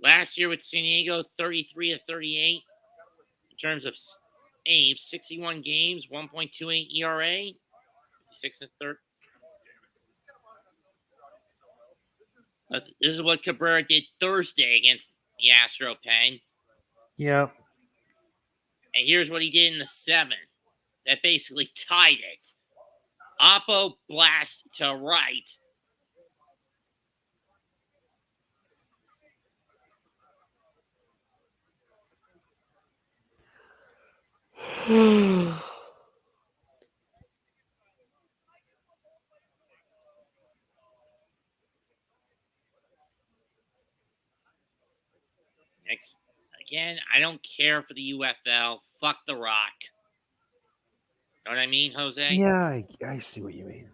Last year with San Diego, 33 of 38 in terms of aim, 61 games, 1.28 ERA, 6 and 3. This is what Cabrera did Thursday against the Astro Pen. Yep. And here's what he did in the 7th. That basically tied it. Oppo blast to right. Next, again, I don't care for the UFL. Fuck The Rock. Know what I mean, Jose? Yeah, I see what you mean.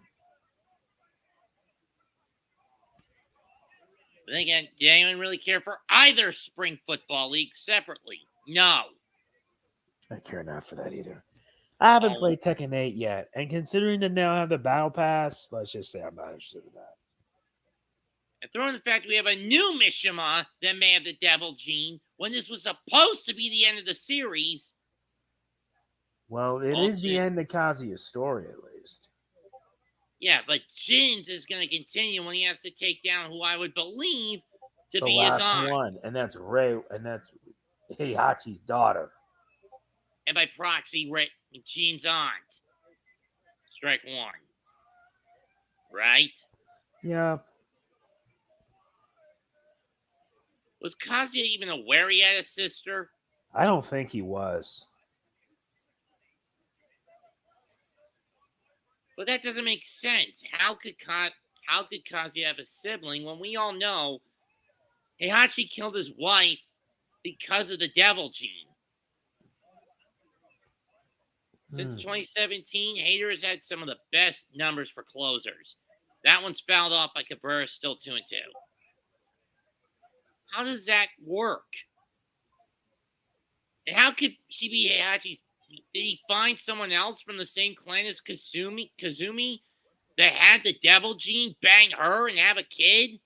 But then again, did anyone really care for either spring football league separately? No. I care not for that either. I haven't played Tekken 8 yet, and considering that now I have the Battle Pass, let's just say I'm not interested in that. And throw in the fact we have a new Mishima that may have the devil gene when this was supposed to be the end of the series. Well, it is the end of Kazuya's story, at least. Yeah, but Jin's is going to continue when he has to take down who I would believe to The be his last aunt. one, and that's Rei, and that's Heihachi's daughter. And by proxy, Jin's aunt. Strike 1. Right? Yeah. Was Kazuya even aware he had a sister? I don't think he was. But that doesn't make sense. How could Kazuya have a sibling when we all know Heihachi killed his wife because of the devil gene? Since 2017, Hader has had some of the best numbers for closers. That one's fouled off by Cabrera, still 2-2. How does that work? And how could she be Heihachi's? Did he find someone else from the same clan as Kazumi that had the devil gene, bang her, and have a kid?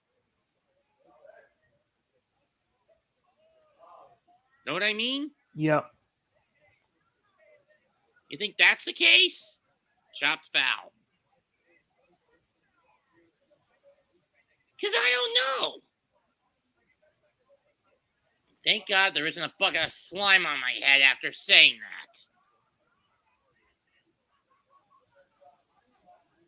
Know what I mean? Yep. You think that's the case? Chopped foul. Because I don't know. Thank God there isn't a bucket of slime on my head after saying that.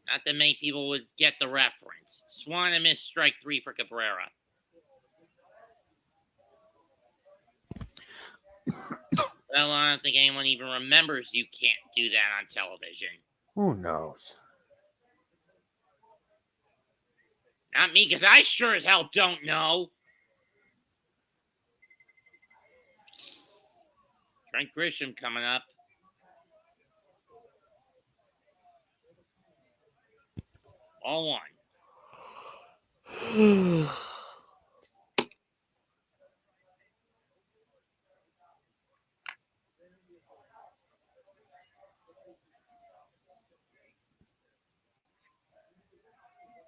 Not that many people would get the reference. Swan and missed strike 3 for Cabrera. Well, I don't think anyone even remembers you can't do that on television. Who knows? Not me, because I sure as hell don't know. Trent Grisham coming up. All one.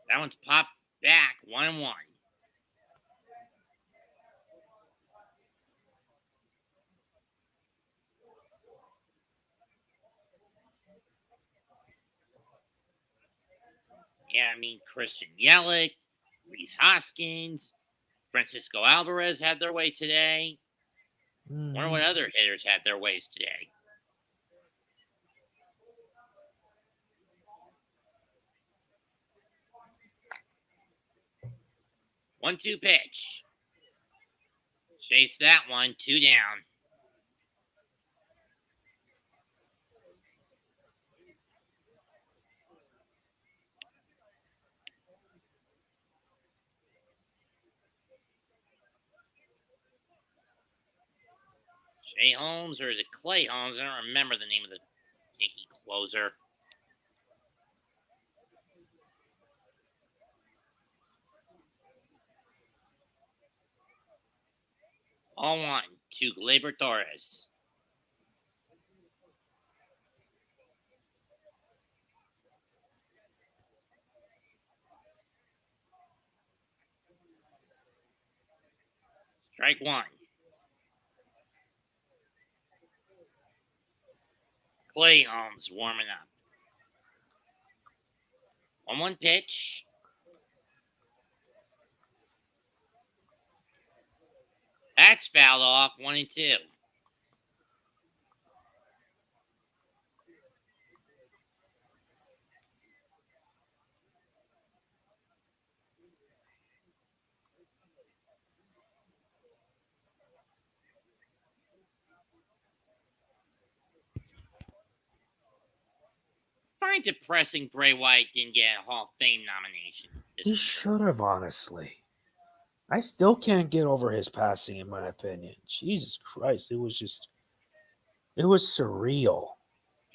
That one's popped back. 1-1. Yeah, I mean, Christian Yelich, Rhys Hoskins, Francisco Alvarez had their way today. Wonder what other hitters had their ways today. 1-2 pitch. Chase that one. 2 down. Jay Holmes, or is it Clay Holmes? I don't remember the name of the Yankee closer. All one to Gleyber Torres. Strike one. Clay Holmes warming up. 1-1 pitch. That's fouled off. 1-2. Find depressing Bray Wyatt didn't get a Hall of Fame nomination. He should have, honestly. I still can't get over his passing, in my opinion. Jesus Christ, it was surreal.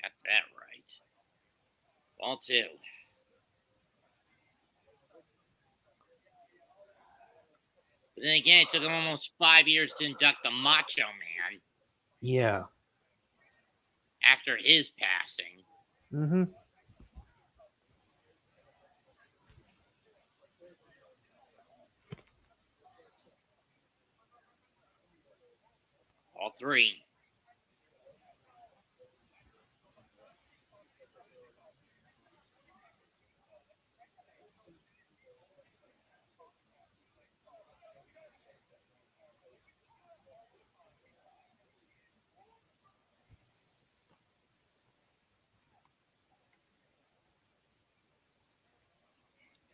Got that right. Ball 2. But then again, it took him almost 5 years to induct the Macho Man. Yeah. After his passing. Mm-hmm. All 3.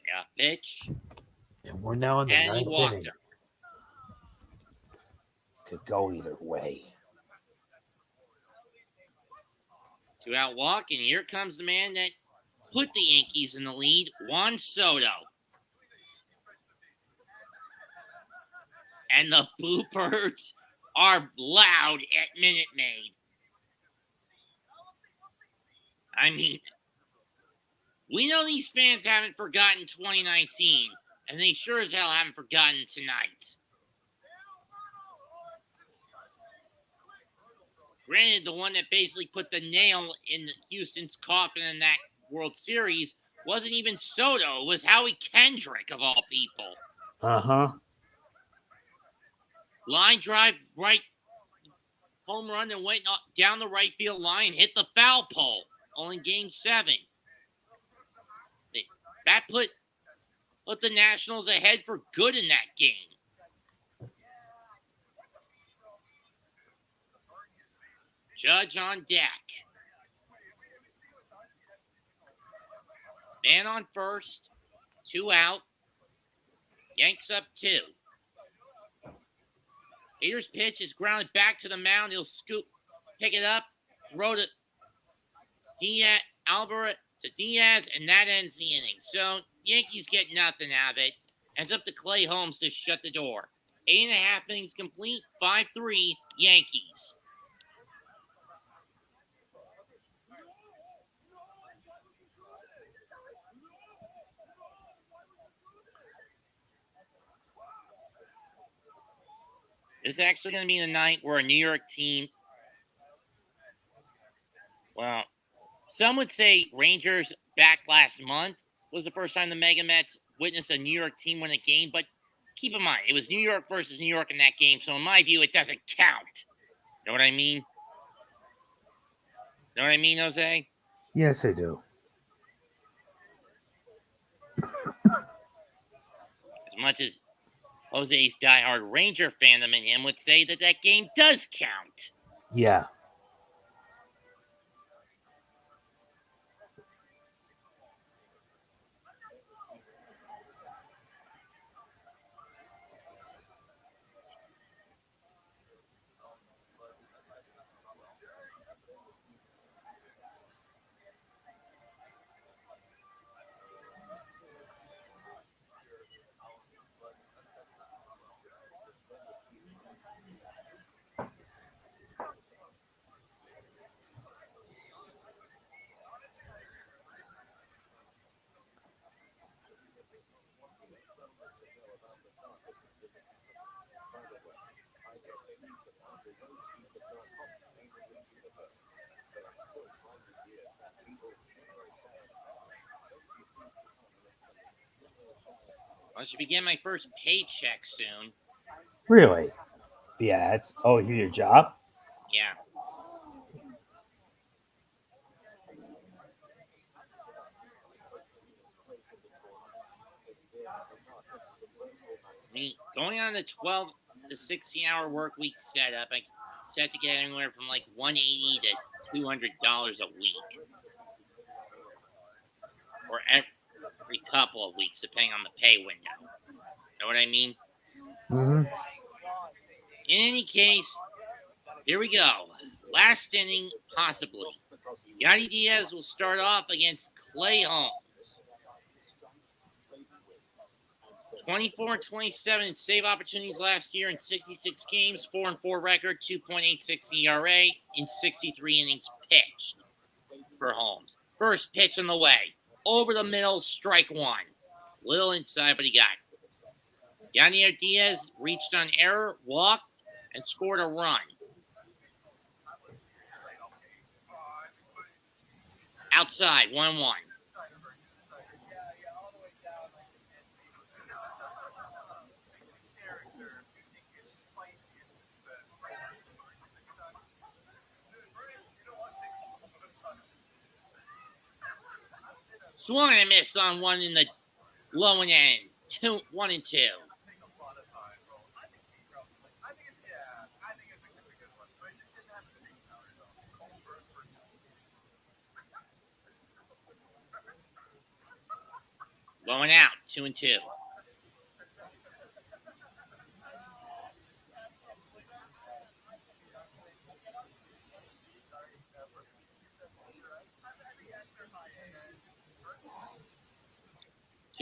Yeah, pitch. And we're now in the And he ninth walked inning. her. This could go either way. 2-out walk, and here comes the man that put the Yankees in the lead, Juan Soto. And the Bluebirds are loud at Minute Maid. I mean, we know these fans haven't forgotten 2019, and they sure as hell haven't forgotten tonight. Granted, the one that basically put the nail in Houston's coffin in that World Series wasn't even Soto. It was Howie Kendrick, of all people. Uh-huh. Line drive, right home run, and went down the right field line, hit the foul pole, all in Game 7. That put the Nationals ahead for good in that game. Judge on deck. Man on first. 2 out. Yanks up 2. Hader's pitch is grounded back to the mound. He'll pick it up, throw to Diaz, and that ends the inning. So Yankees get nothing out of it. Ends up to Clay Holmes to shut the door. 8.5 innings complete. 5-3 Yankees. This is actually going to be the night where a New York team, well, some would say Rangers back last month was the first time the MegaMets witnessed a New York team win a game, but keep in mind, it was New York versus New York in that game, so in my view, it doesn't count. Know what I mean? Know what I mean, Jose? Yes, I do. As much as Jose's diehard Ranger fandom in him would say that game does count. Yeah. I should begin my first paycheck soon. Really? Yeah, it's your job? Yeah. I mean, going on the 12 to 16-hour work week setup, I set to get anywhere from like $180 to $200 a week. Or every couple of weeks, depending on the pay window. Know what I mean? Mm-hmm. In any case, here we go. Last inning, possibly. Yanni Diaz will start off against Clay Holmes. 24-27 in save opportunities last year in 66 games, 4-4 record, 2.86 ERA in 63 innings pitched for Holmes. First pitch on the way. Over the middle, strike 1. Little inside, but he got it. Yanni Diaz reached on error, walked, and scored a run. Outside, 1-1. Swung and a miss on one in the low and end. 1 and 2. Low and out. 2 and 2.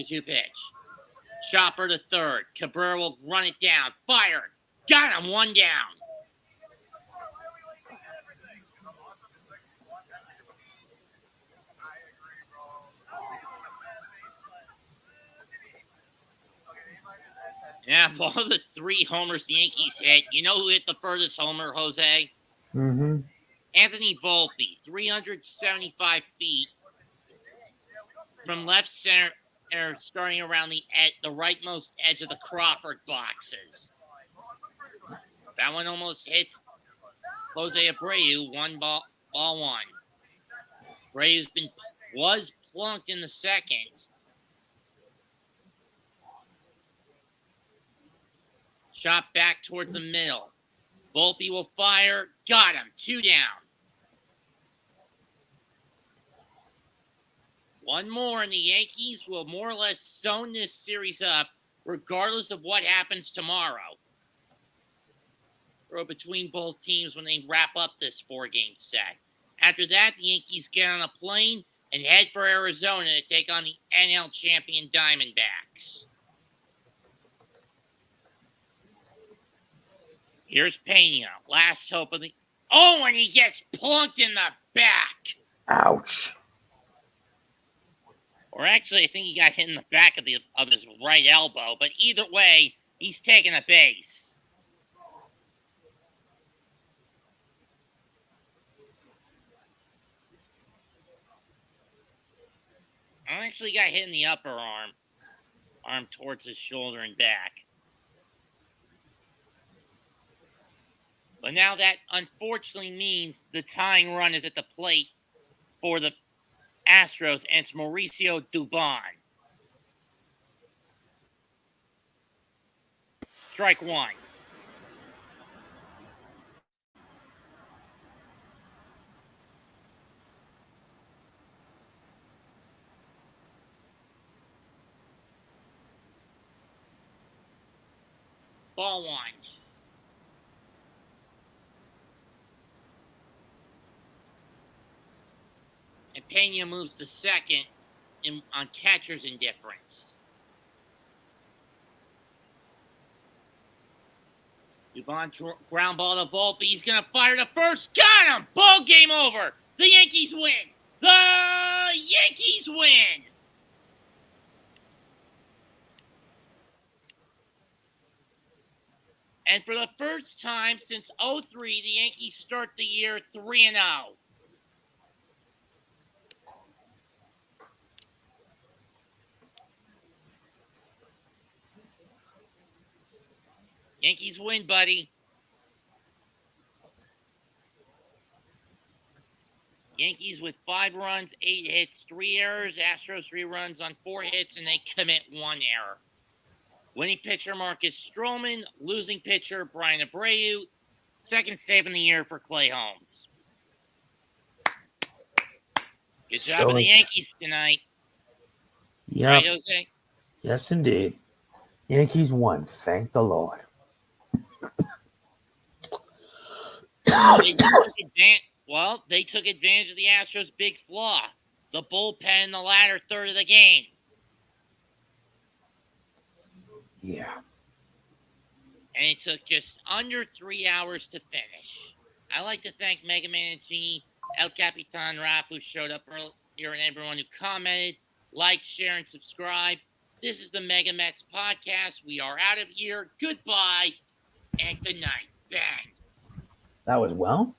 Two pitch. Chopper to third. Cabrera will run it down. Fire. Got him. 1 down. Yeah, of all the 3 homers the Yankees hit, you know who hit the furthest homer, Jose? Mm-hmm. Anthony Volpe, 375 feet from left center, starting around the rightmost edge of the Crawford boxes. That one almost hits Jose Abreu. 1 ball 1. Abreu was plunked in the second. Shot back towards the middle. Volpe will fire. Got him. 2 down. one more, and the Yankees will more or less sewn this series up, regardless of what happens tomorrow, or between both teams when they wrap up this 4-game set. After that, the Yankees get on a plane and head for Arizona to take on the NL champion Diamondbacks. Here's Pena, last hope of the... Oh, and he gets plunked in the back. Ouch. Or actually, I think he got hit in the back of his right elbow. But either way, he's taking a base. I actually got hit in the upper arm towards his shoulder and back. But now that unfortunately means the tying run is at the plate for the Astros, and it's Mauricio Dubon. Strike one. Ball one. And Pena moves to second on catcher's indifference. Dubon ground ball to Volpe. He's going to fire to first. Got him! Ball game over. The Yankees win. The Yankees win. And for the first time since 2003, the Yankees start the year 3-0. Yankees win, buddy. Yankees with 5 runs, 8 hits, 3 errors. Astros 3 runs on 4 hits, and they commit 1 error. Winning pitcher Marcus Stroman. Losing pitcher Brian Abreu. Second save in the year for Clay Holmes. Good job of the Yankees tonight. Yep. Right, Jose? Yes, indeed. Yankees won. Thank the Lord. They took advantage of the Astros' big flaw, the bullpen in the latter third of the game. Yeah. And it took just under 3 hours to finish. I'd like to thank MegaMan and G, El Capitan Rap, who showed up earlier, and everyone who commented. Like, share, and subscribe. This is the MegaMets podcast. We are out of here. Goodbye and good night. Bang. That was well.